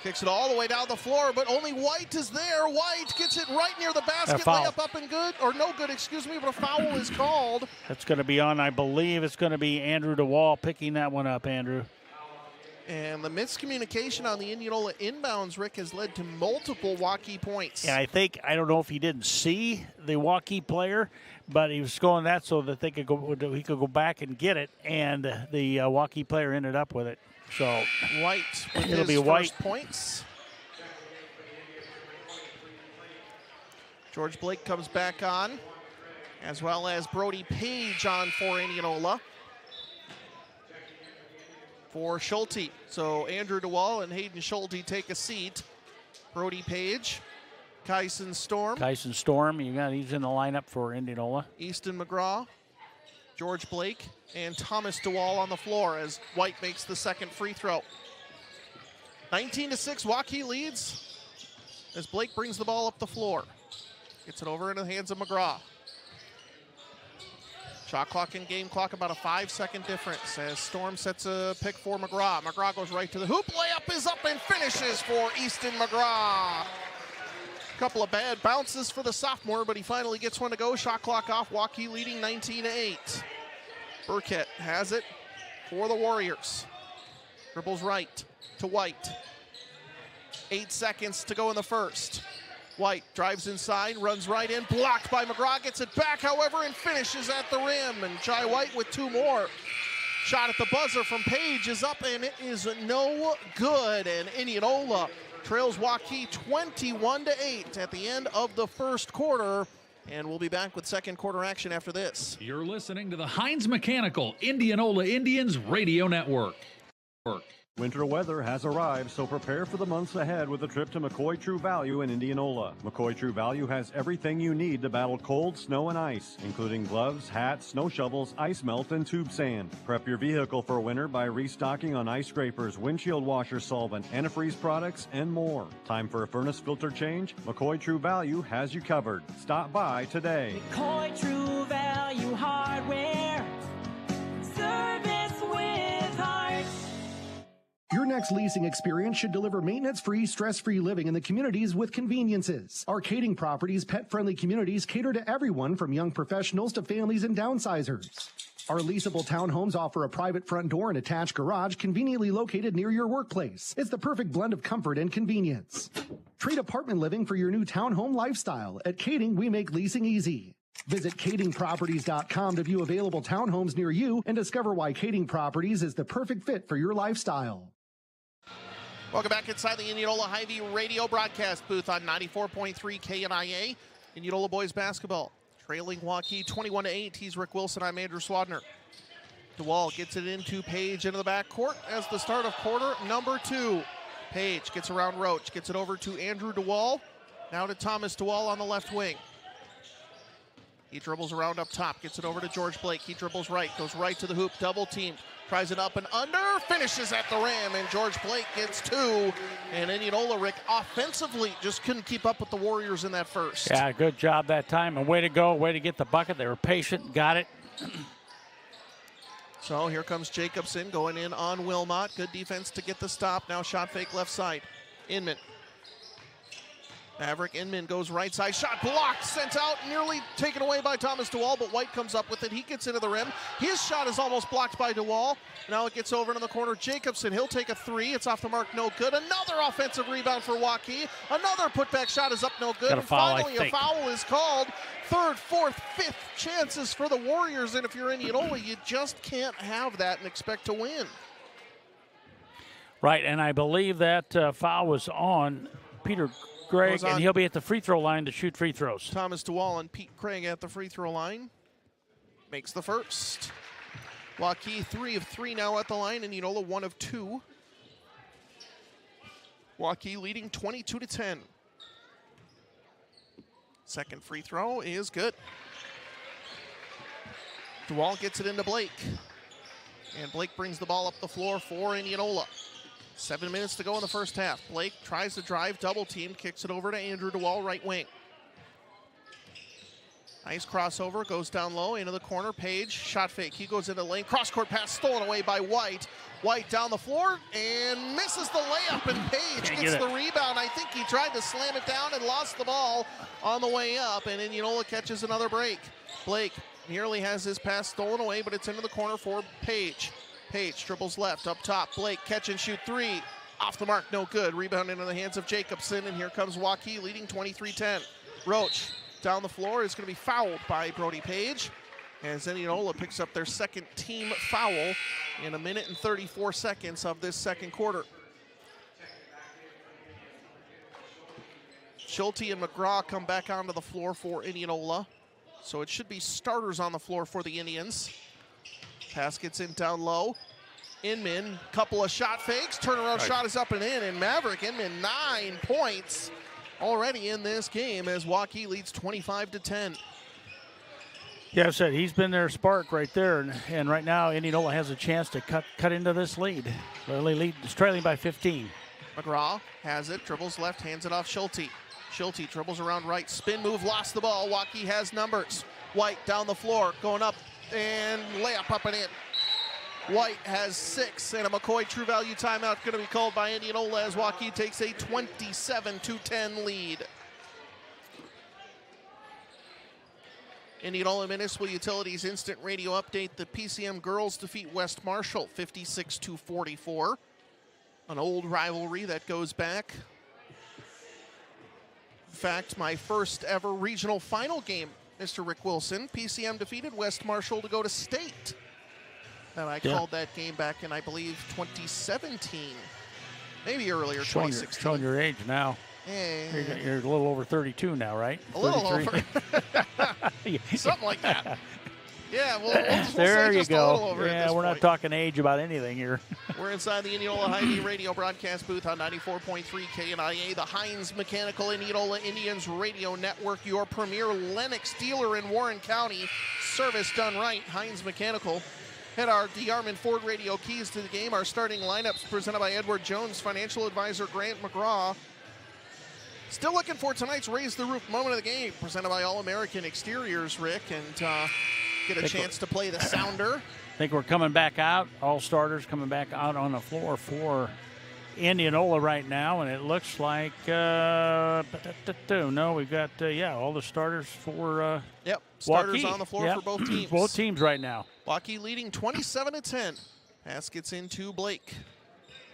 kicks it all the way down the floor, but only White is there. White gets it right near the basket. Layup up and good, or no good, excuse me, but a foul is called. That's going to be on, I believe it's going to be Andrew DeWall picking that one up, Andrew. And the miscommunication on the Indianola inbounds, Rick, has led to multiple Waukee points. Yeah, I don't know if he didn't see the Waukee player, but he was going that so that he could go back and get it, and the Waukee player ended up with it. So White with it'll be his White first points. George Blake comes back on, as well as Brody Page on for Indianola. For Schulte. So Andrew DeWall and Hayden Schulte take a seat. Brody Page, Kyson Storm. Kyson Storm, he's in the lineup for Indianola. Easton McGraw, George Blake, and Thomas DeWall on the floor as White makes the second free throw. 19-6, Waukee leads as Blake brings the ball up the floor. Gets it over into the hands of McGraw. Shot clock and game clock about a 5-second difference as Storm sets a pick for McGraw. McGraw goes right to the hoop. Layup is up and finishes for Easton McGraw. Couple of bad bounces for the sophomore, but he finally gets one to go. Shot clock off. Waukee leading 19-8. Burkett has it for the Warriors. Dribbles right to White. 8 seconds to go in the first. White drives inside, runs right in, blocked by McGraw, gets it back, however, and finishes at the rim. And Jai White with 2 more. Shot at the buzzer from Page is up, and it is no good. And Indianola trails Waukee 21-8 at the end of the first quarter. And we'll be back with second quarter action after this. You're listening to the Heinz Mechanical Indianola Indians Radio Network. Winter weather has arrived, so prepare for the months ahead with a trip to McCoy True Value in Indianola. McCoy True Value has everything you need to battle cold, snow, and ice, including gloves, hats, snow shovels, ice melt, and tube sand. Prep your vehicle for winter by restocking on ice scrapers, windshield washer solvent, antifreeze products, and more. Time for a furnace filter change? McCoy True Value has you covered. Stop by today. McCoy True Value Hardware. Service with heart. Your next leasing experience should deliver maintenance-free, stress-free living in the communities with conveniences. Arcading Properties' pet-friendly communities cater to everyone from young professionals to families and downsizers. Our leasable townhomes offer a private front door and attached garage conveniently located near your workplace. It's the perfect blend of comfort and convenience. Trade apartment living for your new townhome lifestyle. At Kading, we make leasing easy. Visit kadingproperties.com to view available townhomes near you and discover why Kading Properties is the perfect fit for your lifestyle. Welcome back inside the Indianola Hy-Vee radio broadcast booth on 94.3 KNIA. Indianola boys basketball trailing Waukee 21-8. He's Rick Wilson. I'm Andrew Swadner. DeWall gets it into Page into the backcourt as the start of quarter number 2. Page gets around Roach, gets it over to Andrew DeWall. Now to Thomas DeWall on the left wing. He dribbles around up top, gets it over to George Blake. He dribbles right, goes right to the hoop, double teamed. Tries it up and under, finishes at the rim, and George Blake gets 2. And Indianola, Rick, offensively just couldn't keep up with the Warriors in that first. Yeah, good job that time, and way to go, way to get the bucket. They were patient, got it. So here comes Jacobson going in on Wilmot. Good defense to get the stop. Now shot fake left side. Inman Maverick Inman goes right side, shot blocked, sent out, nearly taken away by Thomas DeWall, but White comes up with it. He gets into the rim. His shot is almost blocked by DeWall. Now it gets over into the corner. Jacobson, he'll take a three. It's off the mark, no good. Another offensive rebound for Waukee. Another putback shot is up, no good. Got a foul, and finally, a foul is called. Third, fourth, fifth chances for the Warriors, and if you're Indianola, you just can't have that and expect to win. Right, and I believe that foul was on Peter Gregg, and he'll be at the free throw line to shoot free throws. Thomas DeWall and Pete Craig at the free throw line. Makes the first. Waukee 3 of 3 now at the line, and Indianola 1 of 2. Waukee leading 22-10. Second free throw is good. DeWall gets it into Blake. And Blake brings the ball up the floor for Indianola. 7 minutes to go in the first half. Blake tries to drive, double team, kicks it over to Andrew DeWall, right wing. Nice crossover, goes down low, into the corner. Page, shot fake, he goes into the lane. Cross-court pass stolen away by White. White down the floor and misses the layup, and Page gets the rebound. I think he tried to slam it down and lost the ball on the way up, and Indianola catches another break. Blake nearly has his pass stolen away, but it's into the corner for Page. Page dribbles left, up top. Blake, catch and shoot three. Off the mark, no good. Rebound into the hands of Jacobson, and here comes Waukee leading 23-10. Roach down the floor is going to be fouled by Brody Page, as Indianola picks up their second team foul in 1 minute and 34 seconds of this second quarter. Schulte and McGraw come back onto the floor for Indianola, so it should be starters on the floor for the Indians. Pass gets in down low. Inman, couple of shot fakes. Turnaround shot is up and in, and Maverick Inman 9 points already in this game as Waukee leads 25-10. Yeah, I said he's been their spark right there, and right now Indianola has a chance to cut into this lead. Early lead is trailing by 15. McGraw has it, dribbles left, hands it off Schulte. Schulte dribbles around right, spin move, lost the ball. Waukee has numbers. White down the floor, going up, and layup up and in. White has 6, and a McCoy True Value timeout going to be called by Indianola as Waukee takes a 27-10 lead. Indianola Municipal Utilities Instant Radio Update. The PCM girls defeat West Marshall 56-44. An old rivalry that goes back. In fact, my first ever regional final game, Mr. Rick Wilson, PCM defeated West Marshall to go to state. And I called that game back in, I believe, 2017. Maybe earlier, 2016. Showing your age now. You're a little over 32 now, right? A little over. Something like that. Yeah, we'll there say you just go. A little over yeah, we're not talking age about anything here. We're inside the Indianola High-D radio broadcast booth on 94.3 KNIA, the Heinz Mechanical Indianola Indians Radio Network, your premier Lennox dealer in Warren County. Service done right, Heinz Mechanical. Hit our DeArmond Ford radio keys to the game. Our starting lineups presented by Edward Jones, financial advisor Grant McGraw. Still looking for tonight's Raise the Roof moment of the game, presented by All-American Exteriors, Rick, and get a chance to play the sounder. I think we're coming back out. All starters coming back out on the floor for Indianola right now, and it looks like no, we've got all the starters for starters Waukee. on the floor for both teams. Both teams right now. Waukee leading 27-10. Pass gets into Blake.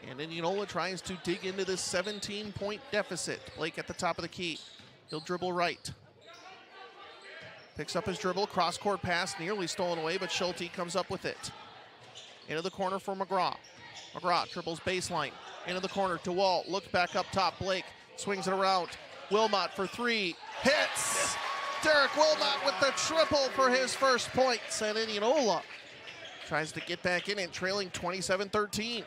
And Indianola tries to dig into this 17-point deficit. Blake at the top of the key. He'll dribble right. Picks up his dribble. Cross-court pass nearly stolen away, but Schulte comes up with it. Into the corner for McGraw. McGraw dribbles baseline. Into the corner. DeWalt looks back up top. Blake swings it around. Wilmot for three. Hits! Derek Wilmot with the triple for his first points. And Indianola tries to get back in it, trailing 27-13.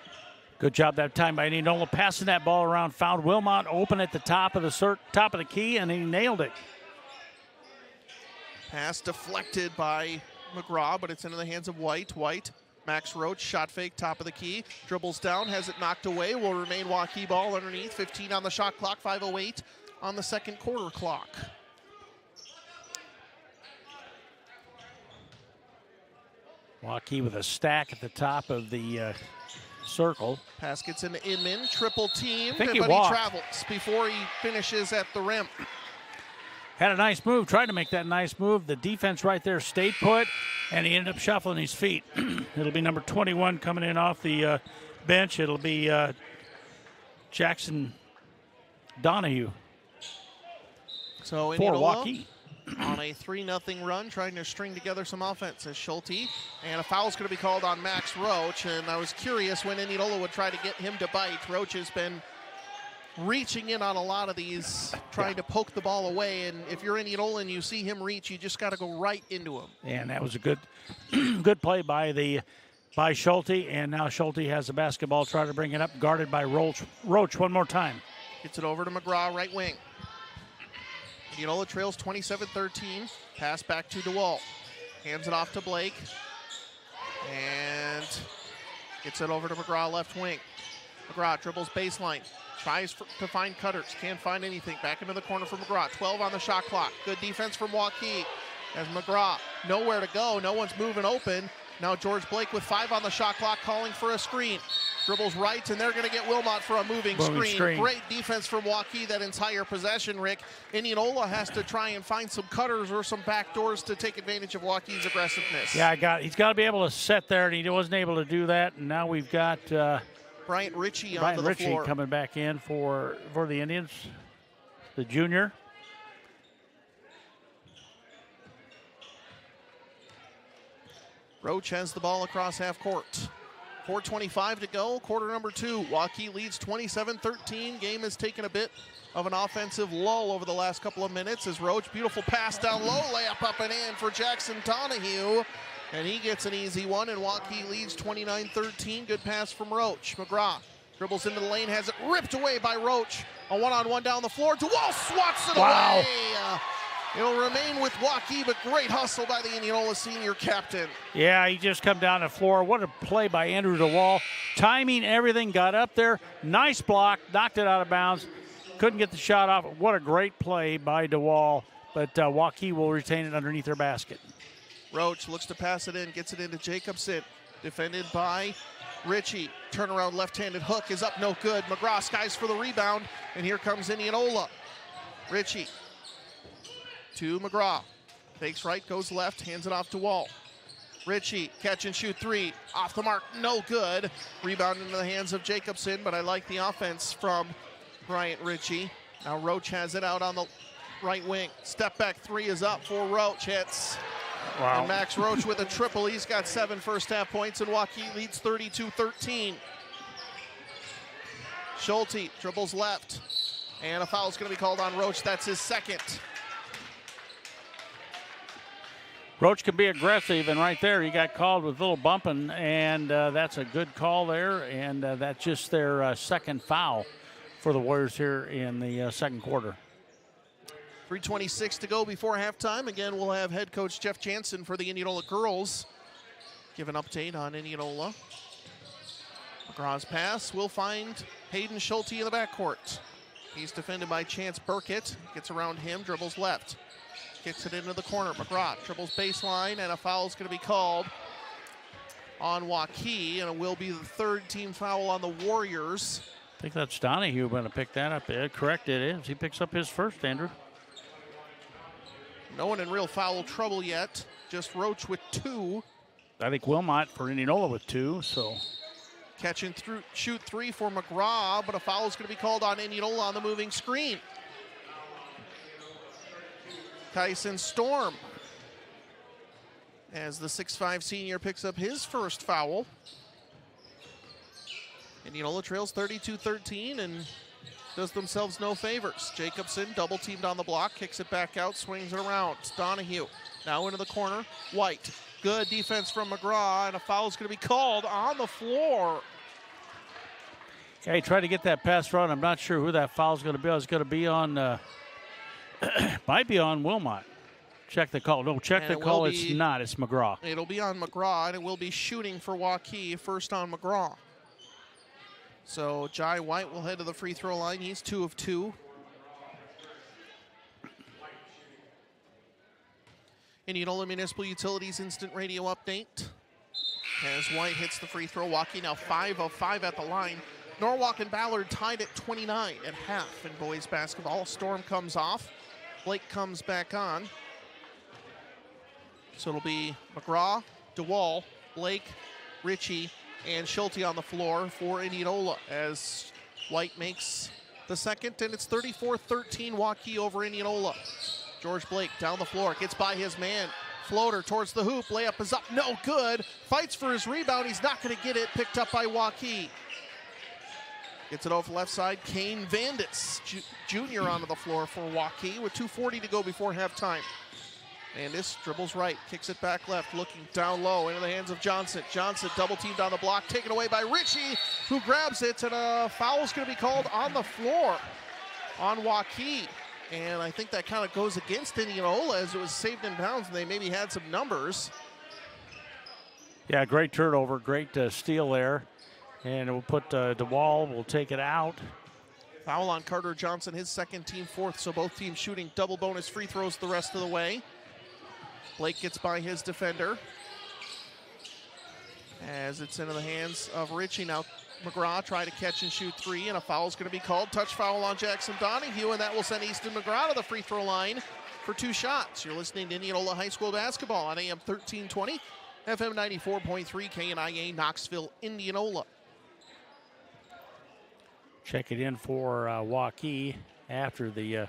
Good job that time by Indianola, passing that ball around. Found Wilmot open at the top of the key, and he nailed it. Pass deflected by McGraw, but it's into the hands of White. White, Max Roach, shot fake, top of the key. Dribbles down, has it knocked away. Will remain Waukee ball underneath. 15 on the shot clock, 5:08 on the second quarter clock. Waukee with a stack at the top of the circle. Pass gets into Inman, triple team, think he but walked. he travels before he finishes at the rim. Had a nice move, tried to make that nice move. The defense right there stayed put, and he ended up shuffling his feet. It'll be number 21 coming in off the bench. It'll be Jackson Donahue. So for Indianola Waukee on a 3-0 run, trying to string together some offense as Schulte. And a foul's going to be called on Max Roach. And I was curious when Indianola would try to get him to bite. Roach has been reaching in on a lot of these, trying to poke the ball away. And if you're Indianola and you see him reach, you just got to go right into him. And that was a good good play by Schulte. And now Schulte has the basketball, try to bring it up, guarded by Roach one more time. Gets it over to McGraw, right wing. Indianola trails 27-13. Pass back to DeWalt. Hands it off to Blake. And gets it over to McGraw, left wing. McGraw dribbles baseline. Tries to find cutters. Can't find anything. Back into the corner for McGraw. 12 on the shot clock. Good defense from Waukee. As McGraw, nowhere to go. No one's moving open. Now George Blake with 5 on the shot clock, calling for a screen. Dribbles right, and they're going to get Wilmot for a moving screen. Great defense from Waukee that entire possession, Rick. Indianola has to try and find some cutters or some back doors to take advantage of Waukee's aggressiveness. Yeah, he's got to be able to set there, and he wasn't able to do that. And now we've got Bryant Ritchie onto the floor. coming back in for the Indians, the junior. Roach has the ball across half court. 4:25 to go, quarter number 2. Waukee leads 27-13. Game has taken a bit of an offensive lull over the last couple of minutes as Roach, beautiful pass down low, layup up and in for Jackson Donahue. And he gets an easy one, and Waukee leads 29-13. Good pass from Roach. McGraw dribbles into the lane, has it ripped away by Roach. A one-on-one down the floor. DeWalt swats it away. It'll remain with Waukee, but great hustle by the Indianola senior captain. Yeah, he just come down the floor. What a play by Andrew DeWalt. Timing, everything, got up there. Nice block, knocked it out of bounds. Couldn't get the shot off. What a great play by DeWalt, but Waukee will retain it underneath their basket. Roach looks to pass it in, gets it into Jacobson. Defended by Ritchie. Turnaround left-handed hook is up, no good. McGraw skies for the rebound, and here comes Indianola. Ritchie to McGraw. Fakes right, goes left, hands it off to Walt. Ritchie, catch and shoot 3. Off the mark, no good. Rebound into the hands of Jacobson, but I like the offense from Bryant Ritchie. Now Roach has it out on the right wing. Step back 3 is up for Roach. Hits. Wow. And Max Roach with a triple. He's got 7 first half points, and Waukee leads 32-13. Schulte dribbles left, and a foul is going to be called on Roach. That's his second. Roach can be aggressive, and right there he got called with a little bumping, and that's a good call there, and that's just their second foul for the Warriors here in the second quarter. 3:26 to go before halftime. Again, we'll have head coach Jeff Jansen for the Indianola girls give an update on Indianola. McGraw's pass will find Hayden Schulte in the backcourt. He's defended by Chance Burkett. Gets around him, dribbles left. Kicks it into the corner. McGraw dribbles baseline, and a foul is going to be called on Waukee, and it will be the 3rd team foul on the Warriors. I think that's Donahue going to pick that up. Correct, it is. He picks up his first, Andrew. No one in real foul trouble yet. Just Roach with 2. I think Wilmot for Indianola with 2, so. Catch and shoot 3 for McGraw, but a foul is going to be called on Indianola on the moving screen. Kyson Storm, as the 6'5 senior picks up his first foul. Indianola trails 32-13 and does themselves no favors. Jacobson double teamed on the block, kicks it back out, swings it around. It's Donahue now into the corner. White, good defense from McGraw, and a foul is going to be called on the floor. Yeah, he tried to get that pass run. I'm not sure who that foul is going to be. It's going to be on. Might be on Wilmot. Check the call. No, check the call. It's not. It's McGraw. It'll be on McGraw, and it will be shooting for Waukee. First on McGraw. So Jai White will head to the free throw line. He's 2 of 2. Indianola Municipal Utilities Instant Radio Update. as White hits the free throw. Waukee now 5 of 5 at the line. Norwalk and Ballard tied at 29 at half in boys basketball. Storm comes off. Blake comes back on. So it'll be McGraw, DeWall, Blake, Ritchie, and Schulte on the floor for Indianola as White makes the second, and it's 34-13 Waukee over Indianola. George Blake down the floor, gets by his man. Floater towards the hoop, layup is up, no good. Fights for his rebound, he's not going to get it, picked up by Waukee. Gets it over the left side, Kane Vandis, Jr. onto the floor for Waukee with 2:40 to go before halftime. Vandis dribbles right, kicks it back left, looking down low into the hands of Johnson. Johnson double teamed on the block, taken away by Ritchie, who grabs it, and a foul is going to be called on the floor on Waukee. And I think that kind of goes against Indianola as it was saved in bounds and they maybe had some numbers. Yeah, great turnover, great steal there. And it will put DeWall, will take it out. Foul on Carter Johnson, his second, team fourth, so both teams shooting double bonus free throws the rest of the way. Blake gets by his defender as it's into the hands of Ritchie. Now McGraw try to catch and shoot three, and a foul is going to be called. Touch foul on Jackson Donahue, and that will send Easton McGraw to the free throw line for 2 shots. You're listening to Indianola High School basketball on AM 1320, FM 94.3, KNIA, Knoxville, Indianola. Check it in for Waukee after the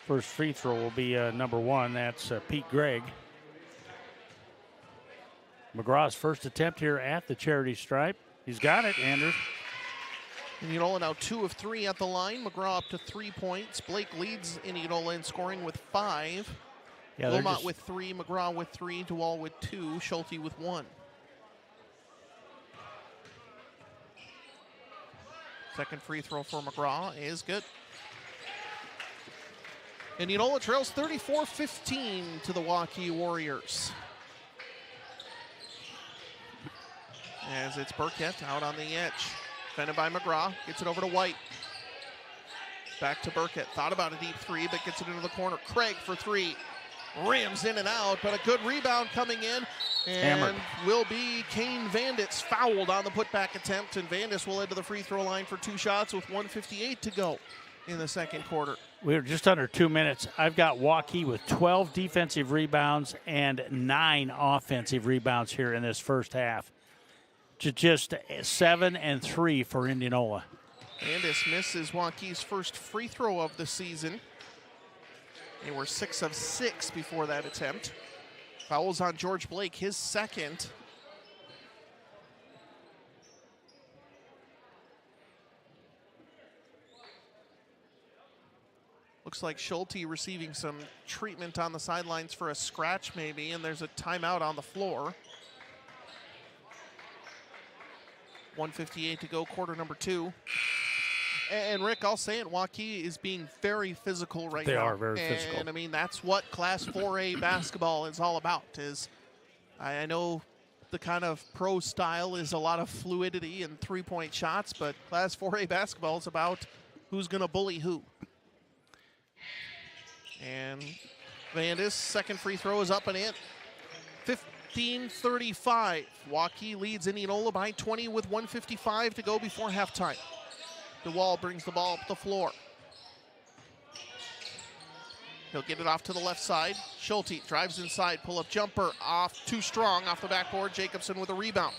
first free throw will be number 1. That's Pete Gregg. McGraw's first attempt here at the charity stripe. He's got it, Andrew. Indianola now 2 of 3 at the line. McGraw up to 3 points. Blake leads Indianola in scoring with 5. Yeah, Wilmot with 3, McGraw with 3, DeWall with 2, Schulte with 1. Second free throw for McGraw is good. Indianola trails 34-15 to the Waukee Warriors. As it's Burkett out on the edge. Defended by McGraw, gets it over to White. Back to Burkett, thought about a deep three, but gets it into the corner. Craig for 3, rims in and out, but a good rebound coming in. And Hammered. Will be Kane Vandis fouled on the putback attempt, and Vandis will head to the free throw line for 2 shots with 1:58 to go in the second quarter. We're just under 2 minutes. I've got Waukee with 12 defensive rebounds and 9 offensive rebounds here in this first half. Just 7 and 3 for Indianola. Vandis misses Waukee's first free throw of the season. They were 6 of 6 before that attempt. Fouls on George Blake, his second. Looks like Schulte receiving some treatment on the sidelines for a scratch maybe, and there's a timeout on the floor. 1:58 to go, quarter number 2. And Rick, I'll say it, Waukee is being very physical right now. They are very physical. And I mean, that's what Class 4A basketball is all about. Is I know the kind of pro style is a lot of fluidity and three-point shots, but Class 4A basketball is about who's going to bully who. And Vandis' second free throw is up and in. 15-35. Waukee leads Indianola by 20 with 1:55 to go before halftime. DeWall brings the ball up the floor. He'll get it off to the left side. Schulte drives inside, pull-up jumper off, too strong off the backboard. Jacobson with a rebound.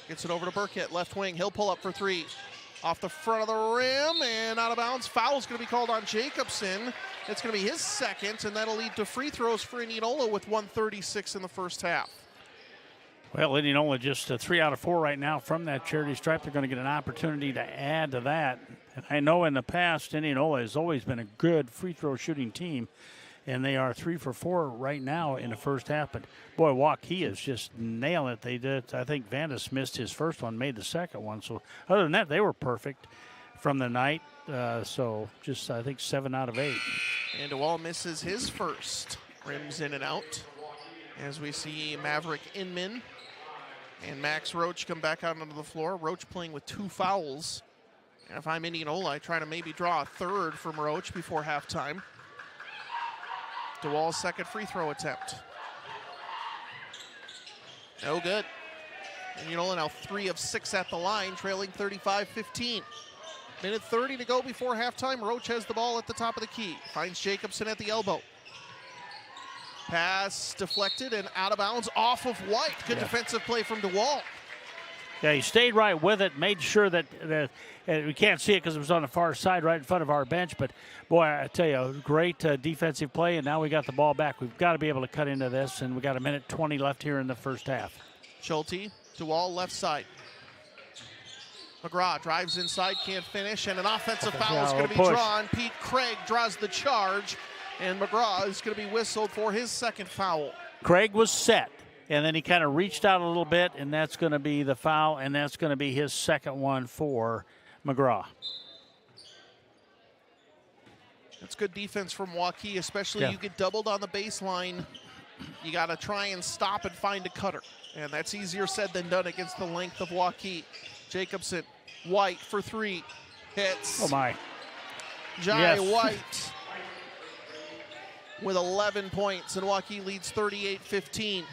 Gets it over to Burkett, left wing. He'll pull up for 3. Off the front of the rim and out of bounds. Foul's going to be called on Jacobson. It's going to be his second, and that'll lead to free throws for Indianola with 1:36 in the first half. Well, Indianola just 3 out of 4 right now from that charity stripe. They're going to get an opportunity to add to that. And I know in the past, Indianola has always been a good free throw shooting team, and they are 3 for 4 right now in the first half. But, boy, Waukee is just nailing it. They did. I think Vandis missed his first one, made the second one. So, other than that, they were perfect from the night. So, just, I think, 7 out of 8. And DeWall misses his first. Rims in and out. As we see Maverick Inman and Max Roach come back out onto the floor. Roach playing with 2 fouls. And if I'm Indianola, I try to maybe draw a third from Roach before halftime. DeWall's second free throw attempt. No good. Indianola now 3 of 6 at the line, trailing 35-15. Minute 30 to go before halftime. Roach has the ball at the top of the key. Finds Jacobson at the elbow. Pass deflected and out of bounds off of White. Good defensive play from DeWalt. Yeah, he stayed right with it, made sure that we can't see it because it was on the far side right in front of our bench. But, boy, I tell you, great defensive play, and now we got the ball back. We've got to be able to cut into this, and we got a minute 20 left here in the first half. Schulte, DeWalt left side. McGraw drives inside, can't finish, and an offensive foul is going to be drawn. Pete Craig draws the charge, and McGraw is going to be whistled for his second foul. Craig was set, and then he kind of reached out a little bit, and that's going to be the foul, and that's going to be his second one for McGraw. That's good defense from Waukee, especially you get doubled on the baseline. You got to try and stop and find a cutter, and that's easier said than done against the length of Waukee. Jacobson, White for 3, hits. Oh, my. Jai White with 11 points, and Waukee leads 38-15.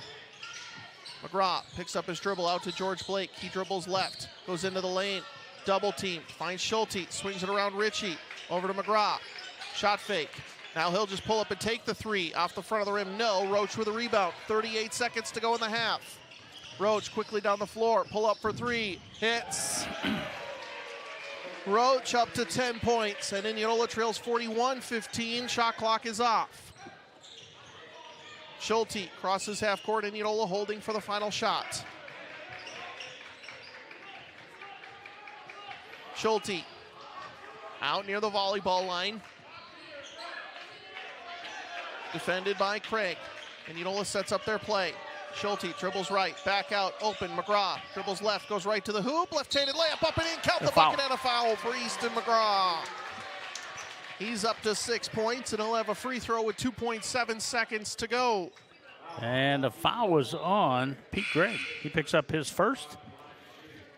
McGraw picks up his dribble out to George Blake. He dribbles left, goes into the lane, double teamed, finds Schulte, swings it around Ritchie, over to McGraw. Shot fake. Now he'll just pull up and take the 3 off the front of the rim. No, Roach with a rebound. 38 seconds to go in the half. Roach quickly down the floor, pull up for 3, hits. Roach up to 10 points, and Indianola trails 41-15. Shot clock is off. Schulte crosses half court, Indianola holding for the final shot. Schulte out near the volleyball line. Defended by Craig. Indianola sets up their play. Schulte dribbles right, back out, open. McGraw dribbles left, goes right to the hoop. Left-handed layup up and in. Count the bucket and a foul for Easton McGraw. He's up to 6 points, and he'll have a free throw with 2.7 seconds to go. And the foul was on Pete Gregg. He picks up his first.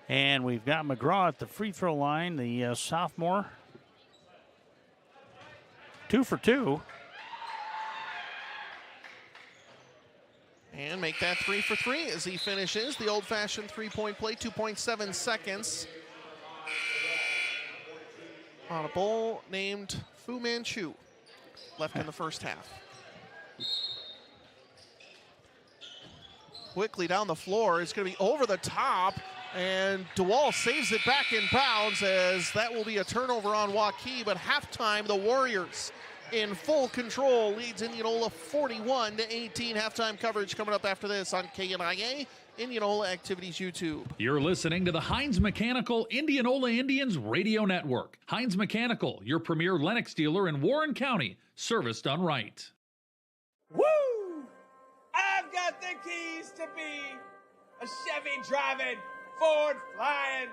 And we've got McGraw at the free throw line, the sophomore. 2 for 2. And make that 3 for 3 as he finishes the old-fashioned three-point play, 2.7 seconds. On a bull named Fu Manchu, left in the first half. Quickly down the floor, it's going to be over the top, and DeWalt saves it back in bounds as that will be a turnover on Waukee, but halftime, the Warriors in full control, leads Indianola 41-18. Halftime coverage coming up after this on KNIA, Indianola Activities YouTube. You're listening to the Heinz Mechanical Indianola Indians Radio Network. Heinz Mechanical, your premier Lennox dealer in Warren County, service done right. Woo! I've got the keys to be a Chevy driving, Ford flying,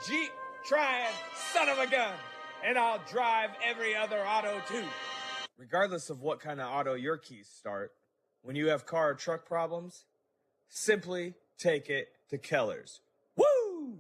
Jeep trying, son of a gun. And I'll drive every other auto too. Regardless of what kind of auto your keys start, when you have car or truck problems, simply take it to Keller's. Woo!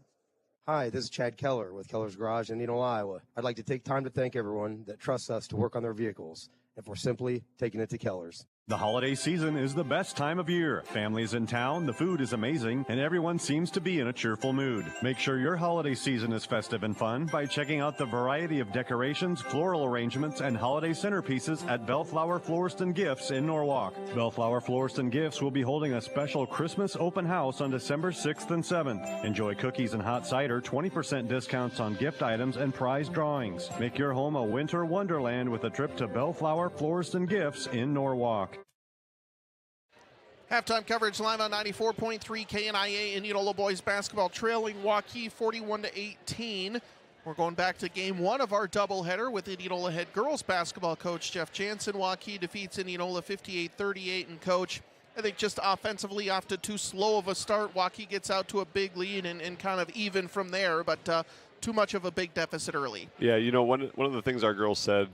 Hi, this is Chad Keller with Keller's Garage in Indianola, Iowa. I'd like to take time to thank everyone that trusts us to work on their vehicles, and for simply taking it to Keller's. The holiday season is the best time of year. Families in town, the food is amazing, and everyone seems to be in a cheerful mood. Make sure your holiday season is festive and fun by checking out the variety of decorations, floral arrangements, and holiday centerpieces at Bellflower Florist and Gifts in Norwalk. Bellflower Florist and Gifts will be holding a special Christmas open house on December 6th and 7th. Enjoy cookies and hot cider, 20% discounts on gift items, and prize drawings. Make your home a winter wonderland with a trip to Bellflower Florist and Gifts in Norwalk. Halftime coverage live on 94.3 KNIA. Indianola boys basketball trailing Waukee 41-18. We're going back to game 1 of our doubleheader with Indianola head girls basketball coach Jeff Jansen. Waukee defeats Indianola 58-38, and coach, I think just offensively off to too slow of a start. Waukee gets out to a big lead and kind of even from there, but too much of a big deficit early. Yeah, you know, one of the things our girls said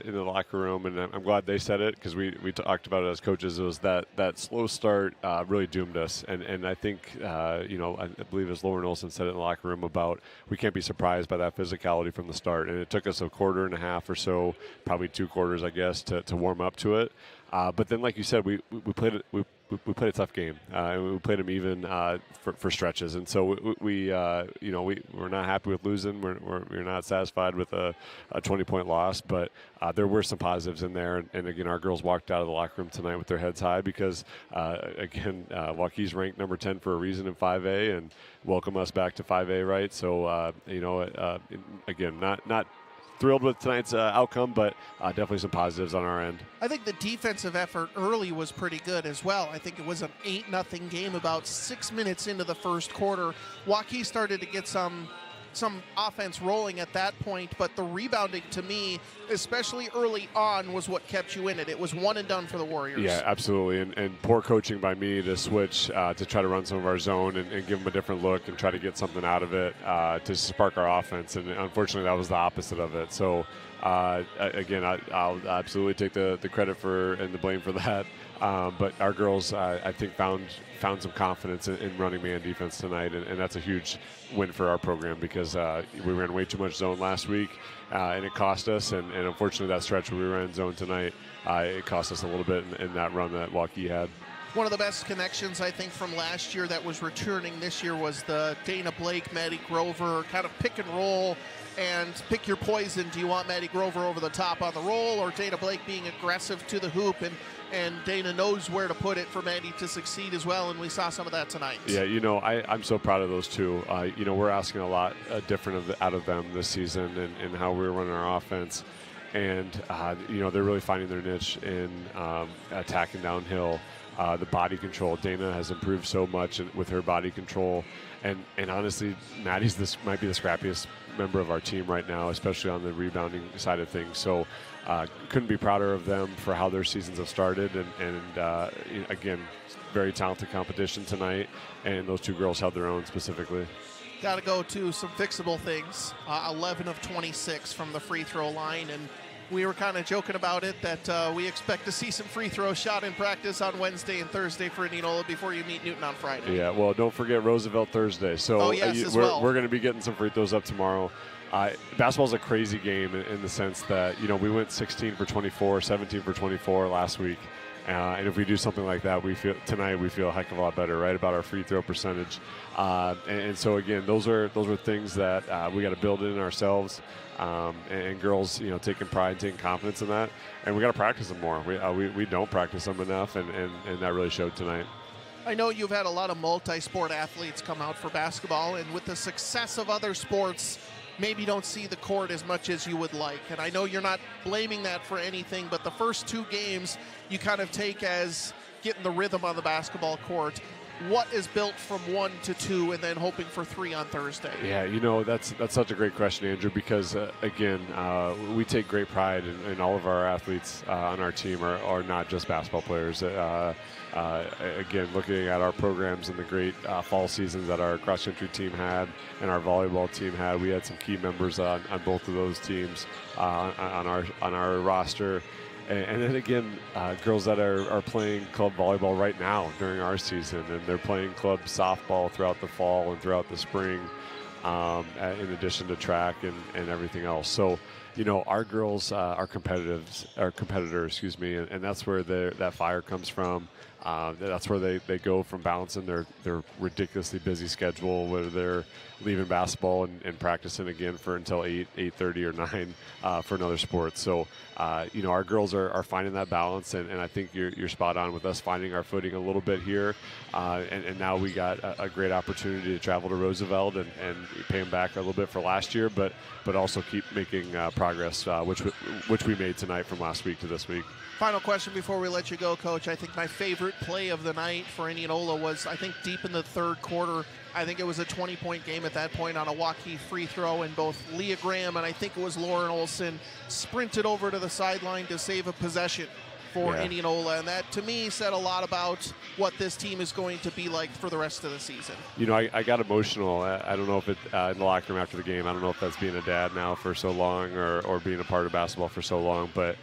in the locker room, and I'm glad they said it because we talked about it as coaches, was that slow start really doomed us. And I think, you know, I believe as Lauren Olson said it in the locker room about we can't be surprised by that physicality from the start. And it took us a quarter and a half or so, probably 2 quarters, I guess, to warm up to it. But then, like you said, we we played a tough game, and we played them even for stretches. And so we're not happy with losing. We're not satisfied with a 20-point loss, but there were some positives in there. And again, our girls walked out of the locker room tonight with their heads high because, again, Waukee's ranked number 10 for a reason in 5A and welcome us back to 5A, right? So, again, not thrilled with tonight's outcome, but definitely some positives on our end. I think the defensive effort early was pretty good as well. I think it was an 8-0 game about 6 minutes into the first quarter. Waukee started to get some offense rolling at that point, but the rebounding to me, especially early on, was what kept you in it. It was one and done for the Warriors. Yeah, absolutely. And poor coaching by me to switch to try to run some of our zone and give them a different look and try to get something out of it to spark our offense. And unfortunately, that was the opposite of it. So, again, I'll absolutely take the credit for and the blame for that. But our girls, I think, found some confidence in running man defense tonight, and that's a huge win for our program because we ran way too much zone last week, and it cost us. And unfortunately, that stretch where we ran zone tonight, it cost us a little bit in that run that Waukee had. One of the best connections, I think, from last year that was returning this year was the Dana Blake, Maddie Grover kind of pick and roll and pick your poison. Do you want Maddie Grover over the top on the roll or Dana Blake being aggressive to the hoop? And Dana knows where to put it for Maddie to succeed as well, and we saw some of that tonight. Yeah, I'm so proud of those two. We're asking a lot different out of them this season and how we're running our offense. And, they're really finding their niche in attacking downhill. The body control. Dana has improved so much with her body control. And honestly, Maddie's might be the scrappiest member of our team right now, especially on the rebounding side of things. So couldn't be prouder of them for how their seasons have started. And again, very talented competition tonight. And those two girls held their own specifically. Got to go to some fixable things. 11 of 26 from the free throw line. And we were kind of joking about it that we expect to see some free throws shot in practice on Wednesday and Thursday for Indianola before you meet Newton on Friday. Yeah, well, don't forget Roosevelt Thursday. So we're going to be getting some free throws up tomorrow. Basketball's a crazy game in the sense that, we went 16 for 24, 17 for 24 last week. And if we do something like that, we feel a heck of a lot better, right, about our free throw percentage. And so again, those are things that we got to build in ourselves. And girls, taking pride, taking confidence in that, and we got to practice them more. We don't practice them enough, and that really showed tonight. I know you've had a lot of multi-sport athletes come out for basketball, and with the success of other sports, maybe don't see the court as much as you would like. And I know you're not blaming that for anything, but the first two games you kind of take as getting the rhythm on the basketball court. What is built from 1 to 2 and then hoping for 3 on Thursday? Yeah, that's such a great question, Andrew, because, again, we take great pride in all of our athletes on our team are not just basketball players. Again, looking at our programs and the great fall seasons that our cross-country team had and our volleyball team had, we had some key members on both of those teams on our roster. And then again, girls that are playing club volleyball right now during our season, and they're playing club softball throughout the fall and throughout the spring, in addition to track and everything else. So, our girls are competitors, and that's where that fire comes from. That's where they go from balancing their ridiculously busy schedule, where they're leaving basketball and practicing again until 8:30 or 9 for another sport. So, our girls are finding that balance, and I think you're spot on with us finding our footing a little bit here. And now we got a great opportunity to travel to Roosevelt and pay them back a little bit for last year, but also keep making progress, which we made tonight from last week to this week. Final question before we let you go, Coach. I think my favorite play of the night for Indianola was, I think, deep in the third quarter. I think it was a 20-point game at that point on a Waukee free throw, and both Leah Graham and I think it was Lauren Olson sprinted over to the sideline to save a possession for Indianola. And that, to me, said a lot about what this team is going to be like for the rest of the season. I got emotional. I don't know if it in the locker room after the game. I don't know if that's being a dad now for so long or being a part of basketball for so long, but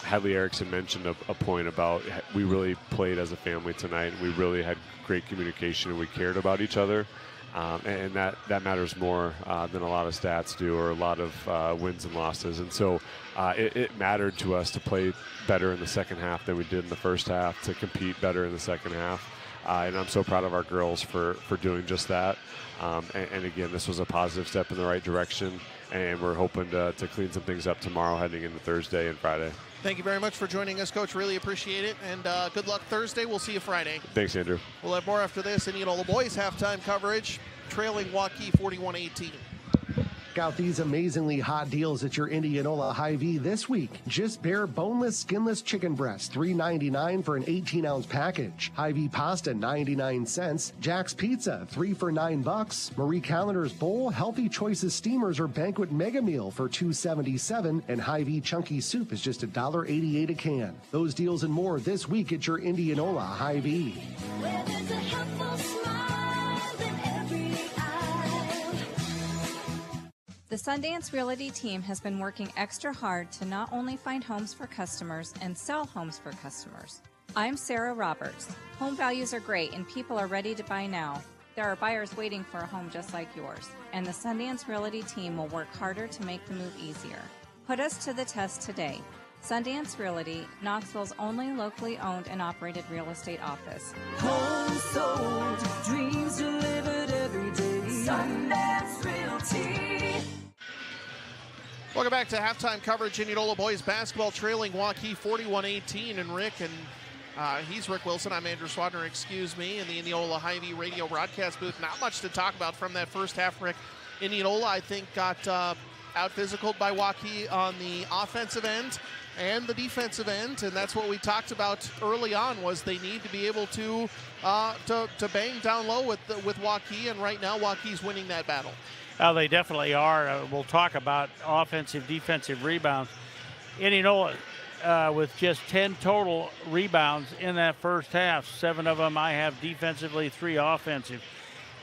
Hadley Erickson mentioned a point about we really played as a family tonight. We really had great communication and we cared about each other. And that matters more than a lot of stats do, or a lot of wins and losses. And so it mattered to us to play better in the second half than we did in the first half, to compete better in the second half. And I'm so proud of our girls for doing just that. And again, this was a positive step in the right direction, and we're hoping to clean some things up tomorrow heading into Thursday and Friday. Thank you very much for joining us, Coach. Really appreciate it. And good luck Thursday. We'll see you Friday. Thanks, Andrew. We'll have more after this. Indianola boys halftime coverage, trailing Waukee 41-18. Out these amazingly hot deals at your Indianola Hy-Vee this week. Just bare boneless, skinless chicken breast, $3.99 for an 18-ounce package. Hy-Vee pasta, 99 cents. Jack's Pizza, 3 for $9. Marie Callender's Bowl, Healthy Choices Steamers or Banquet Mega Meal for $2.77. And Hy-Vee Chunky Soup is just $1.88 a can. Those deals and more this week at your Indianola Hy-Vee. The Sundance Realty team has been working extra hard to not only find homes for customers and sell homes for customers. I'm Sarah Roberts. Home values are great and people are ready to buy now. There are buyers waiting for a home just like yours, and the Sundance Realty team will work harder to make the move easier. Put us to the test today. Sundance Realty, Knoxville's only locally owned and operated real estate office. Home sold, dreams delivered every day. Sundance Realty. Welcome back to halftime coverage. Indianola boys basketball trailing Waukee 41-18. And Rick, he's Rick Wilson. I'm Andrew Swadner, excuse me, in the Indianola Hy-Vee radio broadcast booth. Not much to talk about from that first half, Rick. Indianola, I think, got out-physicaled by Waukee on the offensive end and the defensive end, and that's what we talked about early on, was they need to be able to bang down low with Waukee, and right now Waukee's winning that battle. Oh, they definitely are. We'll talk about offensive, defensive rebounds. Indianola with just 10 total rebounds in that first half. 7 of them I have defensively, 3 offensive.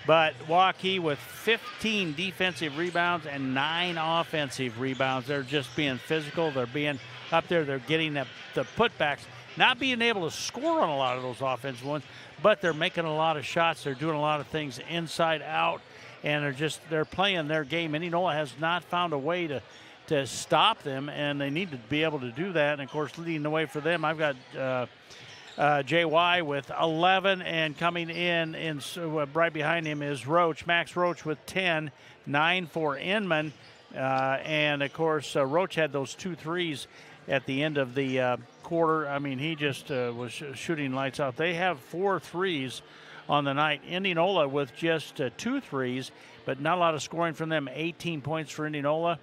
But Waukee with 15 defensive rebounds and 9 offensive rebounds. They're just being physical. They're being up there. They're getting the putbacks. Not being able to score on a lot of those offensive ones, but they're making a lot of shots. They're doing a lot of things inside out, and they're playing their game. Indianola has not found a way to stop them, and they need to be able to do that. And, of course, leading the way for them, I've got JY with 11, and coming in right behind him is Roach. Max Roach with 10, 9 for Inman. And, of course, Roach had those 2 threes at the end of the quarter. I mean, he just was shooting lights out. They have 4 threes on the night. Indianola with just 2 threes, but not a lot of scoring from them. 18 points for Indianola.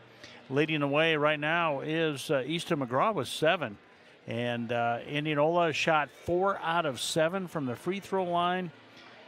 Leading the way right now is Easton McGraw with 7. And Indianola shot 4 out of 7 from the free throw line,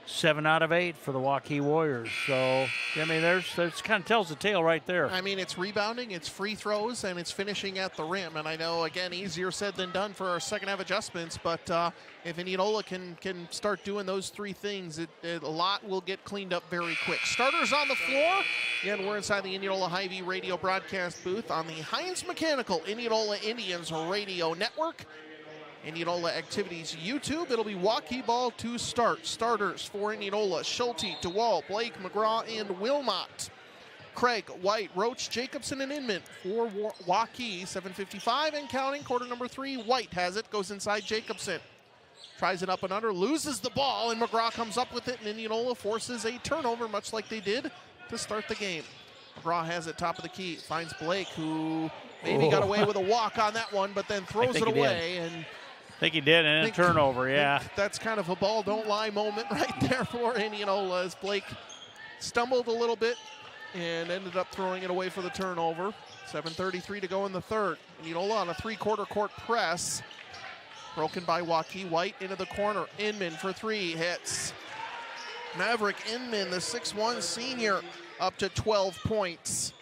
7 out of 8 for the Waukee Warriors. So, I mean, there's kind of tells the tale right there. I mean, it's rebounding, it's free throws, and it's finishing at the rim. And I know, again, easier said than done for our second half adjustments, but if Indianola can start doing those 3 things, a lot will get cleaned up very quick. Starters on the floor. Again, we're inside the Indianola Hy-Vee radio broadcast booth on the Heinz Mechanical Indianola Indians radio network. Indianola Activities YouTube. It'll be Waukee ball to start. Starters for Indianola: Schulte, DeWalt, Blake, McGraw, and Wilmot. Craig, White, Roach, Jacobson, and Inman for Waukee. 7:55 and counting. Quarter number 3. White has it, goes inside Jacobson. Tries it up and under, loses the ball, and McGraw comes up with it, and Indianola forces a turnover, much like they did to start the game. McGraw has it top of the key, finds Blake, who maybe got away with a walk on that one, but then throws it away. And I think he did, and a turnover, yeah. That's kind of a ball don't lie moment right there for Indianola, as Blake stumbled a little bit and ended up throwing it away for the turnover. 7:33 to go in the third. Indianola on a 3-quarter court press. Broken by Waukee. White into the corner. Inman for 3, hits. Maverick Inman, the 6'1 senior, up to 12 points.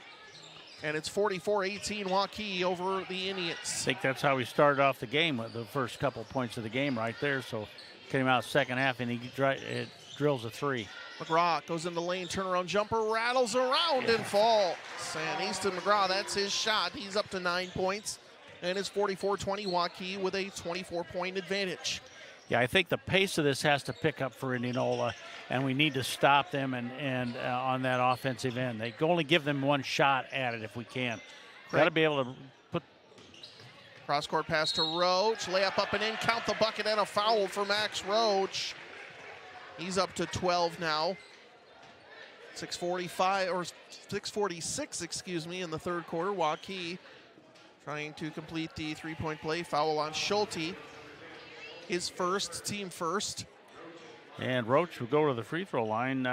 And it's 44-18 Waukee over the Indians. I think that's how we started off the game with the first couple points of the game right there. So came out second half, and he drills a 3. McGraw goes in the lane, turnaround jumper, rattles around and falls. And Easton McGraw, that's his shot. He's up to 9 points. And it's 44-20 Waukee with a 24-point advantage. Yeah, I think the pace of this has to pick up for Indianola, and we need to stop them and on that offensive end. They can only give them one shot at it if we can. Got to be able to put. Cross-court pass to Roach. Layup up and in. Count the bucket and a foul for Max Roach. He's up to 12 now. 6:46, excuse me, in the third quarter. Waukee trying to complete the three-point play. Foul on Schulte. His first, team first. And Roach will go to the free throw line.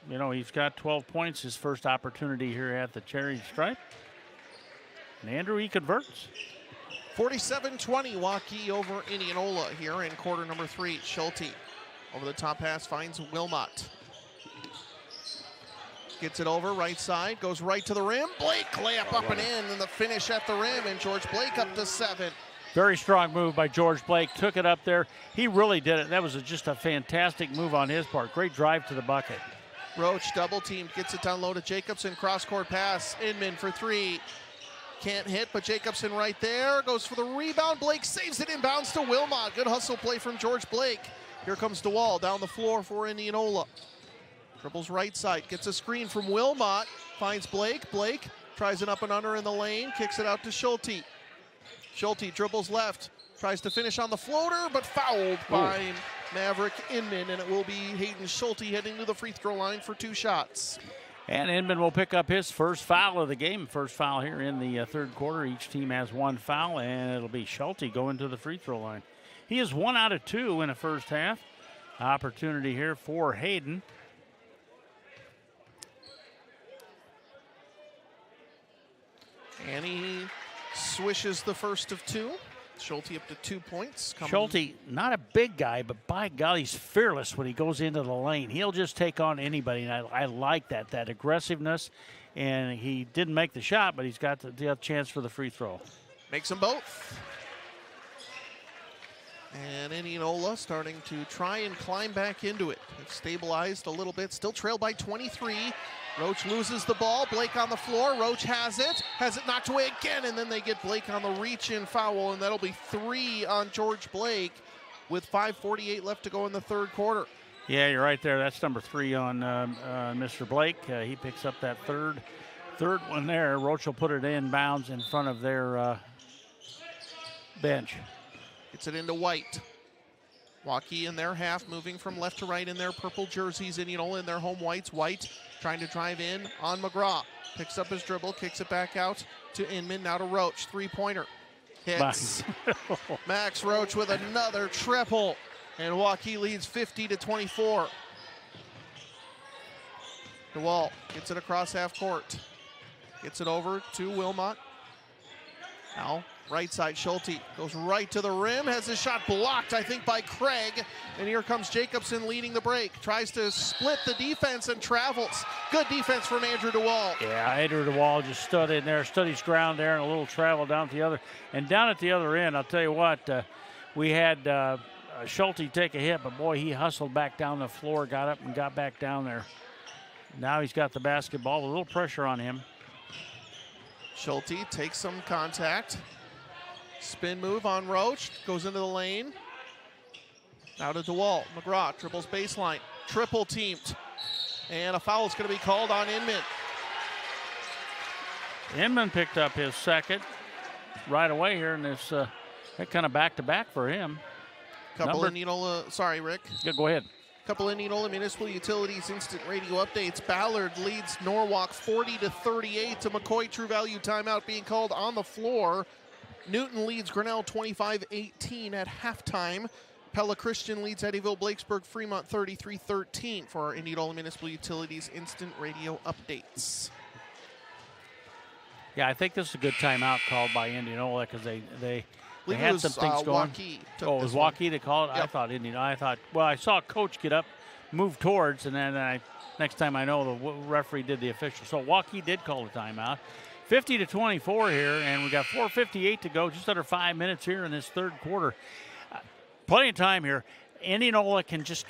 You know, he's got 12 points, his first opportunity here at the Cherry Stripe. And Andrew, he converts. 47-20, Waukee over Indianola here in quarter number 3. Schulte over the top pass finds Wilmot. Gets it over, right side, goes right to the rim. Blake, layup up and in, and the finish at the rim, and George Blake up to 7. Very strong move by George Blake. Took it up there. He really did it. That was just a fantastic move on his part. Great drive to the bucket. Roach double teamed, gets it down low to Jacobson. Cross-court pass. Inman for 3. Can't hit, but Jacobson right there. Goes for the rebound. Blake saves it inbounds to Wilmot. Good hustle play from George Blake. Here comes DeWall down the floor for Indianola. Dribbles right side. Gets a screen from Wilmot. Finds Blake. Blake tries an up and under in the lane. Kicks it out to Schulte. Schulte dribbles left, tries to finish on the floater, but fouled by Maverick Inman, and it will be Hayden Schulte heading to the free throw line for 2 shots. And Inman will pick up his first foul of the game. First foul here in the third quarter. Each team has 1 foul, and it'll be Schulte going to the free throw line. He is 1 out of 2 in the first half. Opportunity here for Hayden. And he swishes the first of 2. Schulte up to 2 points. Schulte, not a big guy, but by golly, he's fearless when he goes into the lane. He'll just take on anybody, and I like that aggressiveness. And he didn't make the shot, but he's got the chance for the free throw. Makes them both. And Indianola starting to try and climb back into it. It's stabilized a little bit, still trailed by 23. Roach loses the ball. Blake on the floor. Roach has it knocked away again, and then they get Blake on the reach-in foul, and that'll be 3 on George Blake with 5:48 left to go in the third quarter. Yeah, you're right there. That's number 3 on Mr. Blake. He picks up that third one there. Roach will put it in bounds in front of their bench. Gets it into White. Waukee in their half, moving from left to right in their purple jerseys. Indianola in their home whites. White trying to drive in on McGraw. Picks up his dribble, kicks it back out to Inman, now to Roach. 3-pointer. Hits. Max Roach with another triple. And Waukee leads 50-24. DeWall gets it across half court. Gets it over to Wilmot. Now right side, Schulte goes right to the rim, has his shot blocked, I think, by Craig. And here comes Jacobson leading the break. Tries to split the defense and travels. Good defense from Andrew DeWall. Yeah, Andrew DeWall just stood in there, stood his ground there, and a little travel down at the other. And down at the other end, I'll tell you what, we had Schulte take a hit, but boy, he hustled back down the floor, got up and got back down there. Now he's got the basketball, a little pressure on him. Schulte takes some contact. Spin move on Roach, goes into the lane. Now to DeWall. McGraw dribbles baseline, triple teamed. And a foul is going to be called on Inman. Inman picked up his second right away here, and it's kind of back-to-back for him. Sorry, Rick. Yeah, go ahead. Couple Indianola Municipal Utilities instant radio updates. Ballard leads Norwalk 40-38 to McCoy. True Value timeout being called on the floor. Newton leads Grinnell 25-18 at halftime. Pella Christian leads Eddyville Blakesburg Fremont 33-13 for our Indianola Municipal Utilities instant radio updates. Yeah, I think this is a good timeout called by Indianola because they had some things going. Waukee it was Waukee to call it? Yep. I thought Indianola. I saw a coach get up, move towards, and then next time I know the referee did the official. So Waukee did call the timeout. 50-24 here, and we got 4:58 to go, just under 5 minutes here in this third quarter. Plenty of time here. Indianola can just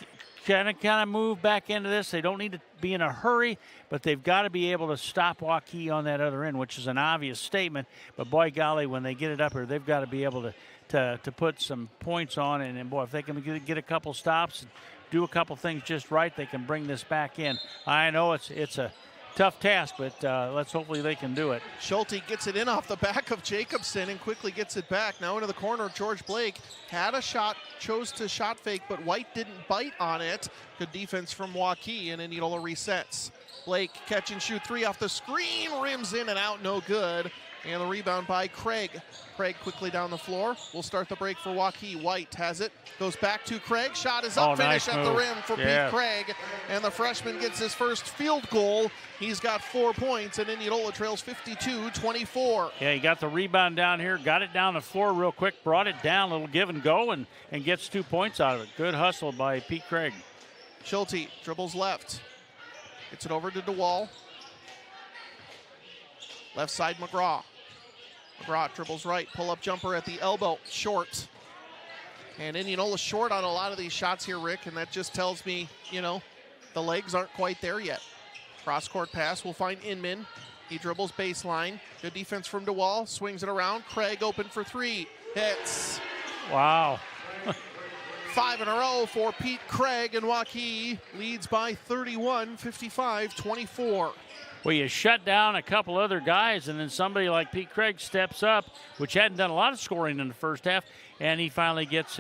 kind of move back into this. They don't need to be in a hurry, but they've got to be able to stop Waukee on that other end, which is an obvious statement. But boy, golly, when they get it up here, they've got to be able to put some points on it. And boy, if they can get a couple stops and do a couple things just right, they can bring this back in. I know it's a tough task, but let's hopefully they can do it. Schulte gets it in off the back of Jacobson and quickly gets it back. Now into the corner, George Blake had a shot, chose to shot fake, but White didn't bite on it. Good defense from Waukee, and Indianola resets. Blake catch and shoot three off the screen, rims in and out, no good. And the rebound by Craig. Craig quickly down the floor. We'll start the break for Waukee. White has it, goes back to Craig. Shot is up, finish nice at move. the rim for Pete Craig. And the freshman gets his first field goal. He's got 4 points, and Indianola trails 52-24. Yeah, he got the rebound down here, got it down the floor real quick, brought it down, a little give and go, and gets 2 points out of it. Good hustle by Pete Craig. Schulte dribbles left. Gets it over to DeWall. Left side, McGraw. McGraw dribbles right, pull-up jumper at the elbow, short. And Indianola short on a lot of these shots here, Rick, and that just tells me, the legs aren't quite there yet. Cross-court pass will find Inman. He dribbles baseline. Good defense from DeWall, swings it around. Craig open for three, hits. Wow. 5 in a row for Pete Craig, and Waukee leads by 31, 55-24. Well, you shut down a couple other guys, and then somebody like Pete Craig steps up, which hadn't done a lot of scoring in the first half, and he finally gets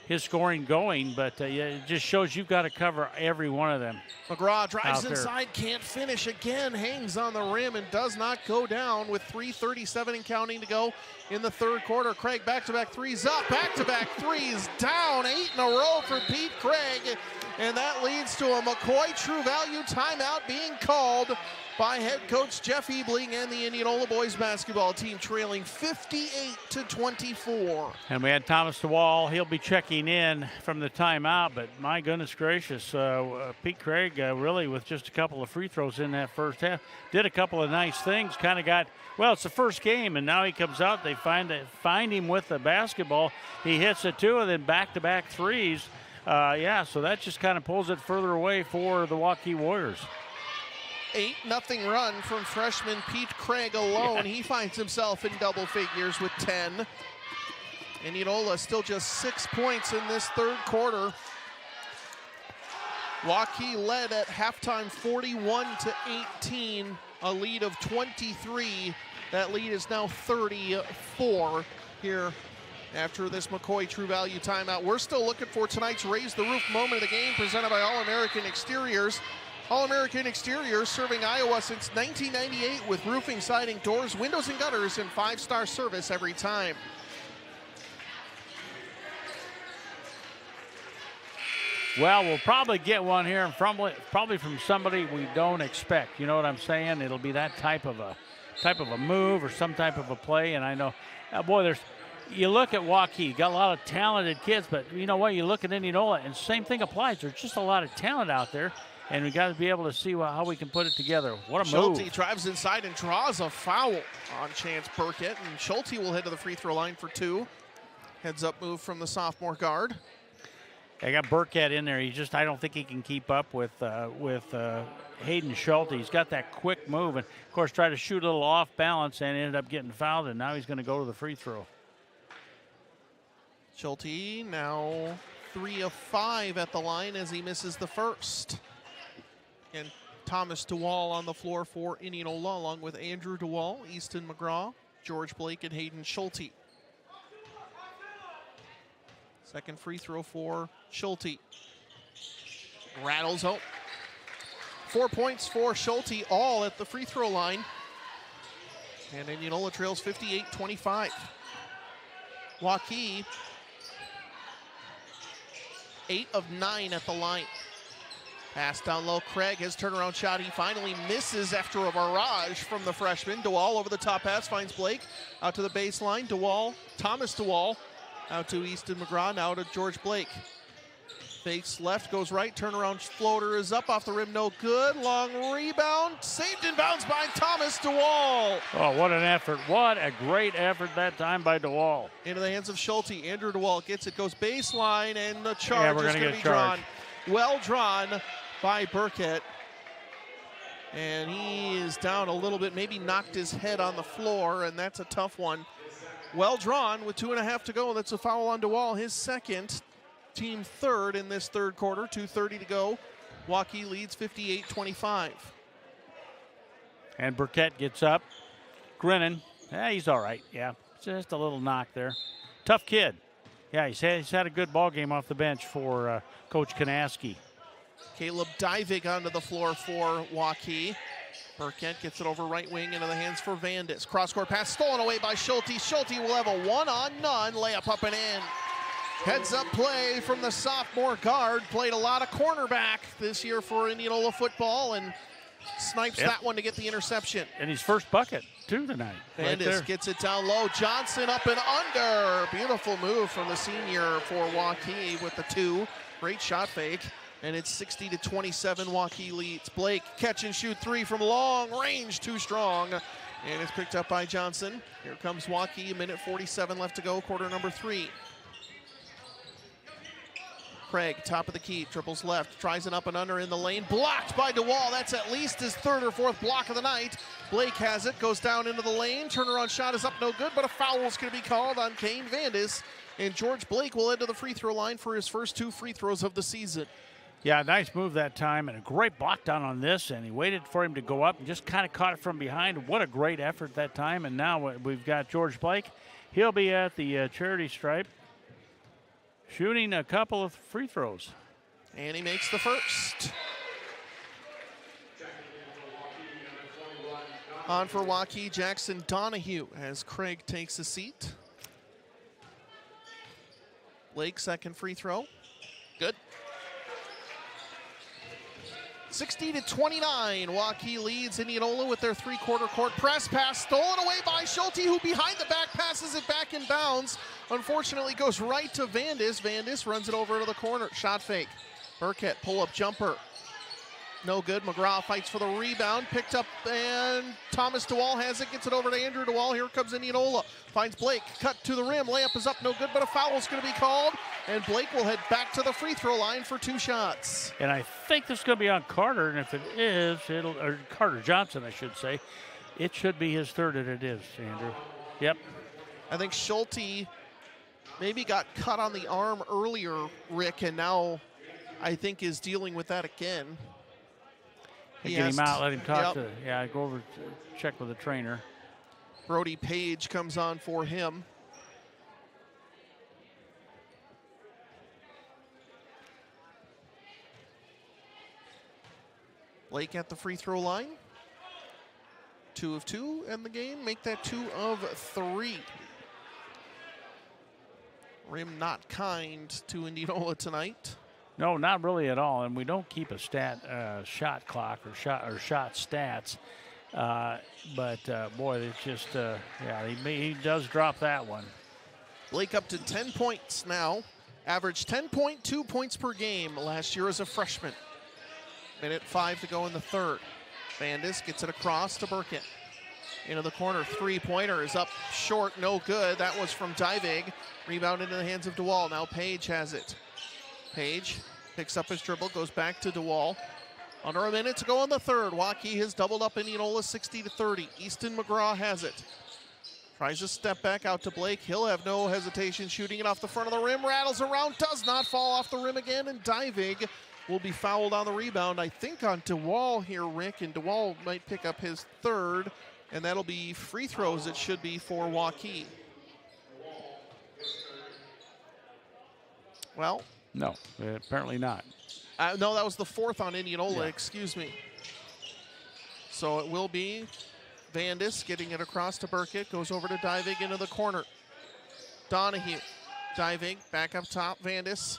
his scoring going. But it just shows you've got to cover every one of them. McGraw drives inside, can't finish again, hangs on the rim and does not go down with 3:37 and counting to go in the third quarter. Craig back-to-back threes up, back-to-back threes down, 8 in a row for Pete Craig. And that leads to a McCoy True Value timeout being called by head coach Jeff Ebling and the Indianola boys basketball team, trailing 58-24. And we had Thomas DeWall. He'll be checking in from the timeout, but my goodness gracious, Pete Craig really with just a couple of free throws in that first half did a couple of nice things. Kind of got, well, it's the first game, and now he comes out. They find him with the basketball. He hits it too, and then back-to-back threes. So that just kind of pulls it further away for the Waukee Warriors. 8-0 run from freshman Pete Craig alone. Yeah. He finds himself in double figures with 10. Indianola still just 6 points in this third quarter. Waukee led at halftime 41-18, a lead of 23. That lead is now 34 here after this McCoy True Value timeout. We're still looking for tonight's Raise the Roof moment of the game, presented by All-American Exteriors. All-American Exteriors, serving Iowa since 1998 with roofing, siding, doors, windows, and gutters, and 5-star service every time. Well, we'll probably get one here, and probably from somebody we don't expect. You know what I'm saying? It'll be that type of a move or some type of a play. And I know, you look at Waukee, got a lot of talented kids, but you know what? You look at Indianola, and same thing applies. There's just a lot of talent out there. And we got to be able to see how we can put it together. What a move. Schulte drives inside and draws a foul on Chance Burkett. And Schulte will head to the free throw line for 2. Heads up move from the sophomore guard. I got Burkett in there. I don't think he can keep up with Hayden Schulte. He's got that quick move. And, of course, tried to shoot a little off balance and ended up getting fouled. And now he's going to go to the free throw. Schulte now 3 of 5 at the line as he misses the first. And Thomas DeWall on the floor for Indianola, along with Andrew DeWall, Easton McGraw, George Blake, and Hayden Schulte. Second free throw for Schulte. Rattles home. 4 points for Schulte, all at the free throw line. And Indianola trails 58-25. Waukee, 8 of 9 at the line. Pass down low, Craig, his turnaround shot. He finally misses after a barrage from the freshman. DeWall over the top pass, finds Blake. Out to the baseline, Thomas DeWall. Out to Easton McGraw, now to George Blake. Fakes left, goes right, turnaround floater is up off the rim, no good. Long rebound, saved in bounds by Thomas DeWall. Oh, what an effort. What a great effort that time by DeWall. Into the hands of Schulte. Andrew DeWall gets it, goes baseline, and the charge is going to be drawn. Well drawn by Burkett. And he is down a little bit, maybe knocked his head on the floor, and that's a tough one. Well drawn with 2.5 to go. That's a foul on DeWall, his second, team third in this third quarter. 2:30 to go. Waukee leads 58-25. And Burkett gets up, grinning. He's all right. Yeah, just a little knock there. Tough kid. Yeah, he's had a good ball game off the bench for Coach Kanaski. Caleb Divig onto the floor for Waukee. Burkett gets it over right wing into the hands for Vandis. Cross-court pass stolen away by Schulte. Schulte will have a one-on-none layup up and in. Heads-up play from the sophomore guard. Played a lot of cornerback this year for Indianola football and snipes that one to get the interception. And his first bucket, too, tonight. Vandis gets it down low. Johnson up and under. Beautiful move from the senior for Waukee with the 2. Great shot fake. And it's 60-27, Waukee leads. Blake, catch and shoot 3 from long range, too strong. And it's picked up by Johnson. Here comes Waukee, 1:47 left to go, quarter number 3. Craig, top of the key, triples left, tries an up and under in the lane, blocked by DeWall. That's at least his 3rd or 4th block of the night. Blake has it, goes down into the lane, turnaround shot is up, no good, but a foul is going to be called on Kane Vandis. And George Blake will head to the free throw line for his first 2 free throws of the season. Yeah, nice move that time, and a great block down on this, and he waited for him to go up and just kind of caught it from behind. What a great effort that time, and now we've got George Blake. He'll be at the charity stripe, shooting a couple of free throws. And he makes the first. On for Waukee, Jackson Donahue as Craig takes a seat. Blake, second free throw. Good. 60-29, Waukee leads Indianola with their 3-quarter court press pass stolen away by Schulte, who behind the back passes it back in bounds. Unfortunately goes right to Vandis. Vandis runs it over to the corner. Shot fake. Burkett, pull-up jumper. No good. McGraw fights for the rebound. Picked up, and Thomas DeWall has it. Gets it over to Andrew DeWall. Here comes Indianola. Finds Blake. Cut to the rim. Layup is up. No good, but a foul is going to be called. And Blake will head back to the free throw line for 2 shots. And I think this is going to be on Carter. And if it is, or Carter Johnson, I should say. It should be his 3rd, and it is, Andrew. Yep. I think Schulte maybe got cut on the arm earlier, Rick, and now I think is dealing with that again. Get him out, let him talk to, go over to check with the trainer. Brody Page comes on for him. Blake at the free throw line. 2 of 2 in the game, make that 2 of 3. Rim not kind to Indianola tonight. No, not really at all, and we don't keep a shot clock or shot stats. But boy, it's just he does drop that one. Blake up to 10 points now, averaged 10.2 points per game last year as a freshman. 1:05 to go in the 3rd. Vandis gets it across to Burkett. Into the corner, 3-pointer is up short, no good. That was from Divig. Rebound into the hands of DeWall. Now Page has it. Page picks up his dribble, goes back to DeWall. Under a minute to go in the 3rd. Waukee has doubled up Indianola 60-30. Easton McGraw has it. Tries a step back out to Blake. He'll have no hesitation shooting it off the front of the rim. Rattles around, does not fall off the rim again, and Divig will be fouled on the rebound. I think on DeWall here, Rick, and DeWall might pick up his 3rd, and that'll be free throws it should be for Waukee. Well, no, apparently not. No, that was the 4th on Indianola, excuse me. So it will be Vandis getting it across to Burkett, goes over to Divig into the corner. Donahue, Divig, back up top, Vandis.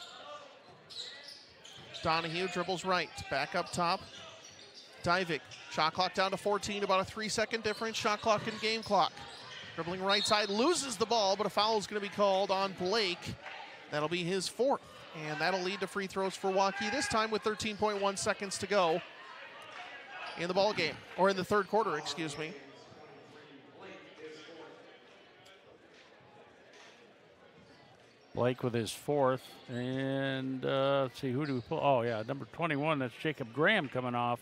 Donahue dribbles right, back up top. Divig, shot clock down to 14, about a 3-second difference, shot clock and game clock. Dribbling right side, loses the ball, but a foul is going to be called on Blake. That'll be his 4th. And that'll lead to free throws for Waukee, this time with 13.1 seconds to go in the ball game, or in the 3rd quarter, excuse me. Blake with his fourth. And let's see, who do we pull? Oh, yeah, number 21, that's Jacob Graham coming off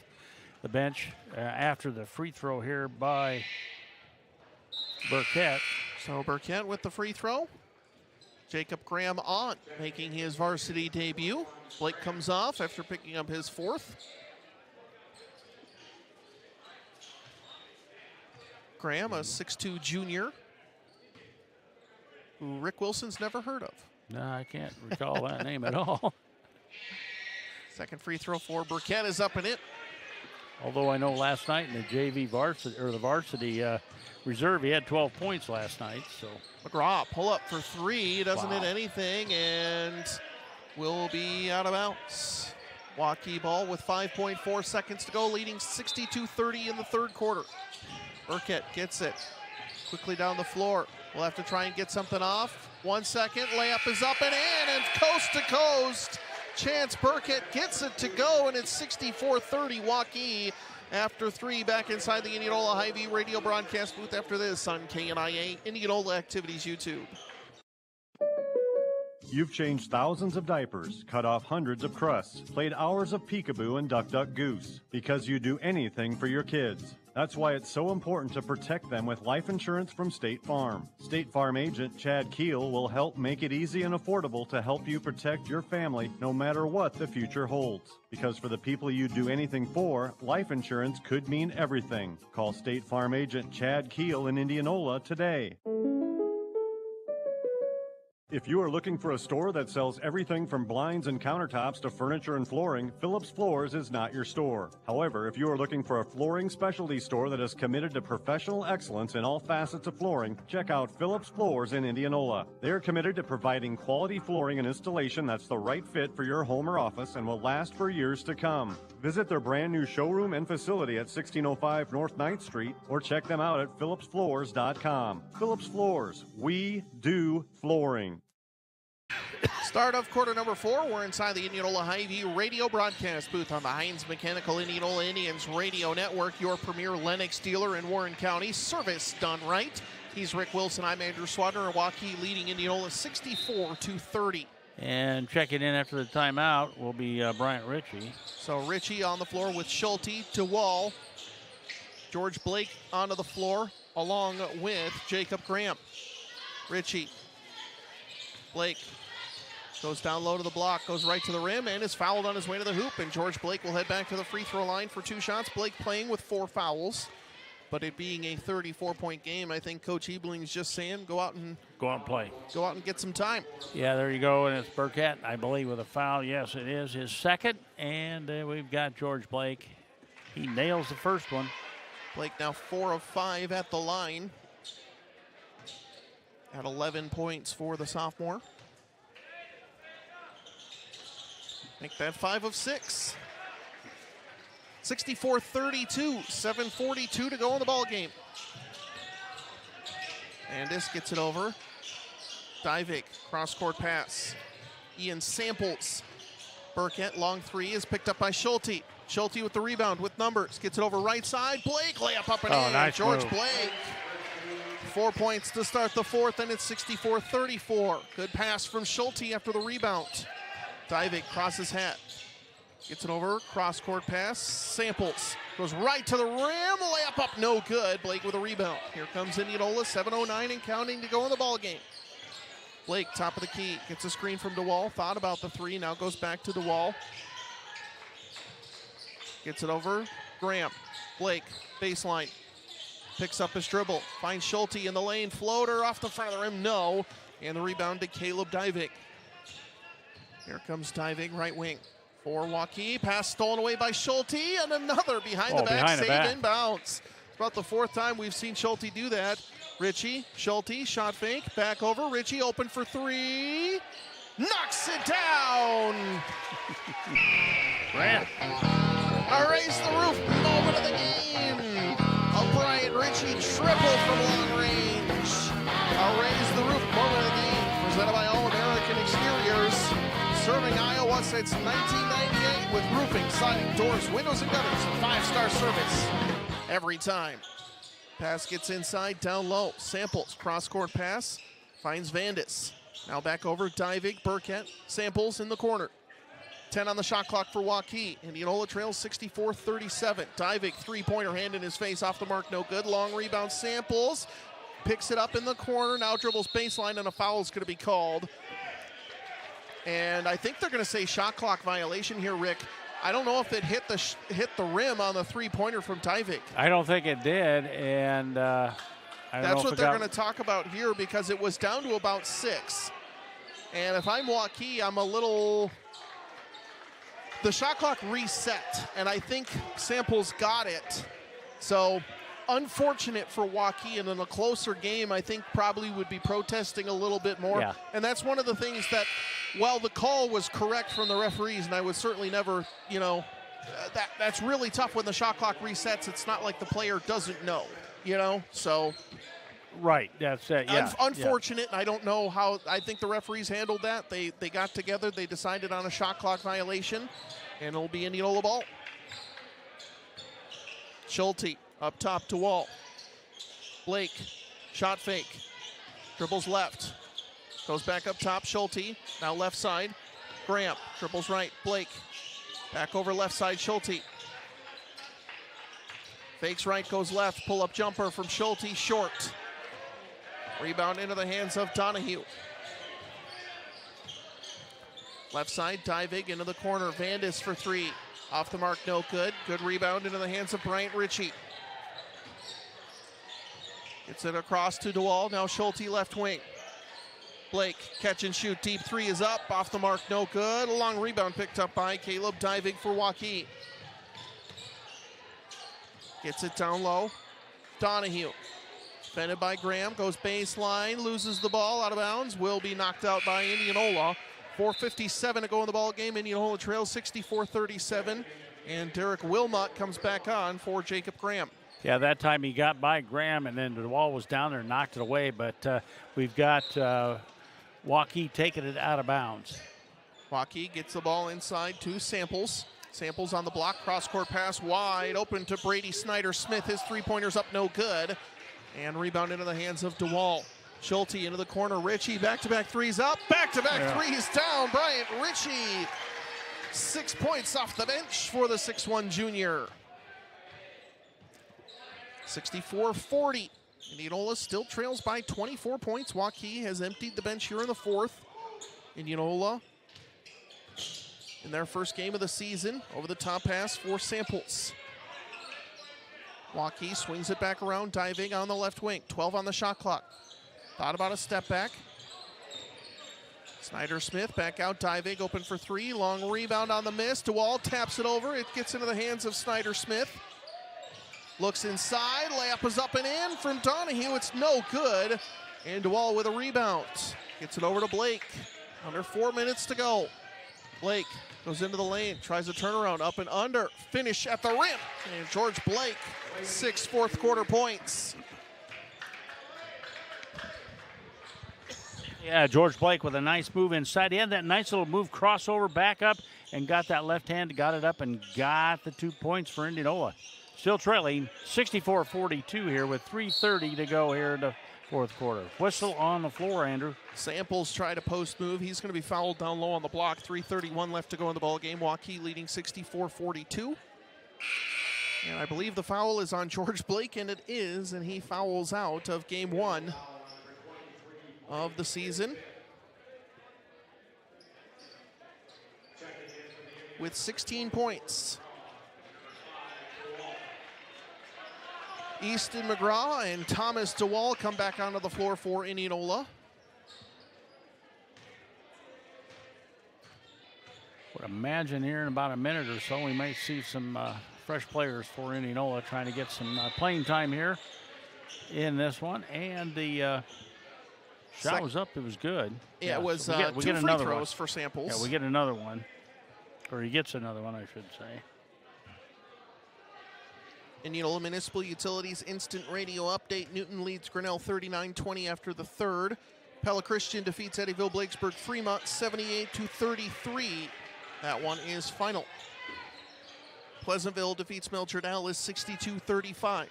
the bench after the free throw here by Burkett. So Burkett with the free throw. Jacob Graham on, making his varsity debut. Blake comes off after picking up his fourth. Graham, a 6'2 junior, who Rick Wilson's never heard of. No, I can't recall that name at all. Second free throw for Burkett is up and in. Although I know last night in the JV varsity, or the varsity reserve, he had 12 points last night. So McGraw, pull up for three, doesn't Wow. hit anything, and will be out of bounds. Waukee ball with 5.4 seconds to go, leading 62-30 in the third quarter. Burkett gets it quickly down the floor. We'll have to try and get something off. 1 second, layup is up and in, and coast to coast. Chance Burkett gets it to go, and it's 64-30 Waukee after three. Back inside the Indianola Hy-Vee radio broadcast booth after this on KNIA Indianola Activities YouTube. You've changed thousands of diapers, cut off hundreds of crusts, played hours of peekaboo and duck duck goose, because you do anything for your kids. That's why it's so important to protect them with life insurance from State Farm. State Farm agent Chad Keel will help make it easy and affordable to help you protect your family no matter what the future holds. Because for the people you do anything for, life insurance could mean everything. Call State Farm agent Chad Keel in Indianola today. If you are looking for a store that sells everything from blinds and countertops to furniture and flooring, Phillips Floors is not your store. However, if you are looking for a flooring specialty store that is committed to professional excellence in all facets of flooring, check out Phillips Floors in Indianola. They are committed to providing quality flooring and installation that's the right fit for your home or office and will last for years to come. Visit their brand new showroom and facility at 1605 North 9th Street or check them out at phillipsfloors.com. Phillips Floors, we do flooring. Start of quarter number 4. We're inside the Indianola Hy-Vee radio broadcast booth on the Heinz Mechanical Indianola Indians radio network, your premier Lennox dealer in Warren County. Service done right. He's Rick Wilson. I'm Andrew Swadner. Waukee leading Indianola 64-30. And checking in after the timeout will be Bryant Ritchie. So Ritchie on the floor with Schulte, DeWall, George Blake onto the floor along with Jacob Graham. Ritchie, Blake goes down low to the block, goes right to the rim, and is fouled on his way to the hoop. And George Blake will head back to the free throw line for 2 shots. Blake playing with 4 fouls. But it being a 34-point game, I think Coach Ebling's just saying, go out and play. Go out and get some time. Yeah, there you go. And it's Burkett, I believe, with a foul. Yes, it is his second. And we've got George Blake. He nails the first one. Blake now 4 of 5 at the line. At 11 points for the sophomore. Make that 5 of 6. 64-32, 7:42 to go in the ball game. And this gets it over. Divik, cross-court pass. Ian Samples. Burkett, long 3 is picked up by Schulte. Schulte with the rebound with numbers. Gets it over right side. Blake, layup up and in. Nice George move. Blake. 4 points to start the fourth, and it's 64-34. Good pass from Schulte after the rebound. Divik crosses hat. Gets it over, cross-court pass. Samples goes right to the rim. Layup up, no good. Blake with a rebound. Here comes Indianola, 7:09 and counting to go in the ball game. Blake, top of the key, gets a screen from DeWall. Thought about the 3, now goes back to DeWall. Gets it over, Graham. Blake, baseline. Picks up his dribble, finds Schulte in the lane. Floater off the front of the rim, no. And the rebound to Caleb Divik. Here comes Divik, right wing. For Waukee, pass stolen away by Schulte, and another behind the back save inbounds. It's about the 4th time we've seen Schulte do that. Ritchie, Schulte, shot fake, back over. Ritchie open for 3. Knocks it down. Grant. Raise the roof moment of the game. A Bryant Ritchie triple from long range. A raise the roof moment of the game. Presented by All American Exteriors. Serving Iowa since 1998 with roofing, siding, doors, windows, and gutters. A 5-star service every time. Pass gets inside, down low. Samples, cross-court pass. Finds Vandis. Now back over, Divig, Burkett, Samples in the corner. 10 on the shot clock for Waukee. Indianola trails 64-37. Divig, three-pointer, hand in his face, off the mark, no good. Long rebound, Samples. Picks it up in the corner, now dribbles baseline, and a foul is going to be called. And I think they're going to say shot clock violation here, Rick. I don't know if it hit the rim on the three-pointer from Divig. I don't think it did, and I don't know That's if what it they're got- going to talk about here, because it was down to about 6. And if I'm Waukee, I'm a little... The shot clock reset, and I think Samples got it. So unfortunate for Waukee, and in a closer game, I think probably would be protesting a little bit more. Yeah. And that's one of the things that, while the call was correct from the referees, and I would certainly never, that's really tough when the shot clock resets. It's not like the player doesn't know, so... Right, that's it, yeah. Unfortunate, and I don't know how. I think the referees handled that. They got together, they decided on a shot clock violation, and it'll be Indianola ball. Schulte up top to Wall. Blake, shot fake. Dribbles left. Goes back up top, Schulte. Now left side. Graham, dribbles right. Blake, back over left side, Schulte. Fakes right, goes left. Pull-up jumper from Schulte, short. Rebound into the hands of Donahue. Left side, Divig into the corner. Vandis for three. Off the mark, no good. Good rebound into the hands of Bryant Ritchie. Gets it across to DeWall. Now Schulte left wing. Blake, catch and shoot. Deep three is up. Off the mark, no good. A long rebound picked up by Caleb Divig for Waukee. Gets it down low. Donahue. Defended by Graham, goes baseline, loses the ball, out of bounds, will be knocked out by Indianola. 4:57 to go in the ball game. Indianola trails 64-37, and Derek Wilmot comes back on for Jacob Graham. Yeah, that time he got by Graham, and then the wall was down there and knocked it away, but we've got Waukee taking it out of bounds. Waukee gets the ball inside to Samples. Samples on the block, cross-court pass wide open to Brady Snyder-Smith. His three-pointer's up, no good. And rebound into the hands of DeWall. Schulte into the corner. Ritchie, back-to-back threes up. Back-to-back threes down. Bryant Ritchie. 6 points off the bench for the 6'1 junior. 64-40. Indianola still trails by 24 points. Waukee has emptied the bench here in the fourth. Indianola in their first game of the season. Over the top pass for Samples. Waukee swings it back around, Diving on the left wing. 12 on the shot clock. Thought about a step back. Snyder-Smith back out, Diving open for three. Long rebound on the miss. DeWall taps it over. It gets into the hands of Snyder-Smith. Looks inside. Layup is up and in from Donahue. It's no good. And DeWall with a rebound. Gets it over to Blake. Under 4 minutes to go. Blake goes into the lane, tries a turnaround, up and under, finish at the rim. And George Blake, 6 fourth quarter points. Yeah, George Blake with a nice move inside. He had that nice little move, crossover, back up, and got that left hand, got it up, and got the 2 points for Indianola. Still trailing 64-42 here with 3:30 to go here in the fourth quarter. Whistle on the floor, Andrew. Samples try to post move. He's going to be fouled down low on the block. 3:31 left to go in the ball game. Waukee leading 64-42. And I believe the foul is on George Blake, and it is, and he fouls out of game one of the season with 16 points. Easton McGraw and Thomas DeWall come back onto the floor for Indianola. Would imagine here in about a minute or so we might see some fresh players for Indianola trying to get some playing time here in this one. And the shot was up. It was good. Yeah, it was so we two get free another throws one. for Samples. Yeah, we get another one. Or he gets another one, I should say. Indianola Municipal Utilities instant radio update. Newton leads Grinnell 39-20 after the third. Pella Christian defeats Eddyville Blakesburg Fremont 78-33. That one is final. Pleasantville defeats Melchor Dallas 62-35.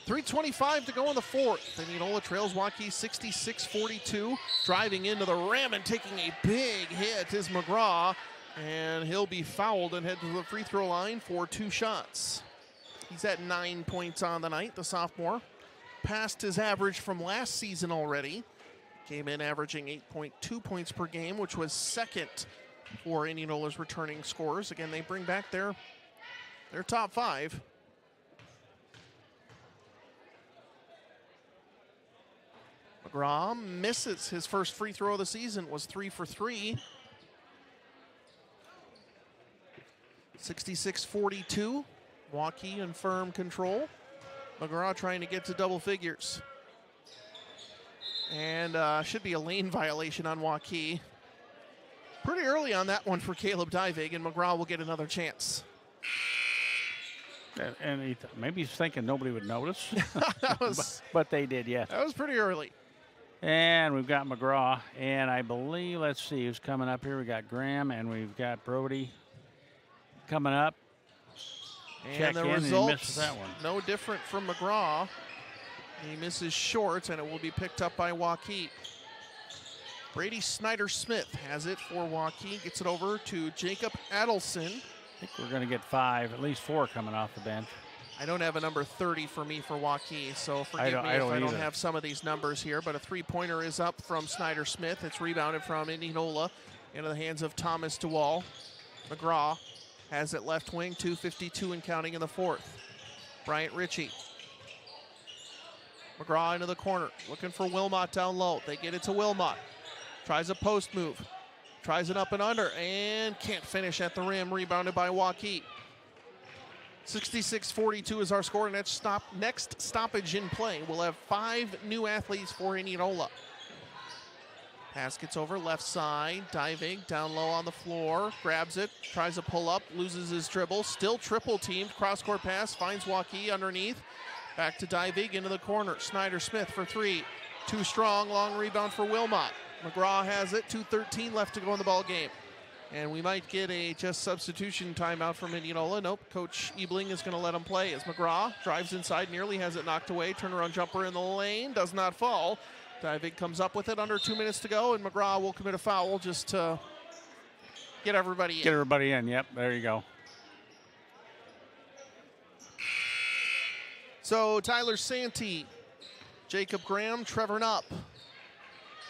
3:25 to go in the fourth. Indianola trails Waukee 66-42. Driving into the rim and taking a big hit is McGraw. And he'll be fouled and head to the free throw line for 2 shots. He's at 9 points on the night, the sophomore. Passed his average from last season already. Came in averaging 8.2 points per game, which was second for Indianola's returning scorers. Again, they bring back their top 5. McGraw misses his first free throw of the season, was 3 for 3. 66-42, Waukee in firm control. McGraw trying to get to double figures. And should be a lane violation on Waukee. Pretty early on that one for Caleb Divig, and McGraw will get another chance. And maybe he's thinking nobody would notice. but they did, yeah. That was pretty early. And we've got McGraw, and I believe, let's see who's coming up here. We got Graham, and we've got Brody coming up. And the results, no different from McGraw. He misses short, and it will be picked up by Waukee. Brady Snyder-Smith has it for Waukee. Gets it over to Jacob Adelson. I think we're going to get 5, at least 4 coming off the bench. I don't have a number 30 for me for Waukee, so forgive me if I don't have some of these numbers here, but a 3-pointer is up from Snyder-Smith. It's rebounded from Indianola into the hands of Thomas DeWall. McGraw has it left wing, 2:52 and counting in the fourth. Bryant Ritchie. McGraw into the corner, looking for Wilmot down low. They get it to Wilmot. Tries a post move. Tries it up and under, and can't finish at the rim. Rebounded by Waukee. 66-42 is our score. Next stoppage in play. We'll have 5 new athletes for Indianola. Pass gets over left side. Diving down low on the floor. Grabs it. Tries a pull up. Loses his dribble. Still triple teamed. Cross court pass. Finds Waukee underneath. Back to Divig into the corner. Snyder-Smith for 3. Too strong. Long rebound for Wilmot. McGraw has it. 2:13 left to go in the ball game. And we might get a just substitution timeout from Indianola. Nope, Coach Ebling is going to let him play as McGraw drives inside, nearly has it knocked away. Turnaround jumper in the lane, does not fall. Divig comes up with it, under 2 minutes to go, and McGraw will commit a foul just to get everybody in. Get everybody in, yep, there you go. So Tyler Santee, Jacob Graham, Trevor Nupp,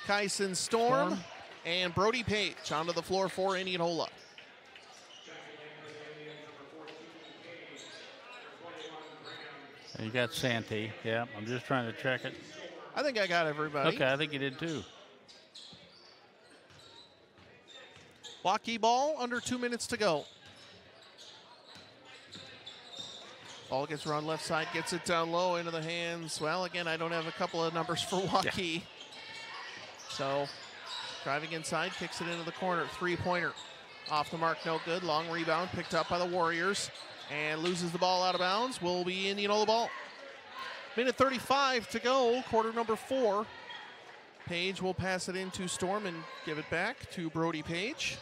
Kyson Storm. And Brody Page onto the floor for Indianola. And you got Santee. Yeah, I'm just trying to check it. I think I got everybody. Okay, I think you did too. Waukee ball, under 2 minutes to go. Ball gets run left side, gets it down low into the hands. Well, again, I don't have a couple of numbers for Waukee. Yeah. So driving inside, kicks it into the corner. 3-pointer. Off the mark, no good. Long rebound, picked up by the Warriors. And loses the ball out of bounds. Will be Indianola ball. Minute 35 to go, quarter number 4. Page will pass it into Storm and give it back to Brody Page.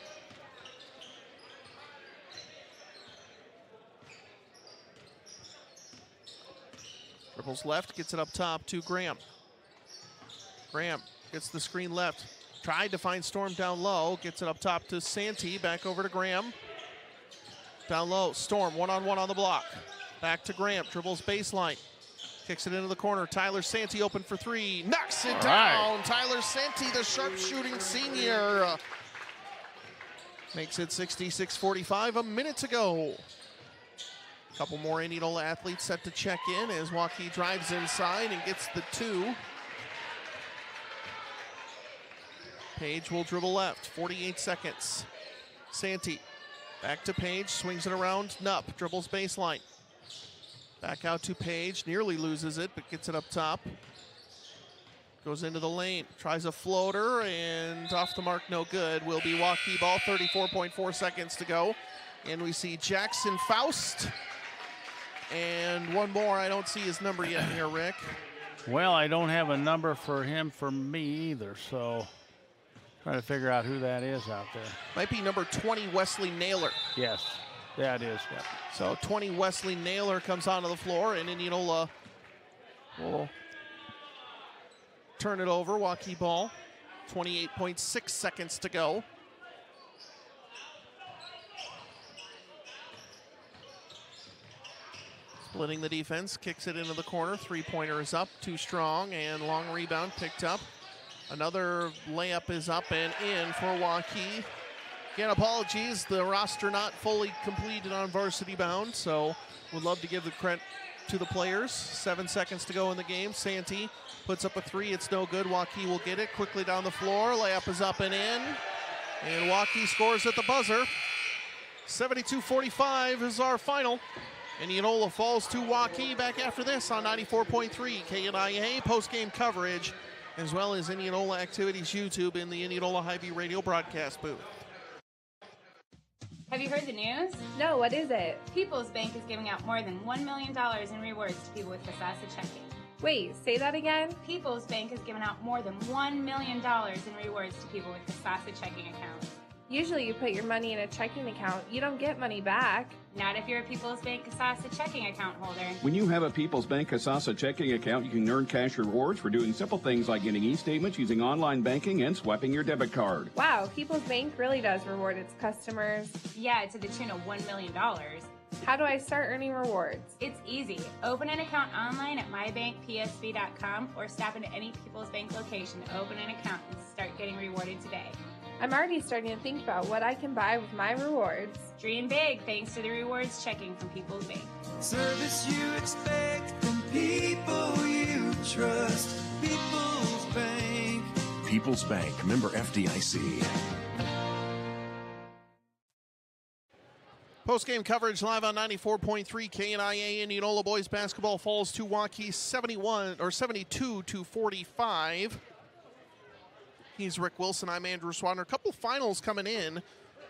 Dribbles left, gets it up top to Graham. Graham gets the screen left. Tried to find Storm down low. Gets it up top to Santee. Back over to Graham. Down low. Storm one-on-one on the block. Back to Graham. Dribbles baseline. Kicks it into the corner. Tyler Santee open for 3. Knocks it down. Right. Tyler Santee, the sharpshooting senior. Makes it 66-45. A minute to go. A couple more Indianola athletes set to check in as Waukee drives inside and gets the 2. Page will dribble left, 48 seconds. Santee, back to Page, swings it around, Nupp, dribbles baseline. Back out to Page, nearly loses it, but gets it up top. Goes into the lane, tries a floater, and off the mark, no good. Will be Waukee ball, 34.4 seconds to go. And we see Jackson Faust. And one more, I don't see his number yet here, Rick. Well, I don't have a number for him for me either, so trying to figure out who that is out there. Might be number 20, Wesley Naylor. Yes, yeah, it is. Yep. So 20, Wesley Naylor comes onto the floor, and Indianola will turn it over. Waukee ball. 28.6 seconds to go. Splitting the defense, kicks it into the corner. Three-pointer is up, too strong, and long rebound picked up. Another layup is up and in for Waukee. Again, apologies, the roster not fully completed on varsity bound, so would love to give the credit to the players. 7 seconds to go in the game. Santee puts up a three. It's no good. Waukee will get it quickly down the floor. Layup is up and in. And Waukee scores at the buzzer. 72-45 is our final. Indianola falls to Waukee. Back after this on 94.3 KNIA post-game coverage, as well as Indianola Activities YouTube in the Indianola Hy-Vee radio broadcast booth. Have you heard the news? No, what is it? People's Bank is giving out more than $1 million in rewards to people with Kasasa checking. Wait, say that again? People's Bank is giving out more than $1 million in rewards to people with Kasasa checking accounts. Usually you put your money in a checking account. You don't get money back. Not if you're a People's Bank Kasasa checking account holder. When you have a People's Bank Kasasa checking account, you can earn cash rewards for doing simple things like getting e-statements, using online banking, and swiping your debit card. Wow, People's Bank really does reward its customers. Yeah, to the tune of $1 million. How do I start earning rewards? It's easy. Open an account online at mybankpsb.com or stop into any People's Bank location to open an account and start getting rewarded today. I'm already starting to think about what I can buy with my rewards. Dream big thanks to the rewards checking from People's Bank. Service you expect from people you trust. People's Bank. People's Bank, member FDIC. Post-game coverage live on 94.3 KNIA. Indianola boys basketball falls to Waukee 72-45. He's Rick Wilson. I'm Andrew Swanner. A couple finals coming in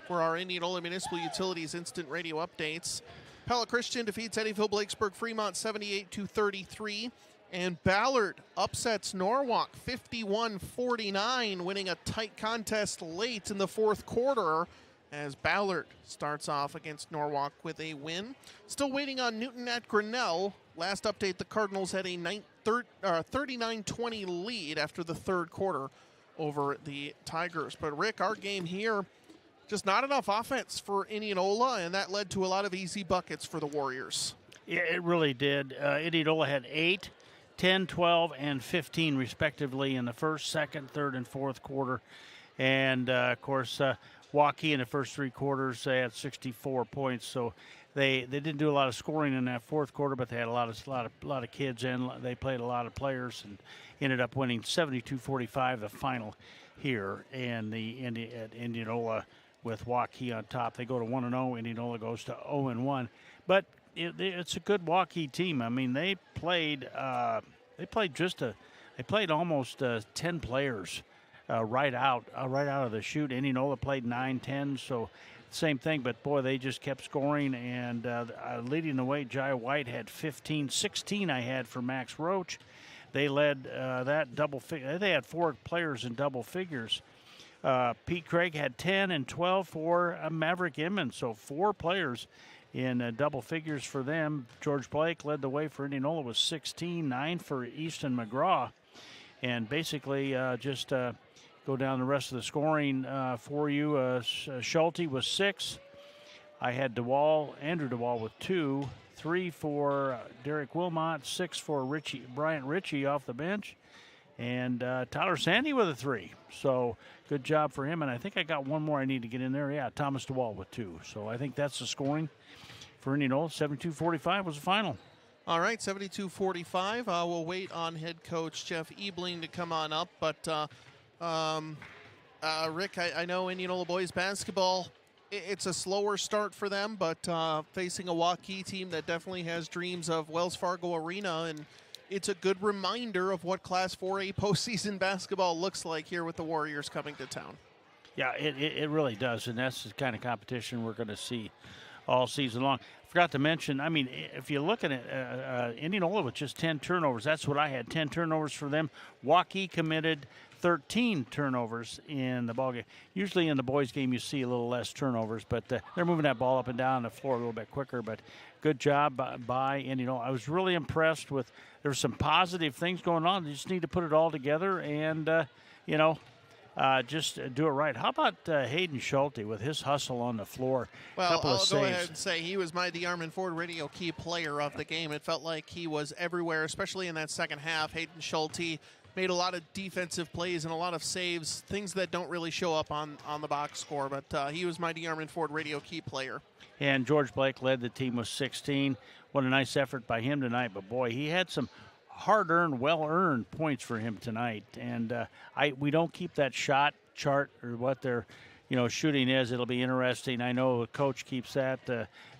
for our Indianola Municipal Utilities instant radio updates. Pella Christian defeats Eddyville Blakesburg Fremont 78-33. And Ballard upsets Norwalk 51-49, winning a tight contest late in the fourth quarter as Ballard starts off against Norwalk with a win. Still waiting on Newton at Grinnell. Last update, the Cardinals had a 39-20 lead after the third quarter over the Tigers. But Rick, our game here, just not enough offense for Indianola, and that led to a lot of easy buckets for the Warriors. Yeah, it really did. Indianola had 8, 10, 12, and 15 respectively in the first, second, third, and fourth quarter. And, of course, Waukee in the first three quarters, they had 64 points. So they didn't do a lot of scoring in that fourth quarter, but they had a lot of kids in. They played a lot of players and ended up winning 72-45 the final here. And at Indianola with Waukee on top, they go to 1-0. Indianola goes to 0-1. But it's a good Waukee team. I mean, they played almost 10 players. Right out of the chute. Indianola played 9-10, so same thing, but boy, they just kept scoring, and leading the way, Jai White had 15. 16 I had for Max Roach. They led that double figure. They had 4 players in double figures. Pete Craig had 10 and 12 for Maverick Inman, so 4 players in double figures for them. George Blake led the way for Indianola with 16, 9 for Easton McGraw, and basically just go down the rest of the scoring for you. Schulte was 6. I had Andrew DeWall with 2. 3 for Derek Wilmot. 6 for Bryant Ritchie off the bench. And Tyler Sandy with a 3. So good job for him. And I think I got one more I need to get in there. Yeah, Thomas DeWall with 2. So I think that's the scoring for Indianola. 72-45 was the final. All right, 72-45. We'll wait on head coach Jeff Ebling to come on up. But Rick, I know Indianola boys basketball, it's a slower start for them, but facing a Waukee team that definitely has dreams of Wells Fargo Arena, and it's a good reminder of what Class 4A postseason basketball looks like here with the Warriors coming to town. Yeah, it really does, and that's the kind of competition we're going to see all season long. Forgot to mention, I mean, if you look at it, Indianola with just 10 turnovers, that's what I had, 10 turnovers for them. Waukee committed 13 turnovers in the ballgame. Usually in the boys' game you see a little less turnovers, but they're moving that ball up and down the floor a little bit quicker. But good job by Indianola. I was really impressed with. There's some positive things going on. You just need to put it all together and just do it right. How about Hayden Schulte with his hustle on the floor? Well, Couple of I'll saves. go ahead and say he was my DeArmond Ford Radio Key player of the game. It felt like he was everywhere, especially in that second half. Hayden Schulte made a lot of defensive plays and a lot of saves, things that don't really show up on the box score, but he was my DeArmond Ford Radio Key player. And George Blake led the team with 16. What a nice effort by him tonight. But, boy, he had some hard-earned, well-earned points for him tonight. And we don't keep that shot chart or what their shooting is. It'll be interesting. I know the coach keeps that,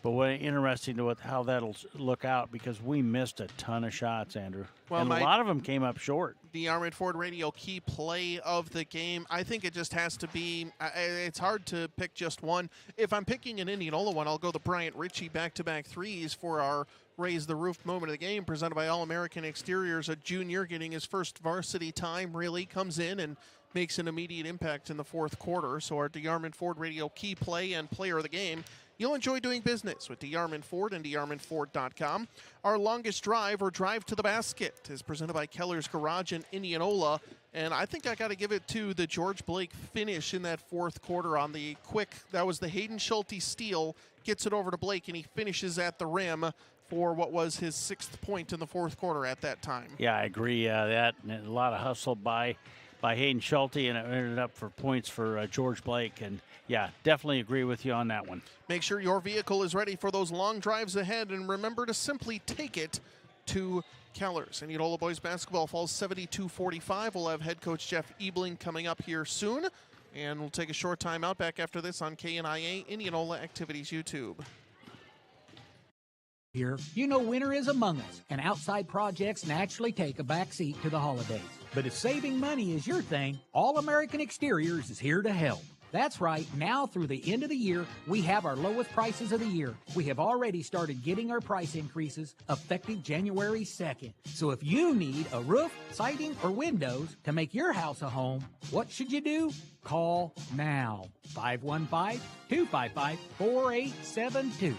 but interesting to how that'll look out because we missed a ton of shots, Andrew. Well, and a lot of them came up short. DeArmond Ford Radio Key play of the game. I think it just has to be, it's hard to pick just one. If I'm picking an Indianola one, I'll go the Bryant Ritchie back-to-back threes for our Raise the Roof moment of the game, presented by All-American Exteriors. A junior getting his first varsity time, really comes in and makes an immediate impact in the fourth quarter. So our DeArmond Ford Radio Key play and player of the game. You'll enjoy doing business with DeArmond Ford and DeArmondFord.com. Our longest drive or drive to the basket is presented by Keller's Garage in Indianola. And I think I got to give it to the George Blake finish in that fourth quarter on the quick. That was the Hayden Schulte steal. Gets it over to Blake, and he finishes at the rim for what was his 6th point in the fourth quarter at that time. Yeah, I agree. That and a lot of hustle by Hayden Schulte, and it ended up for points for George Blake. And, yeah, definitely agree with you on that one. Make sure your vehicle is ready for those long drives ahead, and remember to simply take it to Kellers. Indianola boys basketball falls 72-45. We'll have head coach Jeff Ebling coming up here soon, and we'll take a short time out. Back after this on KNIA Indianola Activities YouTube. Here, winter is among us, and outside projects naturally take a back seat to the holidays. But if saving money is your thing, All-American Exteriors is here to help. That's right, now through the end of the year, we have our lowest prices of the year. We have already started getting our price increases effective January 2nd. So if you need a roof, siding, or windows to make your house a home, what should you do? Call now, 515-255-4872.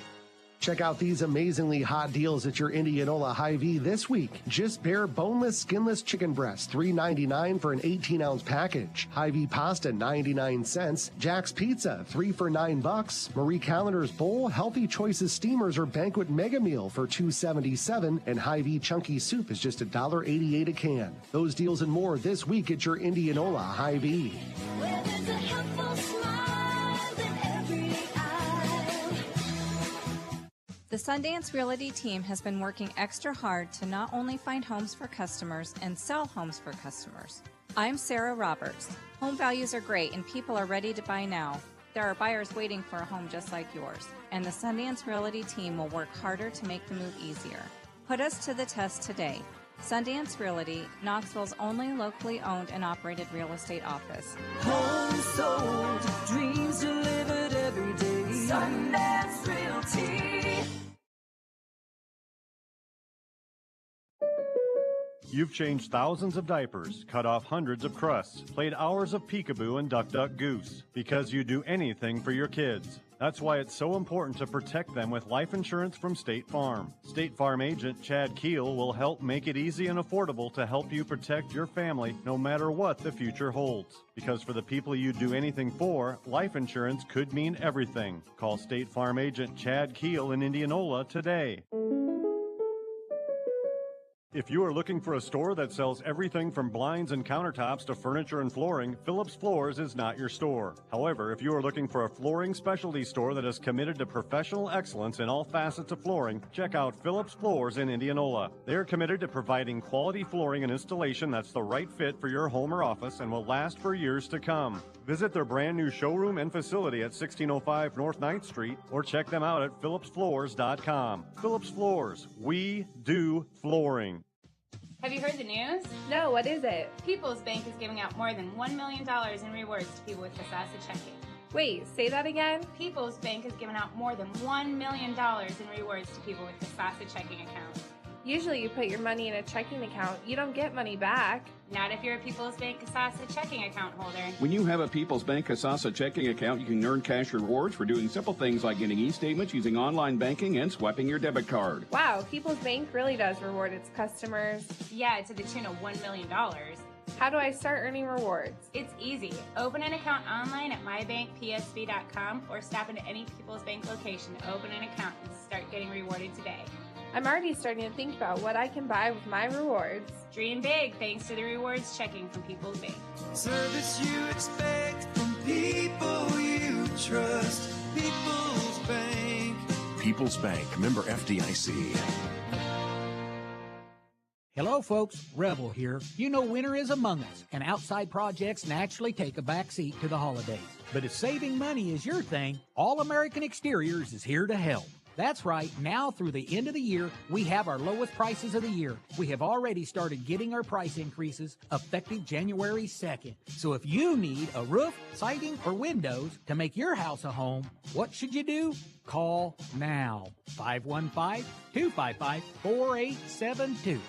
Check out these amazingly hot deals at your Indianola Hy-Vee this week. Just bare boneless, skinless chicken breasts, $3.99 for an 18-ounce package. Hy-Vee pasta, 99 cents. Jack's Pizza, 3 for $9. Marie Callender's Bowl, Healthy Choices Steamers or Banquet Mega Meal for $2.77. And Hy-Vee Chunky Soup is just $1.88 a can. Those deals and more this week at your Indianola Hy-Vee. The Sundance Realty team has been working extra hard to not only find homes for customers and sell homes for customers. I'm Sarah Roberts. Home values are great and people are ready to buy now. There are buyers waiting for a home just like yours, and the Sundance Realty team will work harder to make the move easier. Put us to the test today. Sundance Realty, Knoxville's only locally owned and operated real estate office. Homes sold, dreams delivered every day. Sundance Realty. You've changed thousands of diapers, cut off hundreds of crusts, played hours of peekaboo and duck duck goose, because you do anything for your kids. That's why it's so important to protect them with life insurance from State Farm. State Farm agent Chad Keel will help make it easy and affordable to help you protect your family no matter what the future holds. Because for the people you do anything for, life insurance could mean everything. Call State Farm agent Chad Keel in Indianola today. If you are looking for a store that sells everything from blinds and countertops to furniture and flooring, Phillips Floors is not your store. However, if you are looking for a flooring specialty store that is committed to professional excellence in all facets of flooring, check out Phillips Floors in Indianola. They are committed to providing quality flooring and installation that's the right fit for your home or office and will last for years to come. Visit their brand new showroom and facility at 1605 North 9th Street or check them out at phillipsfloors.com. Phillips Floors, we do flooring. Have you heard the news? No, what is it? People's Bank is giving out more than $1 million in rewards to people with Kasasa checking. Wait, say that again? People's Bank is giving out more than $1 million in rewards to people with Kasasa checking accounts. Usually you put your money in a checking account. You don't get money back. Not if you're a People's Bank Kasasa checking account holder. When you have a People's Bank Kasasa checking account, you can earn cash rewards for doing simple things like getting e-statements, using online banking, and swiping your debit card. Wow, People's Bank really does reward its customers. Yeah, to the tune of $1 million. How do I start earning rewards? It's easy. Open an account online at mybankpsb.com or stop into any People's Bank location to open an account and start getting rewarded today. I'm already starting to think about what I can buy with my rewards. Dream big thanks to the rewards checking from People's Bank. Service you expect from people you trust. People's Bank. People's Bank, member FDIC. Hello, folks. Rebel here. You know winter is among us, and outside projects naturally take a back seat to the holidays. But if saving money is your thing, All American Exteriors is here to help. That's right. Now through the end of the year, we have our lowest prices of the year. We have already started getting our price increases effective January 2nd. So if you need a roof, siding, or windows to make your house a home, what should you do? Call now. 515-255-4872.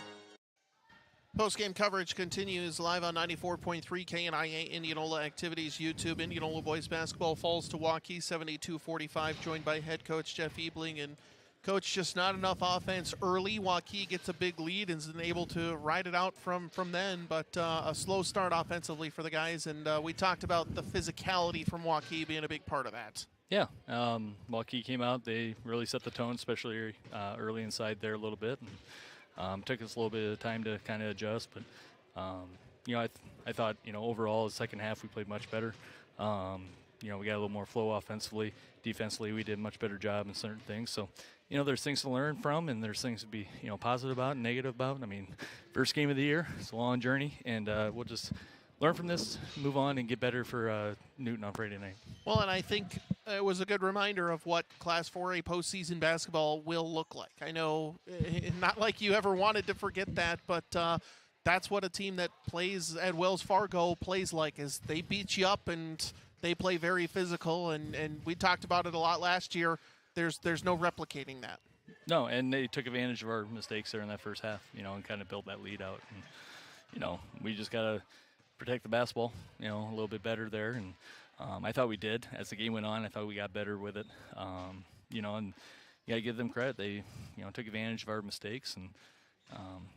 Postgame coverage continues live on 94.3 KNIA Indianola Activities YouTube. Indianola boys basketball falls to Waukee 72-45, joined by head coach Jeff Ebling. And coach, just not enough offense early. Waukee gets a big lead and is able to ride it out from then, but a slow start offensively for the guys. And we talked about the physicality from Waukee being a big part of that. Yeah, Waukee came out. They really set the tone, especially early inside there a little bit. And, took us a little bit of time to kind of adjust, but I thought overall the second half we played much better. We got a little more flow offensively. Defensively, we did a much better job in certain things. So, there's things to learn from, and there's things to be positive about and negative about. I mean, first game of the year, it's a long journey, and we'll just learn from this, move on, and get better for Newton on Friday night. Well, and I think it was a good reminder of what Class 4A postseason basketball will look like. I know, not like you ever wanted to forget that, but that's what a team that plays at Wells Fargo plays like, is they beat you up and they play very physical, and we talked about it a lot last year. There's no replicating that. No, and they took advantage of our mistakes there in that first half, and kind of built that lead out. And, we just got to protect the basketball, a little bit better there. And I thought we did. As the game went on, I thought we got better with it. And you got to give them credit. They, took advantage of our mistakes. And,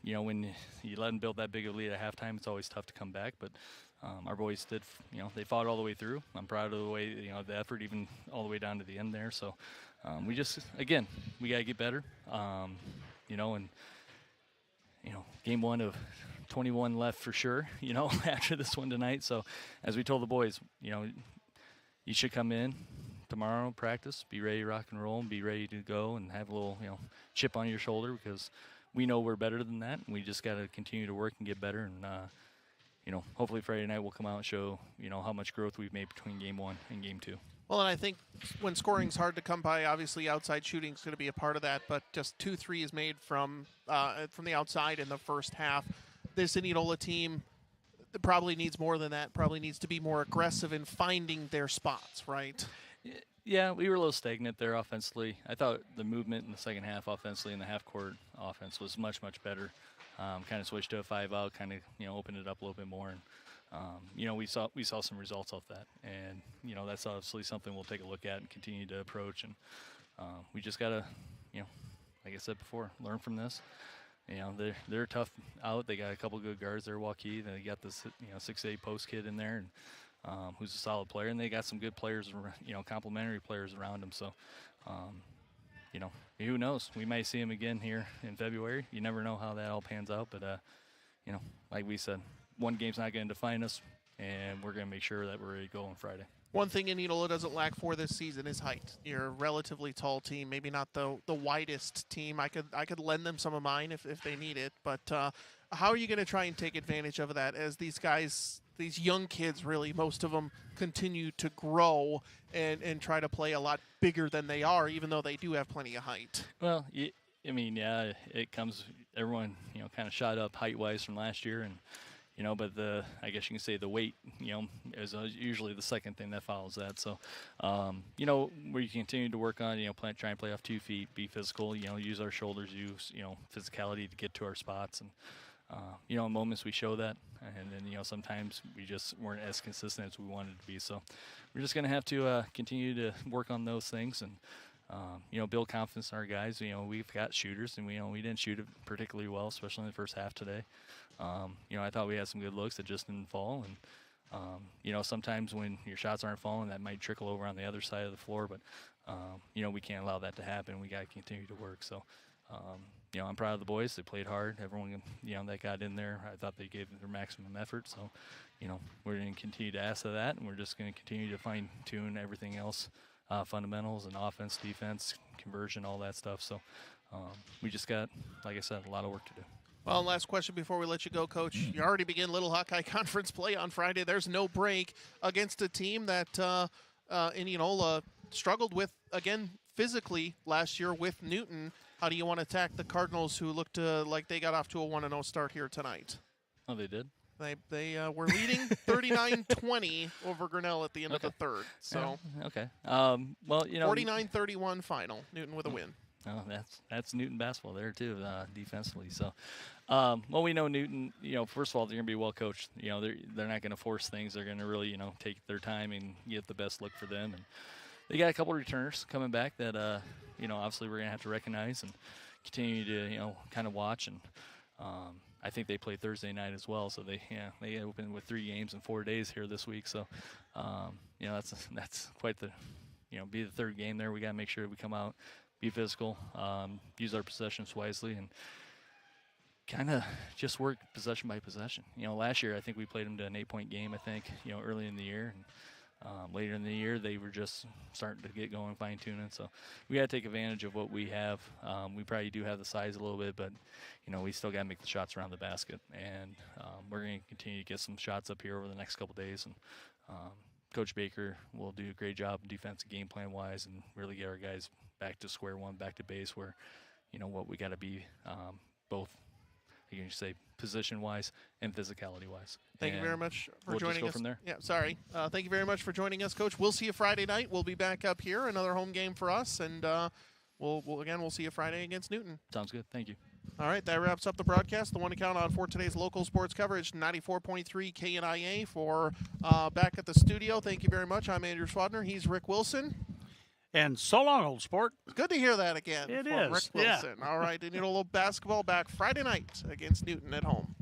when you let them build that big of a lead at halftime, it's always tough to come back. But our boys did, they fought all the way through. I'm proud of the way, the effort, even all the way down to the end there. So we just, again, we got to get better. And, game one of 21 left for sure, after this one tonight. So as we told the boys, you should come in tomorrow, practice, be ready to rock and roll, and be ready to go and have a little, chip on your shoulder, because we know we're better than that, and we just got to continue to work and get better. And, hopefully Friday night we'll come out and show, how much growth we've made between game one and game two. Well, and I think when scoring's hard to come by, obviously outside shooting is going to be a part of that, but just 2 threes made from the outside in the first half. This Indianola team probably needs more than that, probably needs to be more aggressive in finding their spots, right? Yeah, we were a little stagnant there offensively. I thought the movement in the second half offensively and the half-court offense was much, much better. Kind of switched to a 5-out, kind of, opened it up a little bit more. And, we saw some results off that. And, that's obviously something we'll take a look at and continue to approach. And we just got to, like I said before, learn from this. They're tough out. They got a couple good guards there, Waukee. They got this, 6'8" post kid in there, and who's a solid player. And they got some good players, complementary players around them. So, who knows? We might see him again here in February. You never know how that all pans out. But, like we said, one game's not going to define us, and we're going to make sure that we're ready to go on Friday. One thing Indianola doesn't lack for this season is height. You're a relatively tall team, maybe not the widest team. I could lend them some of mine if they need it, but how are you going to try and take advantage of that as these guys, these young kids really, most of them continue to grow and try to play a lot bigger than they are, even though they do have plenty of height? Well, it comes, everyone, kind of shot up height-wise from last year, and, but I guess you can say the weight, is usually the second thing that follows that. So, we continue to work on, try and play off 2 feet, be physical, use our shoulders, use, physicality to get to our spots. And, in moments we show that, and then, sometimes we just weren't as consistent as we wanted to be. So we're just going to have to continue to work on those things and, build confidence in our guys. We've got shooters, and we didn't shoot it particularly well, especially in the first half today. I thought we had some good looks that just didn't fall. And, sometimes when your shots aren't falling, that might trickle over on the other side of the floor. But, we can't allow that to happen. We got to continue to work. So, I'm proud of the boys. They played hard. Everyone, that got in there, I thought they gave their maximum effort. So, we're going to continue to ask for that, and we're just going to continue to fine-tune everything else, fundamentals and offense, defense, conversion, all that stuff. So we just got, like I said, a lot of work to do. Well, last question before we let you go, Coach. You already begin Little Hawkeye Conference play on Friday. There's no break against a team that Indianola struggled with, again, physically last year with Newton. How do you want to attack the Cardinals, who looked like they got off to a 1-0 start here tonight? Oh, they did? They were leading 39-20 over Grinnell at the end of the third. So yeah. Okay. 49-31 final. Newton with a win. Oh, that's Newton basketball there too, defensively. So, we know Newton. First of all, they're going to be well coached. They're not going to force things. They're going to really, take their time and get the best look for them. And they got a couple of returners coming back that, obviously we're going to have to recognize and continue to, kind of watch. And I think they play Thursday night as well. So they open with 3 games in 4 days here this week. So, that's quite the, be the third game there. We got to make sure we come out, be physical, use our possessions wisely, and kind of just work possession by possession. Last year I think we played them to an 8-point game, I think, early in the year. And later in the year they were just starting to get going, fine-tuning. So we got to take advantage of what we have. We probably do have the size a little bit, but, we still got to make the shots around the basket. And we're going to continue to get some shots up here over the next couple days. And Coach Baker will do a great job defensive game plan-wise and really get our guys back to square one, back to base where, what we got to be both, you can say, position-wise and physicality-wise. Thank you very much for we'll joining just go us. From there. Yeah, sorry. Thank you very much for joining us, Coach. We'll see you Friday night. We'll be back up here, another home game for us, and we'll see you Friday against Newton. Sounds good. Thank you. All right, that wraps up the broadcast. The one to count on for today's local sports coverage, 94.3 KNIA for back at the studio. Thank you very much. I'm Andrew Swadner. He's Rick Wilson. And so long, old sport. Good to hear that again. It from is. Rick Wilson. Yeah. All right, Indianola basketball back Friday night against Newton at home.